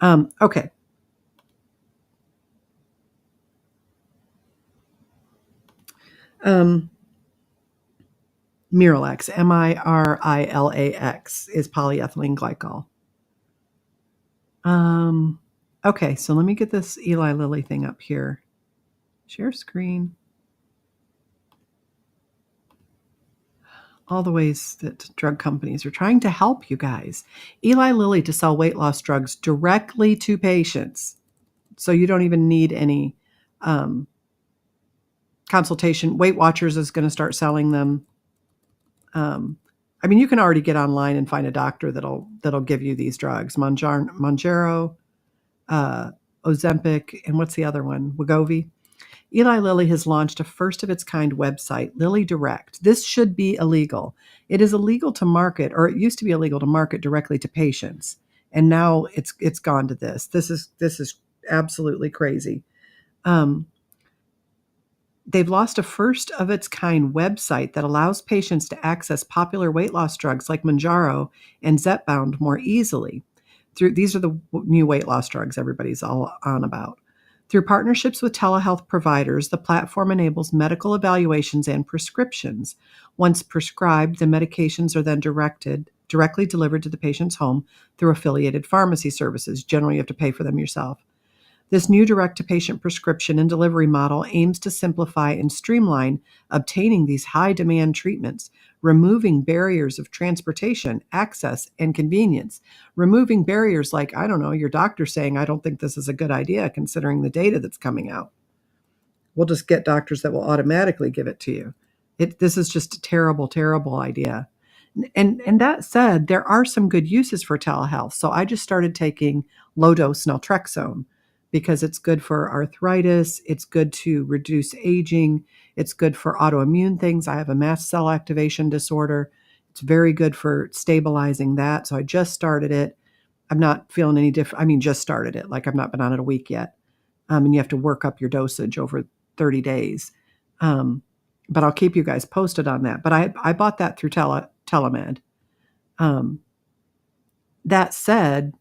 Okay. Miralax, Mirilax, is polyethylene glycol. Okay, so let me get this Eli Lilly thing up here. Share screen. All the ways that drug companies are trying to help you guys. Eli Lilly to sell weight loss drugs directly to patients. So you don't even need any consultation. Weight Watchers is going to start selling them. I mean, you can already get online and find a doctor that'll give you these drugs. Mounjaro, Ozempic, and what's the other one? Wegovy. Eli Lilly has launched a first-of-its-kind website, Lilly Direct. This should be illegal. It is illegal to market, or it used to be illegal to market directly to patients, and now it's gone to this. This is absolutely crazy. They've launched a first-of-its-kind website that allows patients to access popular weight loss drugs like Mounjaro and Zepbound more easily. These are the new weight loss drugs everybody's all on about. Through partnerships with telehealth providers, the platform enables medical evaluations and prescriptions. Once prescribed, the medications are then directly delivered to the patient's home through affiliated pharmacy services. Generally, you have to pay for them yourself. This new direct-to-patient prescription and delivery model aims to simplify and streamline obtaining these high-demand treatments, removing barriers of transportation, access, and convenience. Removing barriers like, I don't know, your doctor saying, I don't think this is a good idea considering the data that's coming out. We'll just get doctors that will automatically give it to you. This is just a terrible, terrible idea. And that said, there are some good uses for telehealth. So I just started taking low-dose naltrexone, because it's good for arthritis, it's good to reduce aging, it's good for autoimmune things. I have a mast cell activation disorder. It's very good for stabilizing that. So I just started it. I'm not feeling any different. I mean, just started it. Like I've not been on it a week yet. And you have to work up your dosage over 30 days. But I'll keep you guys posted on that. But I bought that through Telemed. That said,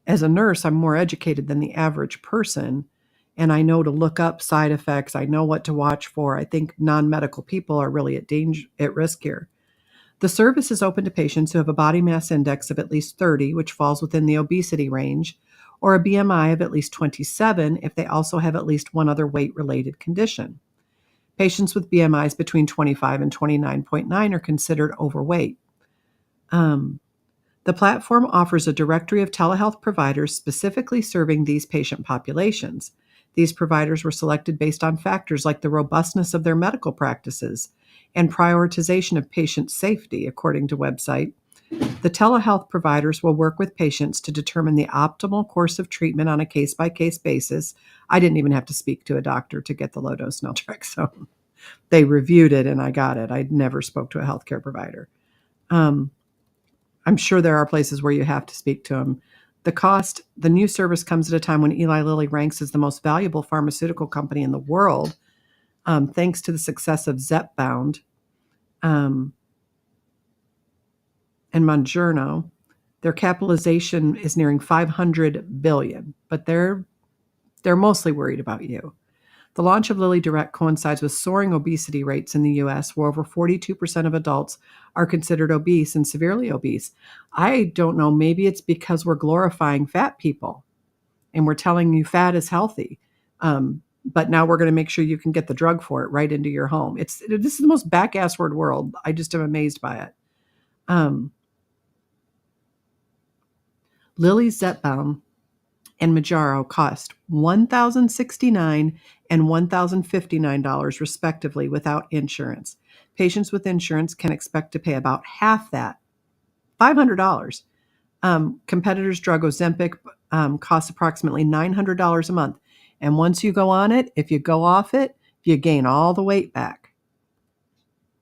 as a nurse, I'm more educated than the average person, and I know to look up side effects. I know what to watch for. I think non-medical people are really at risk here. The service is open to patients who have a body mass index of at least 30, which falls within the obesity range, or a BMI of at least 27 if they also have at least one other weight-related condition. Patients with BMIs between 25 and 29.9 are considered overweight. The platform offers a directory of telehealth providers specifically serving these patient populations. These providers were selected based on factors like the robustness of their medical practices and prioritization of patient safety, according to website. The telehealth providers will work with patients to determine the optimal course of treatment on a case-by-case basis. I didn't even have to speak to a doctor to get the low-dose naltrexone. They reviewed it and I got it. I never spoke to a healthcare provider. I'm sure there are places where you have to speak to them. The new service comes at a time when Eli Lilly ranks as the most valuable pharmaceutical company in the world, thanks to the success of Zepbound and Mounjaro. Their capitalization is nearing $500 billion, but they're mostly worried about you. The launch of Lilly Direct coincides with soaring obesity rates in the U.S., where over 42% of adults are considered obese and severely obese. I don't know, maybe it's because we're glorifying fat people and we're telling you fat is healthy. but now we're going to make sure you can get the drug for it right into your home. This is the most back-assward world. I just am amazed by it. Lilly Zetbaum and Mounjaro cost $1,069 and $1,059 respectively without insurance. Patients with insurance can expect to pay about half that, $500. Competitors' drug Ozempic costs approximately $900 a month. And once you go on it, if you go off it, you gain all the weight back,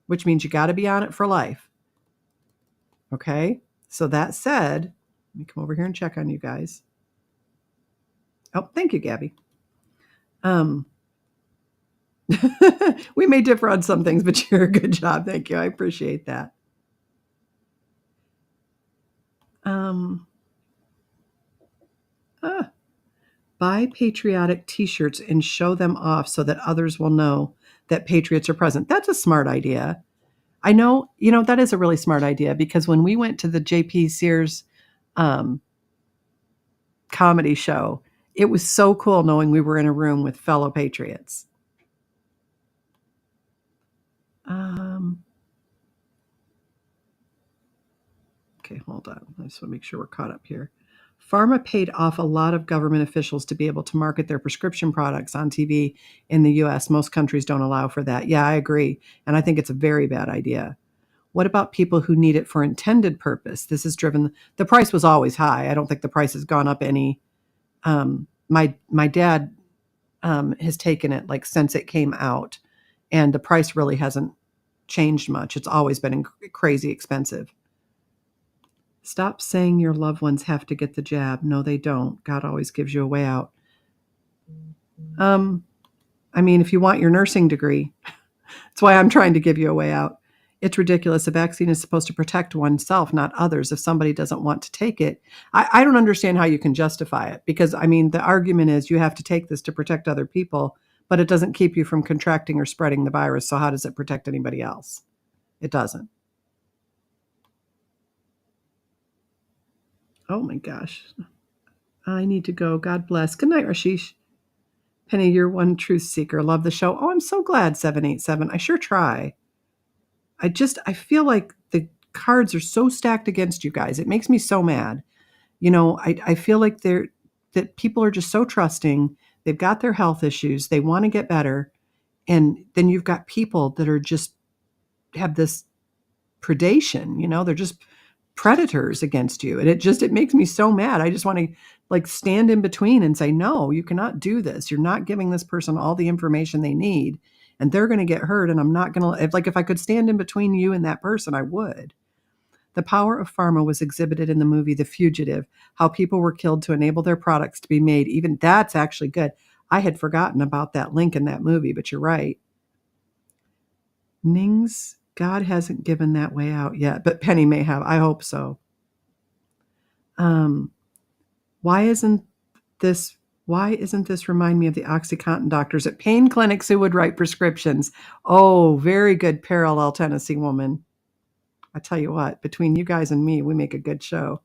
which means you got to be on it for life. Okay? So that said, let me come over here and check on you guys. Oh, thank you, Gabby. We may differ on some things, but you're a good job. Thank you. I appreciate that. Buy patriotic t-shirts and show them off so that others will know that patriots are present. That's a smart idea. I know, that is a really smart idea, because when we went to the JP Sears comedy show, it was so cool knowing we were in a room with fellow patriots. Okay, hold on. I just want to make sure we're caught up here. Pharma paid off a lot of government officials to be able to market their prescription products on TV in the U.S. Most countries don't allow for that. Yeah, I agree. And I think it's a very bad idea. What about people who need it for intended purpose? This has driven, the price was always high. I don't think the price has gone up any. My dad has taken it like since it came out, and the price really hasn't changed much. It's always been crazy expensive. Stop saying your loved ones have to get the jab. No, they don't. God always gives you a way out. I mean, if you want your nursing degree, that's why I'm trying to give you a way out. It's ridiculous. A vaccine is supposed to protect oneself, not others. If somebody doesn't want to take it, I don't understand how you can justify it, because, I mean, the argument is you have to take this to protect other people, but it doesn't keep you from contracting or spreading the virus. So how does it protect anybody else? It doesn't. Oh my gosh. I need to go. God bless. Good night, Rashish. Penny, you're one truth seeker. Love the show. Oh, I'm so glad, 787. I sure try. I feel like the cards are so stacked against you guys. It makes me so mad. I feel like that people are just so trusting. They've got their health issues. They want to get better. And then you've got people that are just have this predation, they're just predators against you. And it makes me so mad. I just want to stand in between and say, no, you cannot do this. You're not giving this person all the information they need, and they're going to get hurt. And I'm not going to, if I could stand in between you and that person, I would. The power of pharma was exhibited in the movie The Fugitive, how people were killed to enable their products to be made. Even that's actually good. I had forgotten about that link in that movie, but you're right. Nings, God hasn't given that way out yet, but Penny may have. I hope so. Why isn't this remind me of the OxyContin doctors at pain clinics who would write prescriptions? Oh, very good parallel, Tennessee woman. I tell you what, between you guys and me, we make a good show.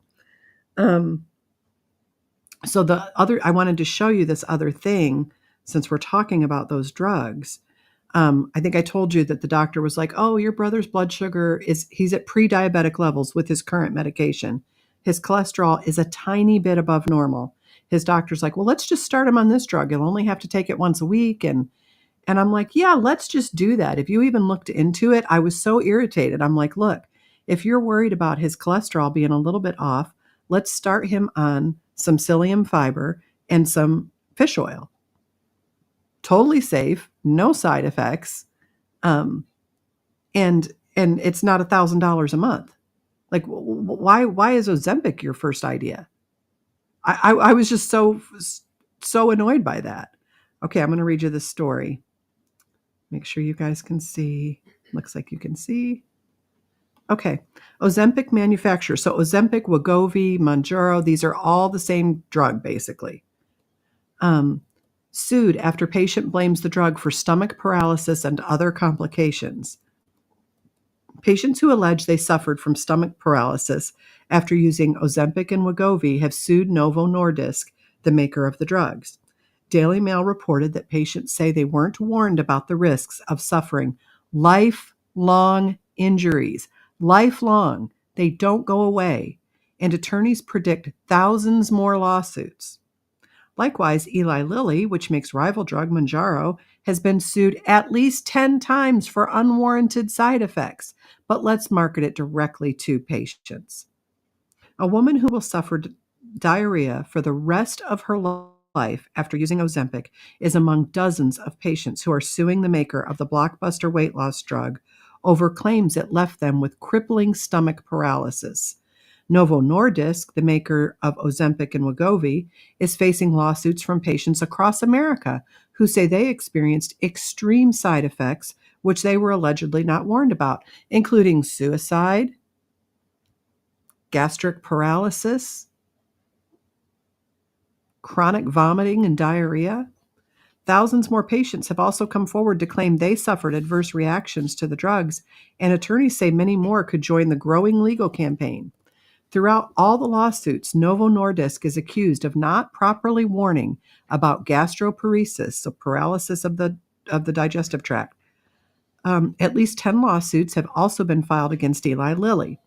So I wanted to show you this other thing, since we're talking about those drugs. I think I told you that the doctor was like, oh, your brother's blood sugar he's at pre-diabetic levels with his current medication. His cholesterol is a tiny bit above normal. His doctor's like, well, let's just start him on this drug. He'll only have to take it once a week. And I'm like, yeah, let's just do that. If you even looked into it, I was so irritated. I'm like, look, if you're worried about his cholesterol being a little bit off, let's start him on some psyllium fiber and some fish oil. Totally safe, no side effects, and it's not $1,000 a month. Like, why is Ozempic your first idea? I was just so annoyed by that. Okay, I'm going to read you this story. Make sure you guys can see. Looks like you can see. Okay, Ozempic manufacturer. So Ozempic, Wegovy, Mounjaro, these are all the same drug, basically. Sued after patient blames the drug for stomach paralysis and other complications. Patients who allege they suffered from stomach paralysis after using Ozempic and Wegovy have sued Novo Nordisk, the maker of the drugs. Daily Mail reported that patients say they weren't warned about the risks of suffering lifelong injuries. Lifelong. They don't go away. And attorneys predict thousands more lawsuits. Likewise, Eli Lilly, which makes rival drug Mounjaro, has been sued at least 10 times for unwarranted side effects, but let's market it directly to patients. A woman who will suffer diarrhea for the rest of her life after using Ozempic is among dozens of patients who are suing the maker of the blockbuster weight loss drug over claims it left them with crippling stomach paralysis. Novo Nordisk, the maker of Ozempic and Wegovy, is facing lawsuits from patients across America who say they experienced extreme side effects which they were allegedly not warned about, including suicide, gastric paralysis, chronic vomiting and diarrhea. Thousands more patients have also come forward to claim they suffered adverse reactions to the drugs, and attorneys say many more could join the growing legal campaign. Throughout all the lawsuits, Novo Nordisk is accused of not properly warning about gastroparesis, so paralysis of the digestive tract. At least 10 lawsuits have also been filed against Eli Lilly.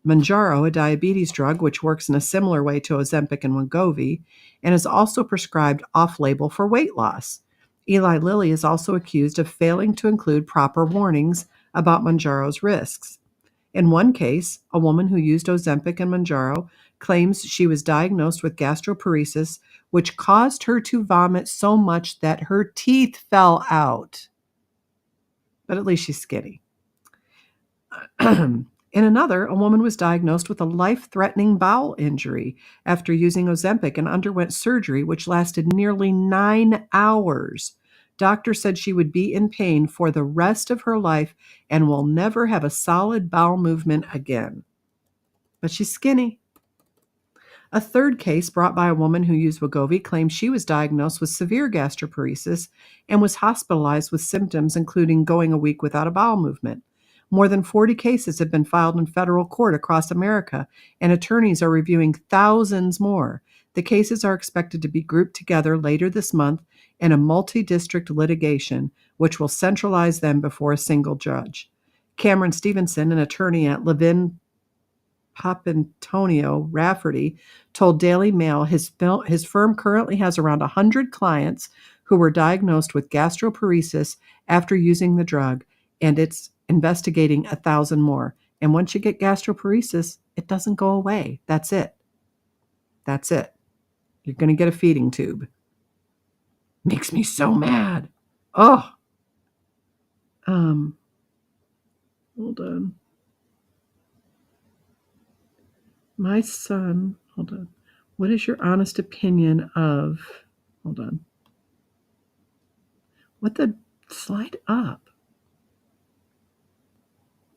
Mounjaro, a diabetes drug which works in a similar way to Ozempic and Wegovy, and is also prescribed off-label for weight loss. Eli Lilly is also accused of failing to include proper warnings about Mounjaro's risks. In one case, a woman who used Ozempic and Mounjaro claims she was diagnosed with gastroparesis, which caused her to vomit so much that her teeth fell out. But at least she's skinny. In another, a woman was diagnosed with a life-threatening bowel injury after using Ozempic and underwent surgery, which lasted nearly 9 hours. Doctors said she would be in pain for the rest of her life and will never have a solid bowel movement again. But she's skinny. A third case brought by a woman who used Wegovy claims she was diagnosed with severe gastroparesis and was hospitalized with symptoms including going a week without a bowel movement. More than 40 cases have been filed in federal court across America, and attorneys are reviewing thousands more. The cases are expected to be grouped together later this month in a multi-district litigation, which will centralize them before a single judge. Cameron Stevenson, an attorney at Levin Papantonio Rafferty, told Daily Mail his firm currently has around 100 clients who were diagnosed with gastroparesis after using the drug, and it's investigating 1,000 more. And once you get gastroparesis, it doesn't go away. That's it. That's it. You're going to get a feeding tube. Makes me so mad. Oh. Hold on. My son, hold on. What is your honest opinion of, hold on. What the, slide up.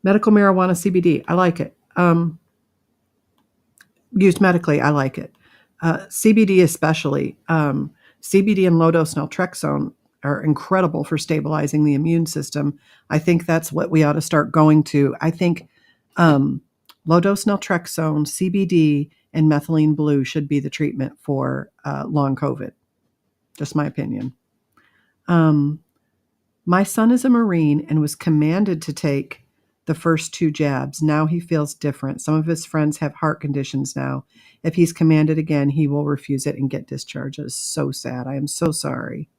Medical marijuana CBD, I like it. Used medically, I like it. CBD especially. CBD and low-dose naltrexone are incredible for stabilizing the immune system. I think that's what we ought to start going to. I think low-dose naltrexone, CBD, and methylene blue should be the treatment for long COVID. Just my opinion. My son is a Marine and was commanded to take the first 2 jabs. Now he feels different. Some of his friends have heart conditions now. If he's commanded again, he will refuse it and get discharged. It's so sad. I am so sorry.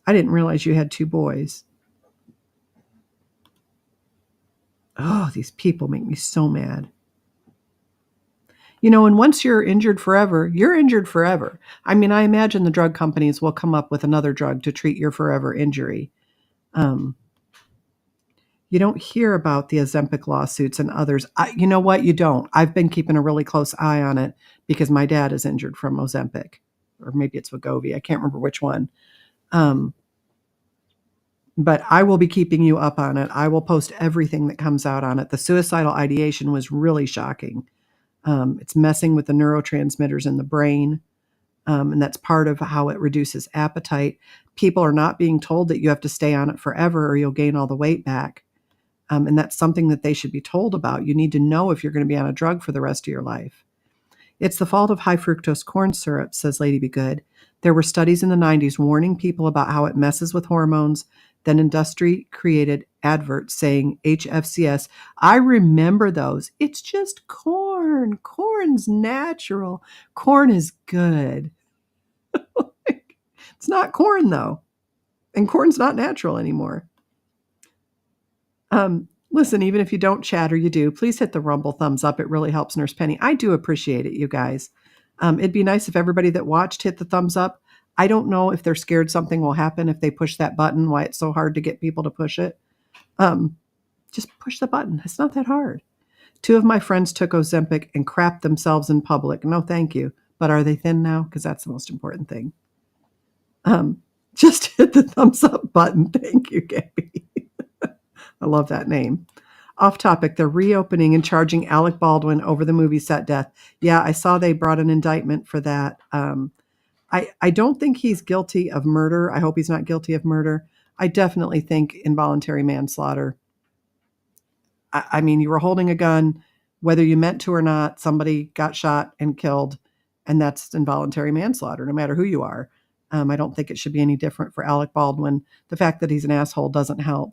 I didn't realize you had 2 boys. Oh, these people make me so mad. You know, and once you're injured forever, you're injured forever. I mean, I imagine the drug companies will come up with another drug to treat your forever injury. You don't hear about the Ozempic lawsuits and others. You know what? You don't. I've been keeping a really close eye on it because my dad is injured from Ozempic, or maybe it's Wegovy. I can't remember which one. But I will be keeping you up on it. I will post everything that comes out on it. The suicidal ideation was really shocking. It's messing with the neurotransmitters in the brain, and that's part of how it reduces appetite. People are not being told that you have to stay on it forever or you'll gain all the weight back. And that's something that they should be told about. You need to know if you're going to be on a drug for the rest of your life. It's the fault of high fructose corn syrup, says Lady Be Good. There were studies in the 90s warning people about how it messes with hormones. Then industry created adverts saying HFCS. I remember those. It's just corn. Corn's natural. Corn is good. It's not corn, though. And corn's not natural anymore. Listen, even if you don't chat or you do, please hit the Rumble thumbs up. It really helps Nurse Penny. I do appreciate it, you guys. It'd be nice if everybody that watched hit the thumbs up. I don't know if they're scared something will happen if they push that button, why it's so hard to get people to push it. Just push the button. It's not that hard. 2 of my friends took Ozempic and crapped themselves in public. No, thank you. But are they thin now? Because that's the most important thing. Just hit the thumbs up button. Thank you, Gabby. I love that name. Off topic, they're reopening and charging Alec Baldwin over the movie set death. Yeah, I saw they brought an indictment for that. I don't think he's guilty of murder. I hope he's not guilty of murder. I definitely think involuntary manslaughter. I mean, you were holding a gun, whether you meant to or not, somebody got shot and killed, and that's involuntary manslaughter, no matter who you are. I don't think it should be any different for Alec Baldwin. The fact that he's an asshole doesn't help.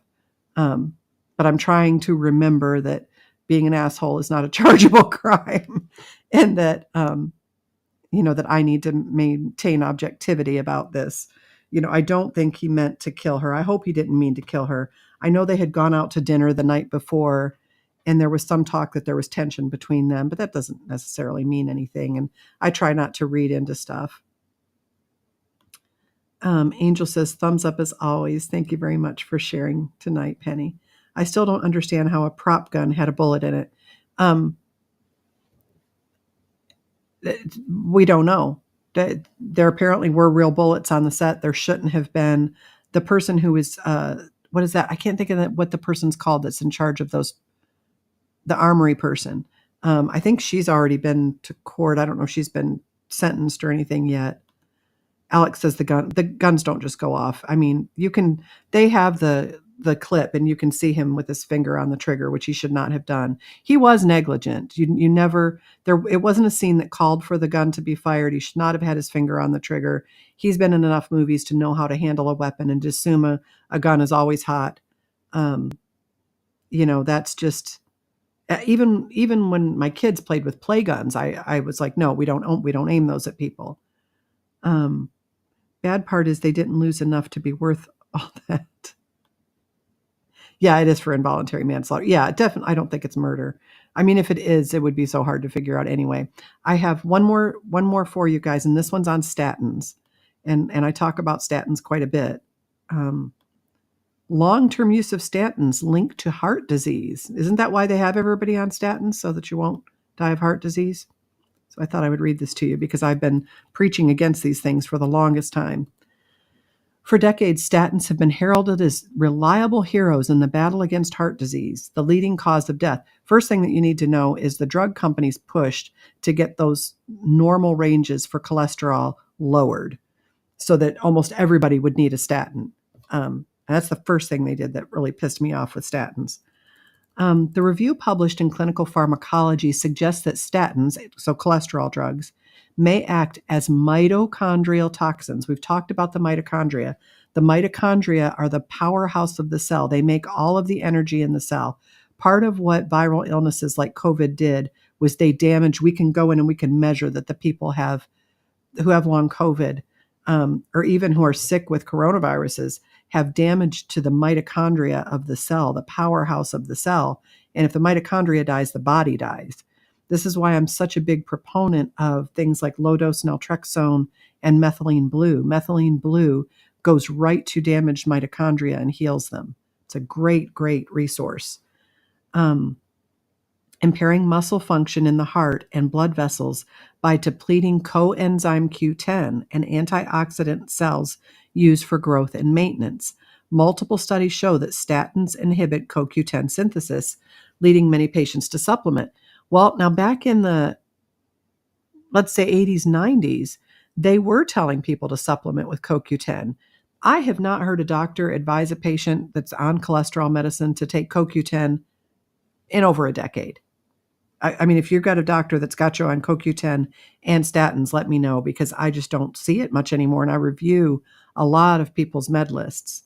But I'm trying to remember that being an asshole is not a chargeable crime, and that, that I need to maintain objectivity about this. I don't think he meant to kill her. I hope he didn't mean to kill her. I know they had gone out to dinner the night before, and there was some talk that there was tension between them, but that doesn't necessarily mean anything. And I try not to read into stuff. Angel says, thumbs up as always. Thank you very much for sharing tonight, Penny. I still don't understand how a prop gun had a bullet in it. We don't know. There apparently were real bullets on the set. There shouldn't have been. The person who is, what is that? I can't think of what the person's called that's in charge of those, the armory person. I think she's already been to court. I don't know if she's been sentenced or anything yet. Alex says the guns don't just go off. I mean, they have the clip and you can see him with his finger on the trigger, which he should not have done. He was negligent. It wasn't a scene that called for the gun to be fired. He should not have had his finger on the trigger. He's been in enough movies to know how to handle a weapon and to assume a gun is always hot. That's just, even when my kids played with play guns, I was like, no, we don't aim those at people. Bad part is they didn't lose enough to be worth all that. Yeah, it is for involuntary manslaughter. Yeah, definitely. I don't think it's murder. I mean, if it is, it would be so hard to figure out anyway. I have one more for you guys, and this one's on statins. And I talk about statins quite a bit. Long-term use of statins linked to heart disease. Isn't that why they have everybody on statins, so that you won't die of heart disease? So I thought I would read this to you because I've been preaching against these things for the longest time. For decades, statins have been heralded as reliable heroes in the battle against heart disease, the leading cause of death. First thing that you need to know is the drug companies pushed to get those normal ranges for cholesterol lowered so that almost everybody would need a statin. And that's the first thing they did that really pissed me off with statins. The review published in Clinical Pharmacology suggests that statins, so cholesterol drugs, may act as mitochondrial toxins. We've talked about the mitochondria. The mitochondria are the powerhouse of the cell. They make all of the energy in the cell. Part of what viral illnesses like COVID did was they damaged. We can go in and we can measure that the people who have long COVID, or even who are sick with coronaviruses, have damage to the mitochondria of the cell, the powerhouse of the cell. And if the mitochondria dies, the body dies. This is why I'm such a big proponent of things like low-dose naltrexone and methylene blue. Methylene blue goes right to damaged mitochondria and heals them. It's a great, great resource. Impairing muscle function in the heart and blood vessels by depleting coenzyme Q10, an antioxidant cells used for growth and maintenance. Multiple studies show that statins inhibit CoQ10 synthesis, leading many patients to supplement. Well, now back in the, let's say 80s, 90s, they were telling people to supplement with CoQ10. I have not heard a doctor advise a patient that's on cholesterol medicine to take CoQ10 in over a decade. I mean, if you've got a doctor that's got you on CoQ10 and statins, let me know, because I just don't see it much anymore. And I review a lot of people's med lists.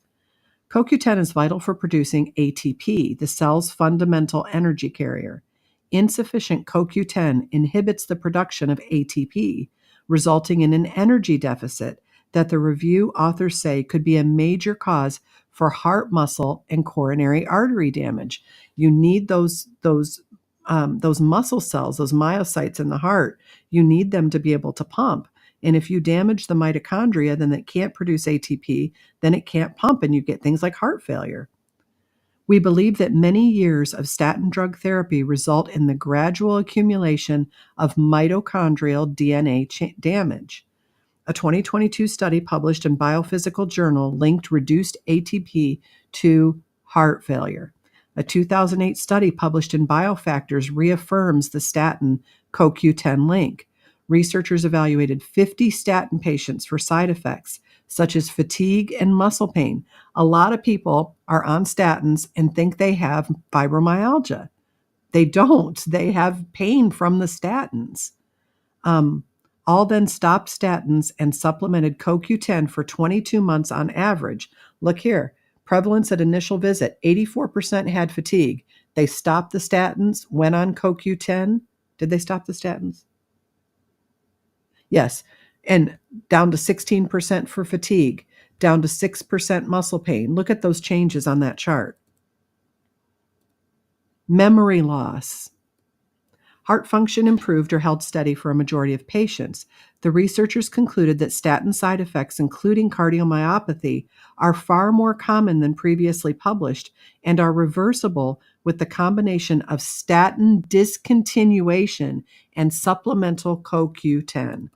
CoQ10 is vital for producing ATP, the cell's fundamental energy carrier. Insufficient CoQ10 inhibits the production of ATP, resulting in an energy deficit that the review authors say could be a major cause for heart muscle and coronary artery damage. You need those muscle cells, those myocytes in the heart. You need them to be able to pump. And if you damage the mitochondria, then it can't produce ATP, then it can't pump, and you get things like heart failure. We believe that many years of statin drug therapy result in the gradual accumulation of mitochondrial DNA damage. A 2022 study published in Biophysical Journal linked reduced ATP to heart failure. A 2008 study published in Biofactors reaffirms the statin CoQ10 link. Researchers evaluated 50 statin patients for side effects such as fatigue and muscle pain. A lot of people are on statins and think they have fibromyalgia. They don't. They have pain from the statins. All then stopped statins and supplemented CoQ10 for 22 months on average. Look here, prevalence at initial visit, 84% had fatigue. They stopped the statins, went on CoQ10. Did they stop the statins? Yes, and down to 16% for fatigue, down to 6% muscle pain. Look at those changes on that chart. Memory loss. Heart function improved or held steady for a majority of patients. The researchers concluded that statin side effects, including cardiomyopathy, are far more common than previously published and are reversible with the combination of statin discontinuation and supplemental CoQ10.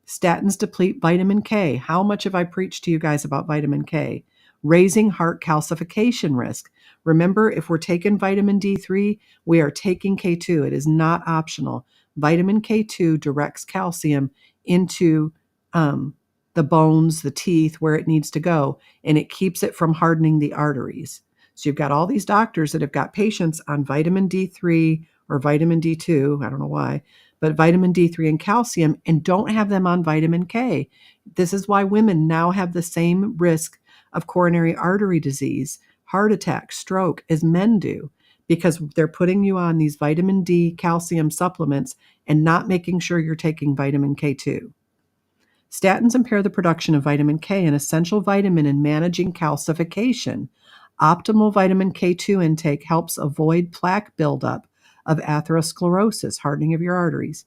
Statins deplete vitamin K. How much have I preached to you guys about vitamin K? Raising heart calcification risk. Remember, if we're taking vitamin D3, we are taking K2. It is not optional. Vitamin K2 directs calcium into the bones, the teeth, where it needs to go, and it keeps it from hardening the arteries. So you've got all these doctors that have got patients on vitamin D3 or vitamin D2, I don't know why, but vitamin D3 and calcium, and don't have them on vitamin K. This is why women now have the same risk of coronary artery disease, heart attack, stroke as men do, because they're putting you on these vitamin D calcium supplements and not making sure you're taking vitamin K2. Statins impair the production of vitamin K, an essential vitamin in managing calcification. Optimal vitamin K2 intake helps avoid plaque buildup of atherosclerosis, hardening of your arteries,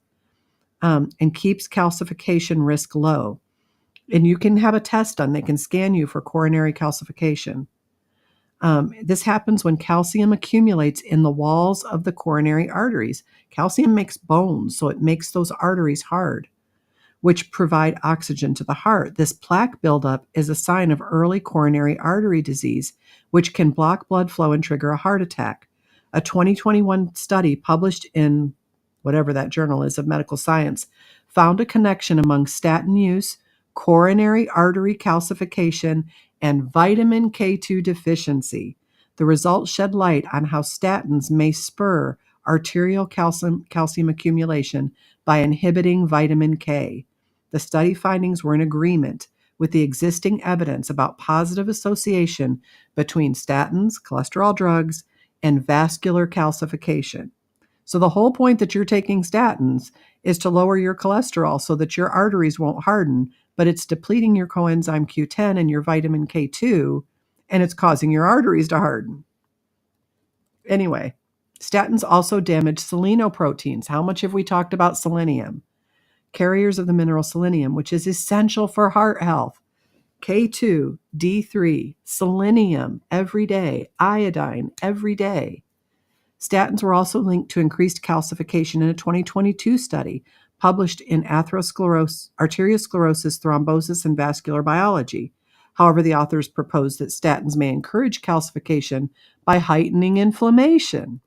and keeps calcification risk low. And you can have a test done. They can scan you for coronary calcification. This happens when calcium accumulates in the walls of the coronary arteries. Calcium makes bones, so it makes those arteries hard, which provide oxygen to the heart. This plaque buildup is a sign of early coronary artery disease, which can block blood flow and trigger a heart attack. A 2021 study published in whatever that journal is of medical science found a connection among statin use, coronary artery calcification, and vitamin K2 deficiency. The results shed light on how statins may spur arterial calcium accumulation by inhibiting vitamin K. The study findings were in agreement with the existing evidence about positive association between statins, cholesterol drugs, and vascular calcification. So the whole point that you're taking statins is to lower your cholesterol so that your arteries won't harden, but it's depleting your coenzyme Q10 and your vitamin K2, and it's causing your arteries to harden. Anyway, statins also damage selenoproteins. How much have we talked about selenium? Carriers of the mineral selenium, which is essential for heart health. K2, D3, selenium every day, iodine every day. Statins were also linked to increased calcification in a 2022 study published in Arteriosclerosis, Thrombosis, and Vascular Biology. However, the authors proposed that statins may encourage calcification by heightening inflammation.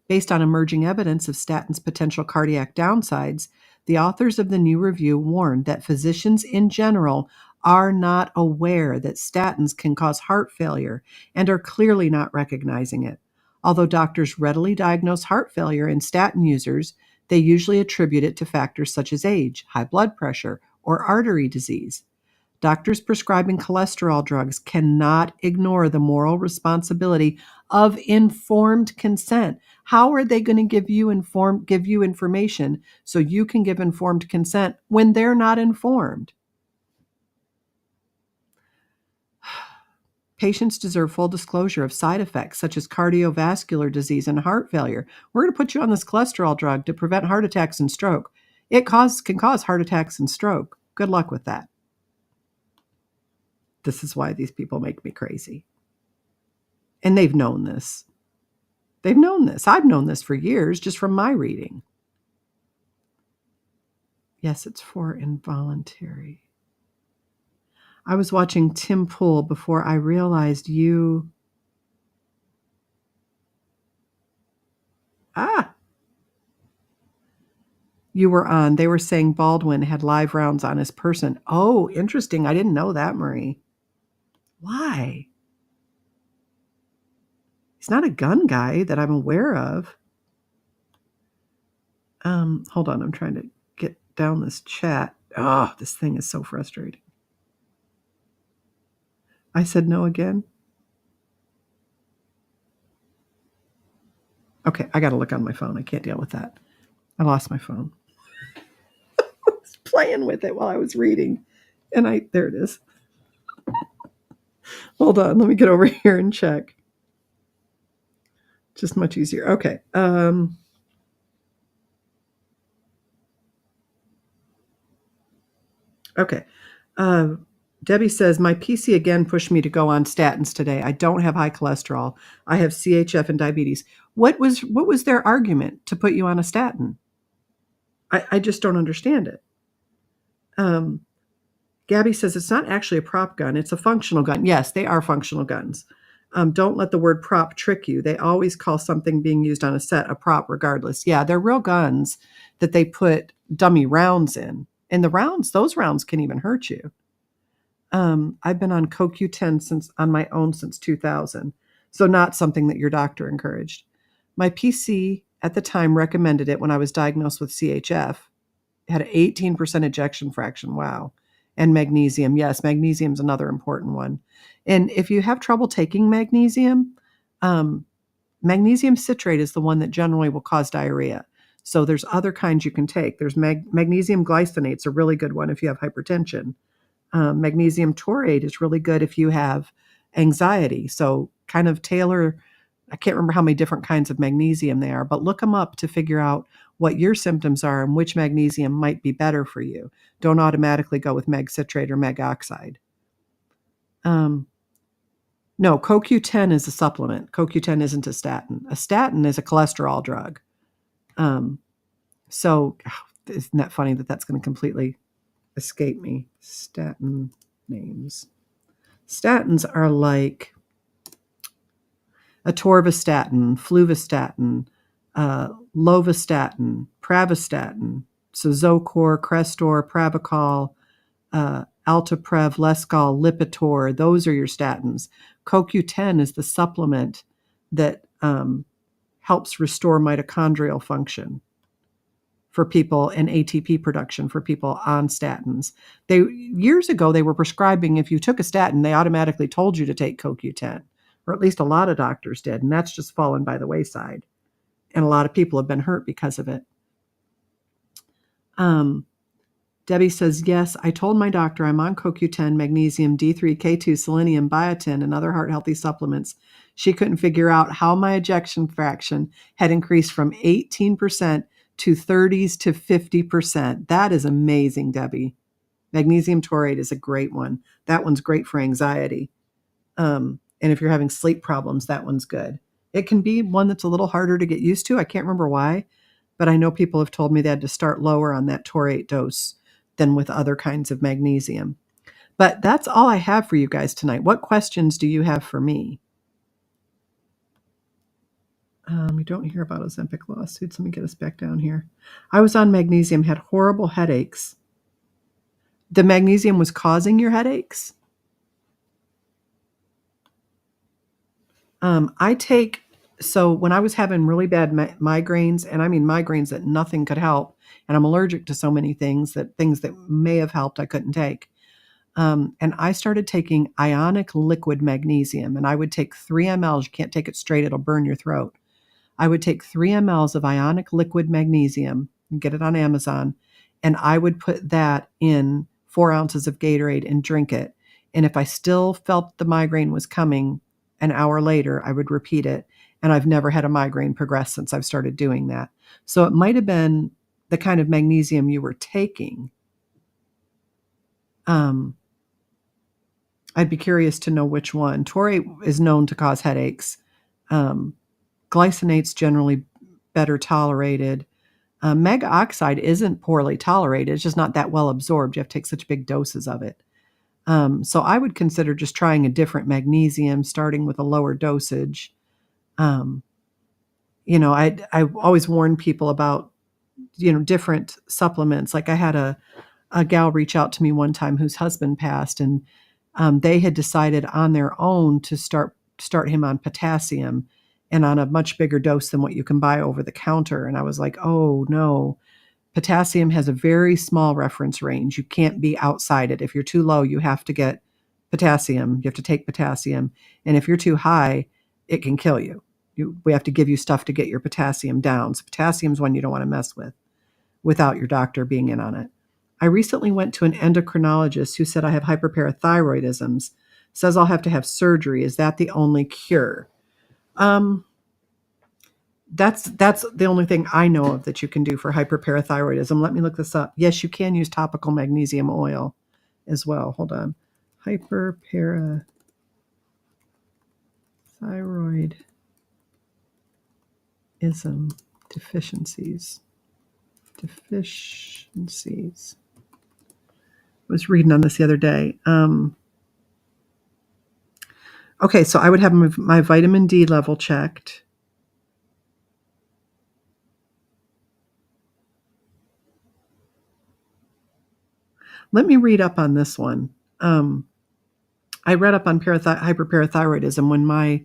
Based on emerging evidence of statins' potential cardiac downsides, the authors of the new review warned that physicians in general are not aware that statins can cause heart failure and are clearly not recognizing it. Although doctors readily diagnose heart failure in statin users, they usually attribute it to factors such as age, high blood pressure, or artery disease. Doctors prescribing cholesterol drugs cannot ignore the moral responsibility of informed consent. How are they going to give you information so you can give informed consent when they're not informed? Patients deserve full disclosure of side effects such as cardiovascular disease and heart failure. We're going to put you on this cholesterol drug to prevent heart attacks and stroke. It can cause heart attacks and stroke. Good luck with that. This is why these people make me crazy. And they've known this. They've known this. I've known this for years just from my reading. Yes, it's for involuntary. I was watching Tim Pool before I realized you... You were on. They were saying Baldwin had live rounds on his person. Oh, interesting. I didn't know that, Marie. Why? He's not a gun guy that I'm aware of. Hold on. I'm trying to get down this chat. Oh, this thing is so frustrating. I said no again. Okay, I got to look on my phone. I can't deal with that. I lost my phone. I was playing with it while I was reading. And there it is. Hold on. Let me get over here and check. Just much easier. Okay. Okay. Debbie says, my PC again pushed me to go on statins today. I don't have high cholesterol. I have CHF and diabetes. What was their argument to put you on a statin? I just don't understand it. Gabby says, it's not actually a prop gun. It's a functional gun. Yes, they are functional guns. Don't let the word prop trick you. They always call something being used on a set a prop regardless. Yeah, they're real guns that they put dummy rounds in. And those rounds can even hurt you. I've been on CoQ10 on my own since 2000. So not something that your doctor encouraged. My PC at the time recommended it when I was diagnosed with CHF. It had an 18% ejection fraction. Wow. And magnesium. Yes, magnesium is another important one. And if you have trouble taking magnesium, magnesium citrate is the one that generally will cause diarrhea. So there's other kinds you can take. There's magnesium glycinate's a really good one if you have hypertension. Magnesium taurate is really good if you have anxiety. So kind of tailor, I can't remember how many different kinds of magnesium they are, but look them up to figure out what your symptoms are and which magnesium might be better for you. Don't automatically go with mag citrate or mag oxide. No, CoQ10 is a supplement. CoQ10 isn't a statin. A statin is a cholesterol drug. So isn't that funny that that's going to completely escape me? Statin names. Statins are like atorvastatin, fluvastatin, lovastatin, pravastatin, so Zocor, Crestor, Pravachol, Altaprev, Lescal, Lipitor. Those are your statins. CoQ10 is the supplement that helps restore mitochondrial function for people and ATP production for people on statins. Years ago, they were prescribing, if you took a statin, they automatically told you to take CoQ10, or at least a lot of doctors did, and that's just fallen by the wayside. And a lot of people have been hurt because of it. Debbie says, yes, I told my doctor I'm on CoQ10, magnesium, D3, K2, selenium, biotin, and other heart-healthy supplements. She couldn't figure out how my ejection fraction had increased from 18% to 30s to 50%. That is amazing, Debbie. Magnesium taurate is a great one. That one's great for anxiety. And if you're having sleep problems, that one's good. It can be one that's a little harder to get used to. I can't remember why, but I know people have told me they had to start lower on that taurate dose than with other kinds of magnesium. But that's all I have for you guys tonight. What questions do you have for me? We don't hear about Ozempic lawsuits. Let me get us back down here. I was on magnesium, had horrible headaches. The magnesium was causing your headaches? I take So when I was having really bad migraines, and I mean migraines that nothing could help, and I'm allergic to so many things that may have helped I couldn't take. And I started taking ionic liquid magnesium, and I would take 3 mLs. You can't take it straight, it'll burn your throat. I would take 3 mLs of ionic liquid magnesium, and get it on Amazon, and I would put that in 4 ounces of Gatorade and drink it. And if I still felt the migraine was coming an hour later, I would repeat it. And I've never had a migraine progress since I've started doing that. So it might have been the kind of magnesium you were taking. I'd be curious to know which one. Taurate is known to cause headaches. Glycinate's generally better tolerated. Mega oxide isn't poorly tolerated. It's just not that well absorbed. You have to take such big doses of it. So I would consider just trying a different magnesium, starting with a lower dosage. I always warn people about, different supplements. Like I had a gal reach out to me one time whose husband passed, and they had decided on their own to start him on potassium, and on a much bigger dose than what you can buy over the counter. And I was like, oh no, potassium has a very small reference range. You can't be outside it. If you're too low, you have to get potassium. You have to take potassium. And if you're too high, it can kill you. We have to give you stuff to get your potassium down. So potassium is one you don't want to mess with without your doctor being in on it. I recently went to an endocrinologist who said I have hyperparathyroidism, says I'll have to have surgery. Is that the only cure? That's the only thing I know of that you can do for hyperparathyroidism. Let me look this up. Yes, you can use topical magnesium oil as well. Hold on. Hyperparathyroidism deficiencies. I was reading on this the other day. Okay, so I would have my vitamin D level checked. Let me read up on this one. I read up on hyperparathyroidism when my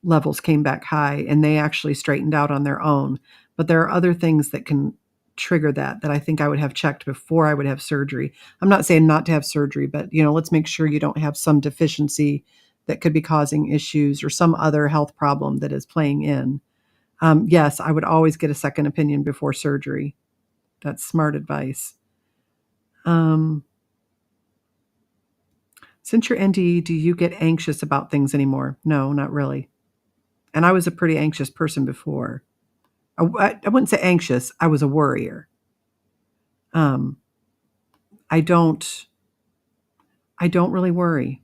levels came back high, and they actually straightened out on their own. But there are other things that can trigger that I think I would have checked before I would have surgery. I'm not saying not to have surgery, but let's make sure you don't have some deficiency that could be causing issues or some other health problem that is playing in. Yes, I would always get a second opinion before surgery. That's smart advice. Since you're NDE, do you get anxious about things anymore? No, not really. And I was a pretty anxious person before. I wouldn't say anxious. I was a worrier. I don't really worry.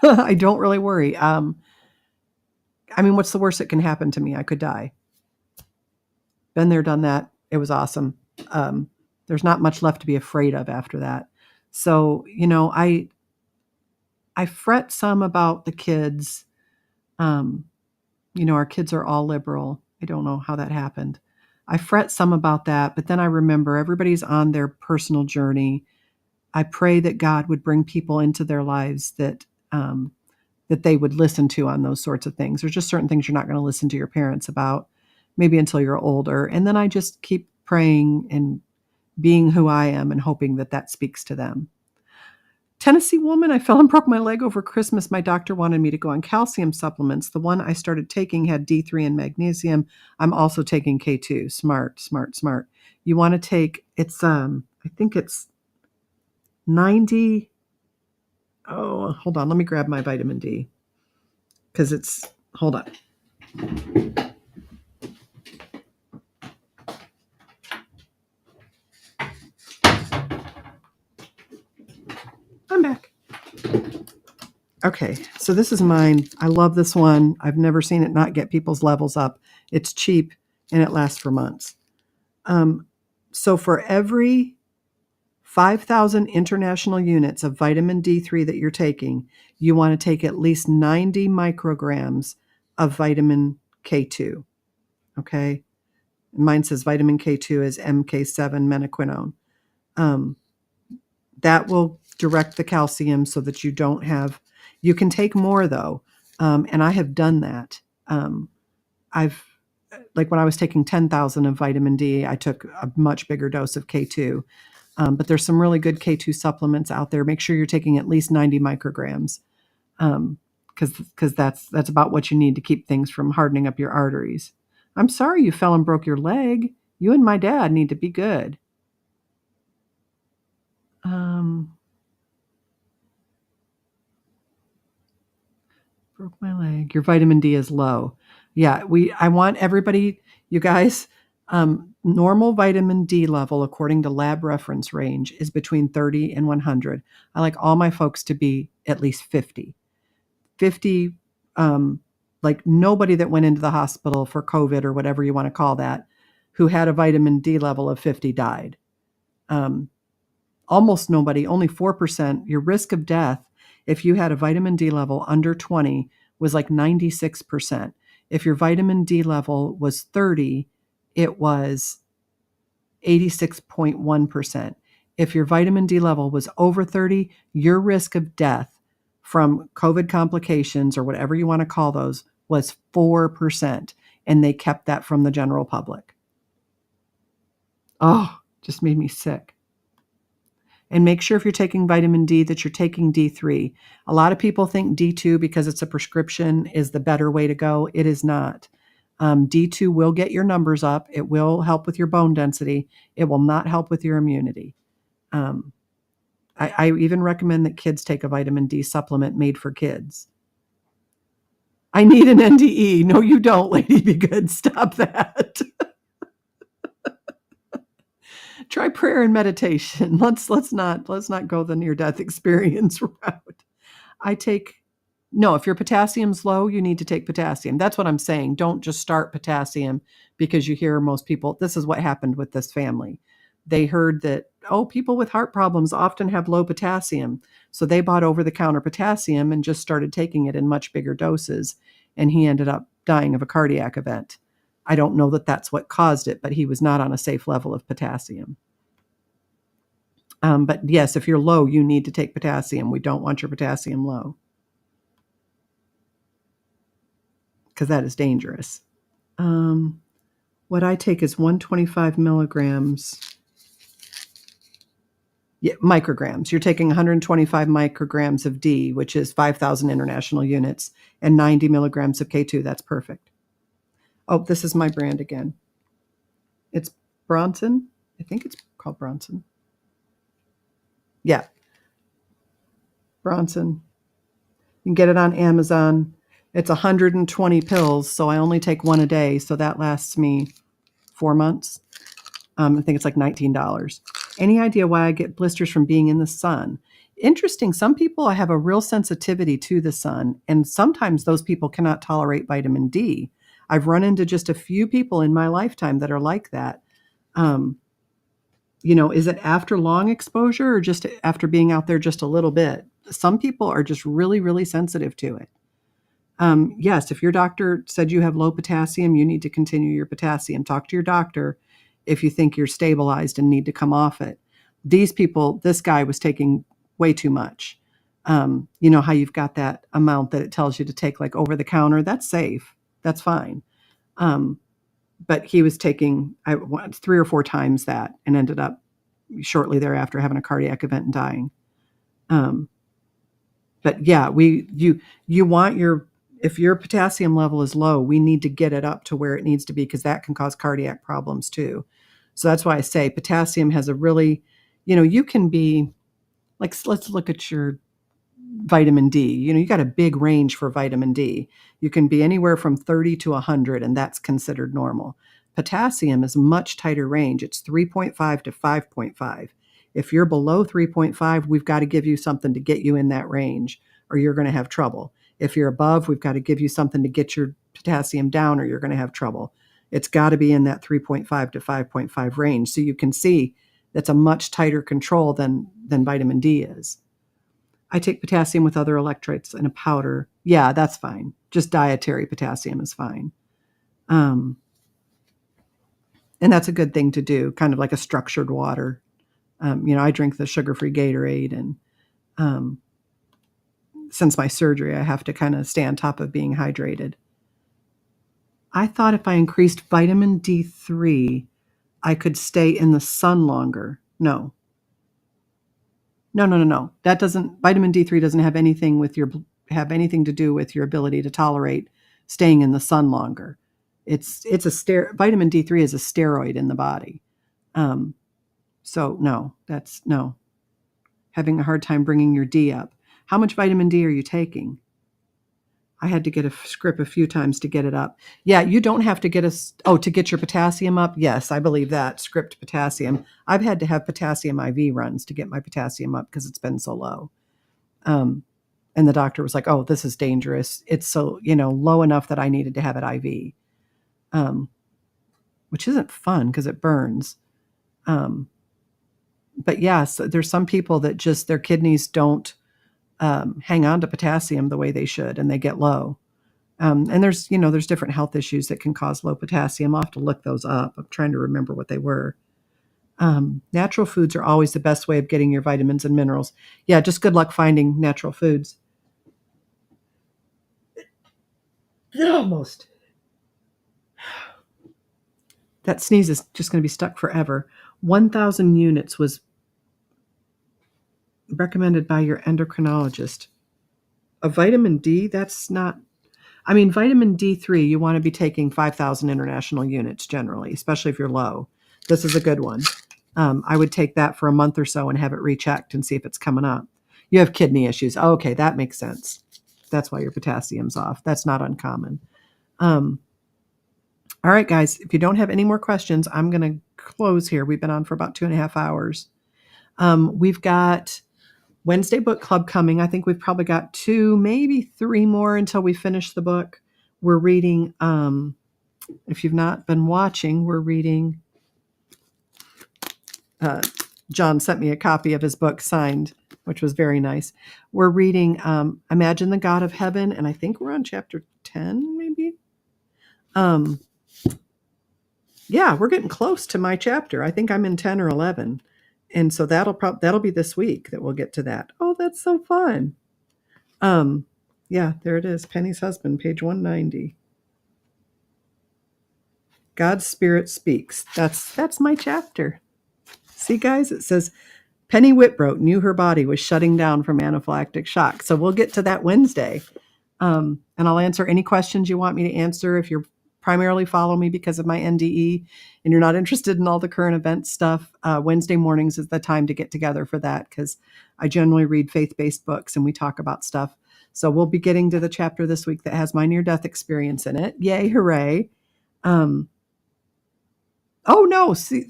I don't really worry. I mean, what's the worst that can happen to me? I could die. Been there, done that. It was awesome. There's not much left to be afraid of after that. So, I fret some about the kids. Our kids are all liberal. I don't know how that happened. I fret some about that, but then I remember everybody's on their personal journey. I pray that God would bring people into their lives that they would listen to on those sorts of things. There's just certain things you're not going to listen to your parents about, maybe until you're older. And then I just keep praying and being who I am and hoping that speaks to them. Tennessee woman, I fell and broke my leg over Christmas. My doctor wanted me to go on calcium supplements. The one I started taking had D3 and magnesium. I'm also taking K2. Smart. You want to take, it's, I think it's 90. Oh, hold on. Let me grab my vitamin D. Because hold on. I'm back. Okay, so this is mine. I love this one. I've never seen it not get people's levels up. It's cheap, and it lasts for months. So for every 5,000 international units of vitamin D3 that you're taking, you want to take at least 90 micrograms of vitamin K2. Okay? Mine says vitamin K2 is MK7 menaquinone. That will direct the calcium so that you don't have, you can take more though. And I have done that. like when I was taking 10,000 of vitamin D, I took a much bigger dose of K2. But there's some really good K2 supplements out there. Make sure you're taking at least 90 micrograms, because that's about what you need to keep things from hardening up your arteries. I'm sorry you fell and broke your leg. You and my dad need to be good. Broke my leg. Your vitamin D is low. Yeah, I want everybody, you guys, normal vitamin D level according to lab reference range is between 30 and 100. I like all my folks to be at least 50. 50, like nobody that went into the hospital for COVID or whatever you want to call that, who had a vitamin D level of 50 died. Almost nobody, only 4%. Your risk of death, if you had a vitamin D level under 20, was like 96%. If your vitamin D level was 30, it was 86.1%. If your vitamin D level was over 30, your risk of death from COVID complications or whatever you want to call those was 4%. And they kept that from the general public. Oh, just made me sick. And make sure if you're taking vitamin D that you're taking D3. A lot of people think D2 because it's a prescription is the better way to go. It is not. D2 will get your numbers up. It will help with your bone density. It will not help with your immunity. I even recommend that kids take a vitamin D supplement made for kids. I need an NDE. No, you don't, Lady Be Good. Stop that. Try prayer and meditation. Let's not go the near-death experience route. If your potassium's low, you need to take potassium. That's what I'm saying. Don't just start potassium because you hear most people. This is what happened with this family. They heard that, people with heart problems often have low potassium. So they bought over-the-counter potassium and just started taking it in much bigger doses. And he ended up dying of a cardiac event. I don't know that that's what caused it, but he was not on a safe level of potassium. But yes, if you're low, you need to take potassium. We don't want your potassium low because that is dangerous. What I take is 125 milligrams. Yeah, micrograms. You're taking 125 micrograms of D, which is 5,000 international units, and 90 milligrams of K2. That's perfect. Oh, this is my brand again. It's Bronson. I think it's called Bronson. Yeah. Bronson. You can get it on Amazon. It's 120 pills, so I only take one a day, so that lasts me 4 months. I think it's like $19. Any idea why I get blisters from being in the sun? Interesting. Some people have a real sensitivity to the sun, and sometimes those people cannot tolerate vitamin D. I've run into just a few people in my lifetime that are like that. Is it after long exposure or just after being out there just a little bit? Some people are just really, really sensitive to it. Yes, if your doctor said you have low potassium, you need to continue your potassium. Talk to your doctor if you think you're stabilized and need to come off it. This guy was taking way too much. You know how you've got that amount that it tells you to take like over the counter? That's safe. That's fine. But he was taking 3 or 4 times that and ended up shortly thereafter having a cardiac event and dying. But yeah, you want if your potassium level is low, we need to get it up to where it needs to be because that can cause cardiac problems too. So that's why I say potassium has a really, you can be like, let's look at your vitamin D. You got a big range for vitamin D. You can be anywhere from 30 to 100, and that's considered normal. Potassium is a much tighter range. It's 3.5 to 5.5. If you're below 3.5, we've got to give you something to get you in that range, or you're going to have trouble. If you're above, we've got to give you something to get your potassium down, or you're going to have trouble. It's got to be in that 3.5 to 5.5 range. So you can see that's a much tighter control than vitamin D is. I take potassium with other electrolytes in a powder. Yeah, that's fine. Just dietary potassium is fine. And that's a good thing to do, kind of like a structured water. I drink the sugar-free Gatorade, and since my surgery, I have to kind of stay on top of being hydrated. I thought if I increased vitamin D3, I could stay in the sun longer. No. That doesn't. Vitamin D3 doesn't have anything to do with your ability to tolerate staying in the sun longer. Vitamin D3 is a steroid in the body. So no, that's no. Having a hard time bringing your D up. How much vitamin D are you taking? I had to get a script a few times to get it up. Yeah, you don't have to to get your potassium up. Yes, I believe that. Script potassium. I've had to have potassium IV runs to get my potassium up because it's been so low. And the doctor was like, oh, this is dangerous. It's so, low enough that I needed to have it IV, which isn't fun because it burns. But yes, there's some people that just their kidneys don't hang on to potassium the way they should, and they get low. And there's different health issues that can cause low potassium. I'll have to look those up. I'm trying to remember what they were. Natural foods are always the best way of getting your vitamins and minerals. Yeah, just good luck finding natural foods. Almost. That sneeze is just going to be stuck forever. 1,000 units was recommended by your endocrinologist. A vitamin D, that's not... vitamin D3, you want to be taking 5,000 international units generally, especially if you're low. This is a good one. I would take that for a month or so and have it rechecked and see if it's coming up. You have kidney issues. Oh, okay, that makes sense. That's why your potassium's off. That's not uncommon. All right, guys, if you don't have any more questions, I'm going to close here. We've been on for about 2.5 hours. We've got Wednesday book club coming. I think we've probably got 2, maybe 3 more until we finish the book. We're reading, if you've not been watching, we're reading, John sent me a copy of his book signed, which was very nice. We're reading Imagine the God of Heaven, and I think we're on chapter 10, maybe. Yeah, we're getting close to my chapter. I think I'm in 10 or 11. And so that'll be this week that we'll get to that. Oh, that's so fun. Yeah, there it is. Penny's Husband, page 190. God's Spirit Speaks. That's my chapter. See, guys, it says Penny Whitbrook knew her body was shutting down from anaphylactic shock. So we'll get to that Wednesday. And I'll answer any questions you want me to answer. If you're primarily follow me because of my NDE and you're not interested in all the current event stuff, Wednesday mornings is the time to get together for that because I generally read faith-based books and we talk about stuff. So we'll be getting to the chapter this week that has my near-death experience in it. Yay, hooray. Oh, no, see,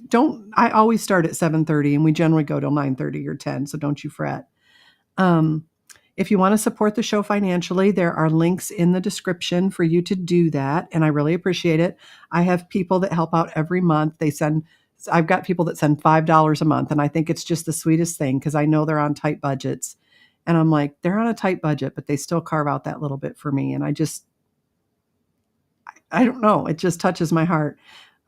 I always start at 7:30 and we generally go till 9:30 or 10, so don't you fret. If you want to support the show financially, there are links in the description for you to do that, and I really appreciate it. I have people that help out every month. I've got people that send $5 a month, and I think it's just the sweetest thing because I know they're on tight budgets. And I'm like, they're on a tight budget, but they still carve out that little bit for me. And I don't know, it just touches my heart.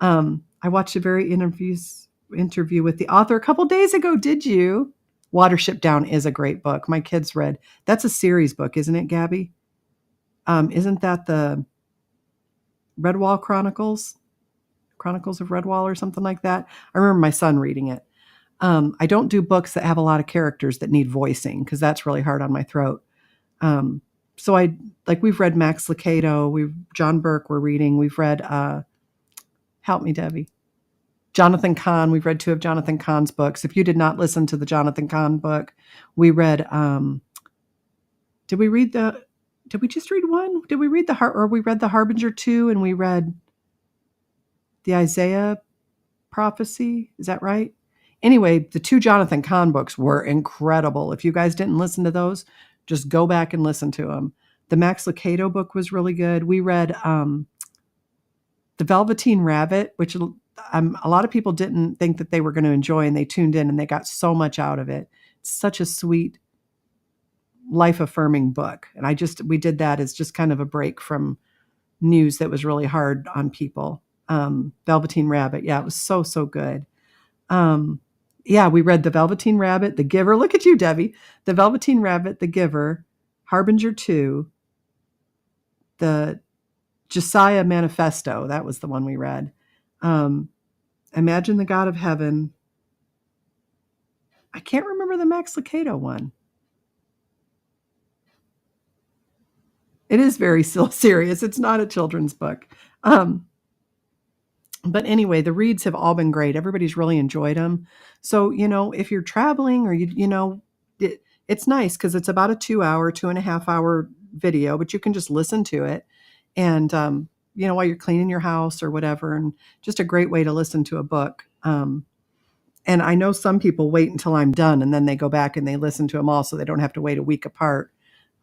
I watched a very interview with the author a couple days ago. Did you? Watership Down is a great book. My kids read. That's a series book, isn't it, Gabby? Isn't that the Redwall Chronicles? Chronicles of Redwall or something like that? I remember my son reading it. I don't do books that have a lot of characters that need voicing because that's really hard on my throat. So we've read Max Lucado, John Burke we're reading. We've read, help me, Debbie. Jonathan Cahn. We've read 2 of Jonathan Cahn's books. If you did not listen to the Jonathan Cahn book, we read, did we just read one? Did we read we read the Harbinger 2 and we read the Isaiah prophecy? Is that right? Anyway, the 2 Jonathan Cahn books were incredible. If you guys didn't listen to those, just go back and listen to them. The Max Lucado book was really good. We read The Velveteen Rabbit, which a lot of people didn't think that they were going to enjoy, and they tuned in and they got so much out of it. It's such a sweet, life-affirming book. And we did that as just kind of a break from news that was really hard on people. Velveteen Rabbit. Yeah, it was so, so good. Yeah, we read The Velveteen Rabbit, The Giver. Look at you, Debbie. The Velveteen Rabbit, The Giver, Harbinger 2, the Josiah Manifesto. That was the one we read. Imagine the God of Heaven. I can't remember the Max Lucado one. It is very serious. It's not a children's book. But anyway, the reads have all been great. Everybody's really enjoyed them. So, if you're traveling or it's nice because it's about a 2.5 hour video, but you can just listen to it and, while you're cleaning your house or whatever, and just a great way to listen to a book. And I know some people wait until I'm done and then they go back and they listen to them all so they don't have to wait a week apart.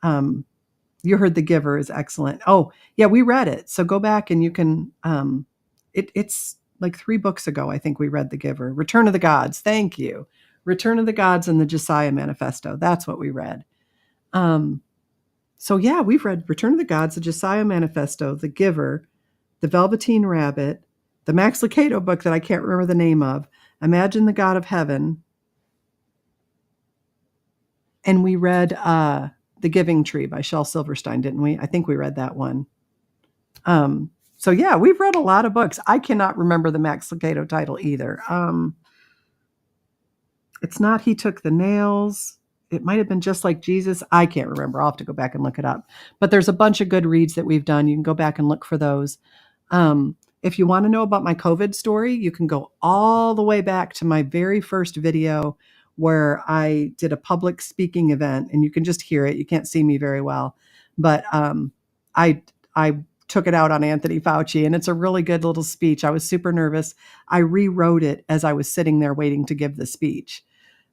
You heard The Giver is excellent. Oh, yeah, we read it. So go back and you can, it's like 3 books ago, I think we read The Giver. Return of the Gods. Thank you. Return of the Gods and the Josiah Manifesto. That's what we read. So yeah, we've read Return of the Gods, the Josiah Manifesto, The Giver, The Velveteen Rabbit, the Max Lucado book that I can't remember the name of, Imagine the God of Heaven, and we read The Giving Tree by Shel Silverstein, didn't we? I think we read that one. So yeah, we've read a lot of books. I cannot remember the Max Lucado title either. It's not He Took the Nails. It might have been Just Like Jesus. I can't remember. I'll have to go back and look it up. But there's a bunch of good reads that we've done. You can go back and look for those. If you want to know about my COVID story, you can go all the way back to my very first video where I did a public speaking event, and you can just hear it. You can't see me very well, but I took it out on Anthony Fauci, and it's a really good little speech. I was super nervous. I rewrote it as I was sitting there waiting to give the speech.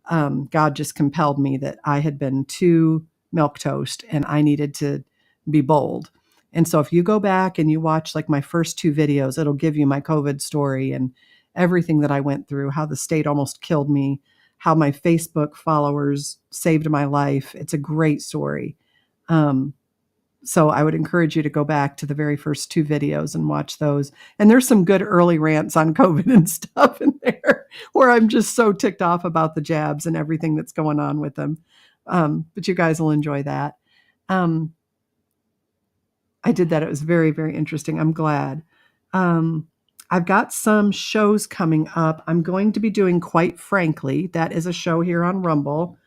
God just compelled me that I had been too milquetoast and I needed to be bold. And so if you go back and you watch like my first 2 videos, it'll give you my COVID story and everything that I went through, how the state almost killed me, how my Facebook followers saved my life. It's a great story. So I would encourage you to go back to the very first 2 videos and watch those. And there's some good early rants on COVID and stuff in there where I'm just so ticked off about the jabs and everything that's going on with them. But you guys will enjoy that. I did that. It was very, very interesting. I'm glad. I've got some shows coming up. I'm going to be doing Quite Frankly. That is a show here on Rumble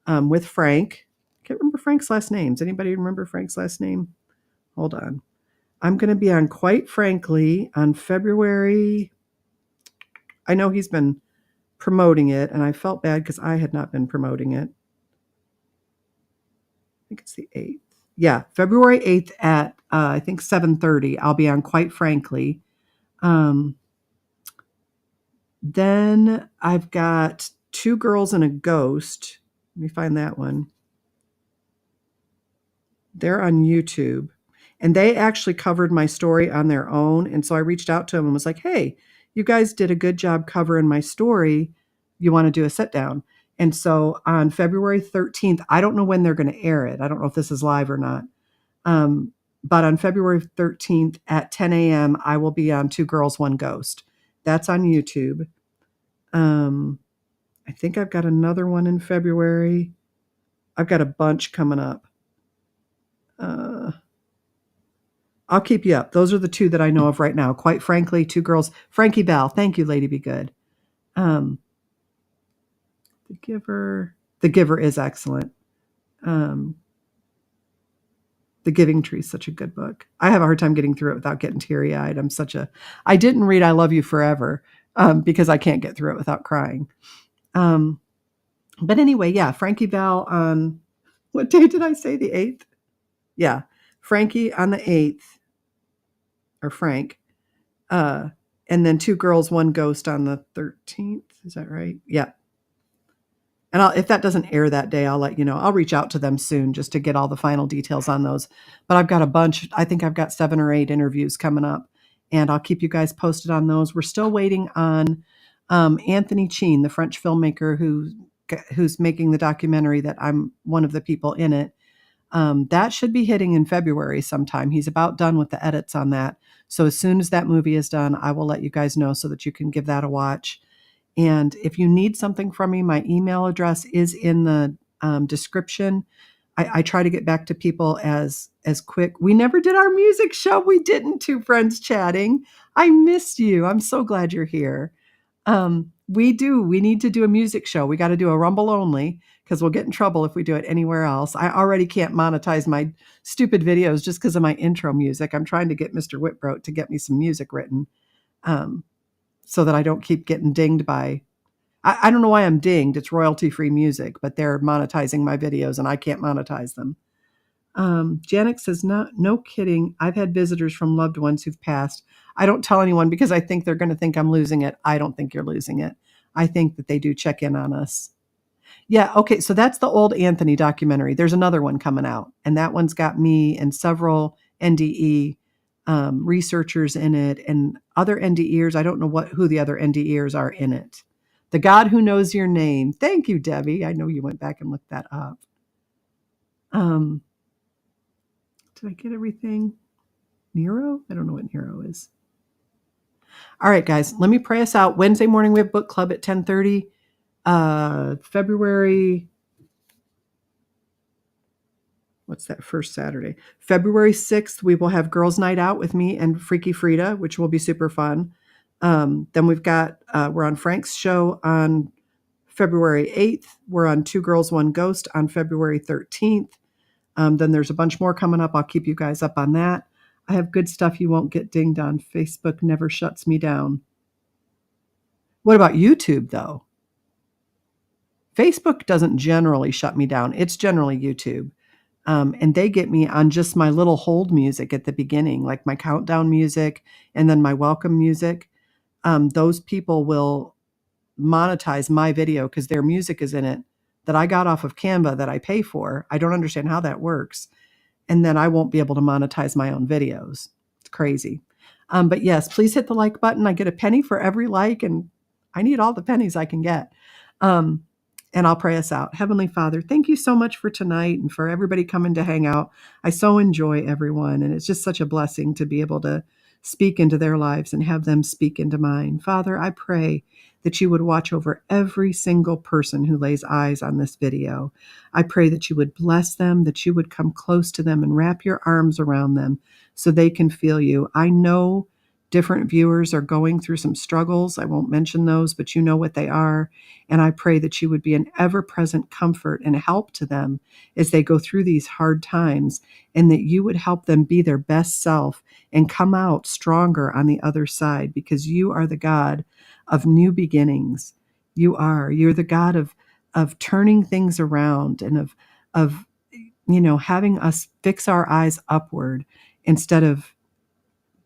with Frank. I can't remember Frank's last name. Does anybody remember Frank's last name? Hold on. I'm going to be on Quite Frankly on February. I know he's been promoting it, and I felt bad because I had not been promoting it. I think it's the 8th. Yeah, February 8th at, I think, 7:30. I'll be on Quite Frankly. Then I've got Two Girls and a Ghost. Let me find that one. They're on YouTube, and they actually covered my story on their own. And so I reached out to them and was like, hey, you guys did a good job covering my story. You want to do a sit down? And so on February 13th, I don't know when they're going to air it. I don't know if this is live or not. But on February 13th at 10 a.m., I will be on Two Girls, One Ghost. That's on YouTube. I think I've got another one in February. I've got a bunch coming up. I'll keep you up. Those are the 2 that I know of right now. Quite Frankly, Two Girls. Frankie Bell. Thank you, Lady Be Good. The Giver. The Giver is excellent. The Giving Tree is such a good book. I have a hard time getting through it without getting teary-eyed. I didn't read I Love You Forever because I can't get through it without crying. But anyway, yeah, Frankie Bell on, what day did I say? The 8th? Yeah, Frankie on the 8th, or Frank. And then Two Girls, One Ghost on the 13th. Is that right? Yeah. And if that doesn't air that day, I'll let you know. I'll reach out to them soon just to get all the final details on those. But I've got a bunch. I think I've got 7 or 8 interviews coming up, and I'll keep you guys posted on those. We're still waiting on Anthony Cheen, the French filmmaker who's making the documentary that I'm one of the people in it. That should be hitting in February sometime. He's about done with the edits on that. So as soon as that movie is done, I will let you guys know so that you can give that a watch. And if you need something from me, my email address is in the description. I try to get back to people as as quick. We never did our music show. We didn't. Two friends chatting. I missed you. I'm so glad you're here. We need to do a music show. We got to do a Rumble only because we'll get in trouble if we do it anywhere else. I already can't monetize my stupid videos just because of my intro music. I'm trying to get Mr. Whitbroat to get me some music written so that I don't keep getting dinged by, I don't know why I'm dinged. It's royalty-free music, but they're monetizing my videos and I can't monetize them. Janik says, no kidding. I've had visitors from loved ones who've passed. I don't tell anyone because I think they're going to think I'm losing it. I don't think you're losing it. I think that they do check in on us. Yeah. Okay. So that's the old Anthony documentary. There's another one coming out, and that one's got me and several NDE researchers in it and other NDEers. I don't know who the other NDEers are in it. The God Who Knows Your Name. Thank you, Debbie. I know you went back and looked that up. Did I get everything? Nero? I don't know what Nero is. All right, guys, let me pray us out. Wednesday morning, we have book club at 10:30. February, what's that first Saturday? February 6th, we will have girls' night out with me and Freaky Frida, which will be super fun. Then we've got, we're on Frank's show on February 8th. We're on Two Girls, One Ghost on February 13th. Then there's a bunch more coming up. I'll keep you guys up on that. I have good stuff you won't get dinged on. Facebook never shuts me down. What about YouTube, though? Facebook doesn't generally shut me down. It's generally YouTube. And they get me on just my little hold music at the beginning, like my countdown music and then my welcome music. Those people will monetize my video because their music is in it that I got off of Canva that I pay for. I don't understand how that works. And then I won't be able to monetize my own videos. It's crazy. But yes, please hit the like button. I get a penny for every like, and I need all the pennies I can get. And I'll pray us out. Heavenly Father, thank you so much for tonight and for everybody coming to hang out. I so enjoy everyone, and it's just such a blessing to be able to speak into their lives and have them speak into mine. Father, I pray that you would watch over every single person who lays eyes on this video. I pray that you would bless them, that you would come close to them and wrap your arms around them so they can feel you. I know different viewers are going through some struggles. I won't mention those, but you know what they are. And I pray that you would be an ever-present comfort and help to them as they go through these hard times, and that you would help them be their best self and come out stronger on the other side, because you are the God of new beginnings. You're the God of turning things around and of having us fix our eyes upward instead of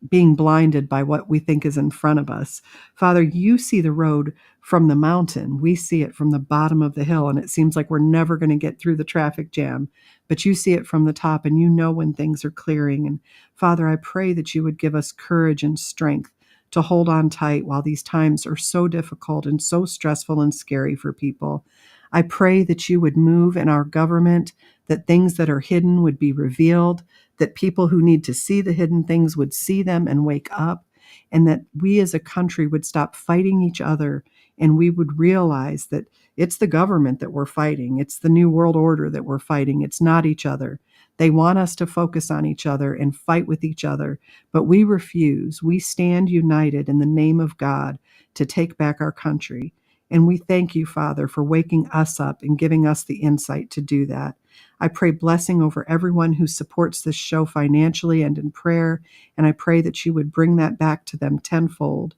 being blinded by what we think is in front of us. Father, you see the road from the mountain. We see it from the bottom of the hill, and it seems like we're never going to get through the traffic jam. But you see it from the top, and you know when things are clearing. And Father, I pray that you would give us courage and strength to hold on tight while these times are so difficult and so stressful and scary for people. I pray that you would move in our government, that things that are hidden would be revealed, that people who need to see the hidden things would see them and wake up, and that we as a country would stop fighting each other, and we would realize that it's the government that we're fighting. It's the New World Order that we're fighting. It's not each other. They want us to focus on each other and fight with each other, but we refuse. We stand united in the name of God to take back our country. And we thank you, Father, for waking us up and giving us the insight to do that. I pray blessing over everyone who supports this show financially and in prayer, and I pray that you would bring that back to them tenfold.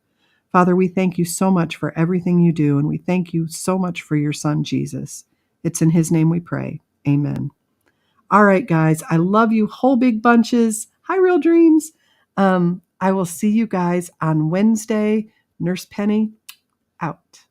Father, we thank you so much for everything you do, and we thank you so much for your son, Jesus. It's in his name we pray. Amen. All right, guys, I love you whole big bunches. Hi, Real Dreams. I will see you guys on Wednesday. Nurse Penny, out.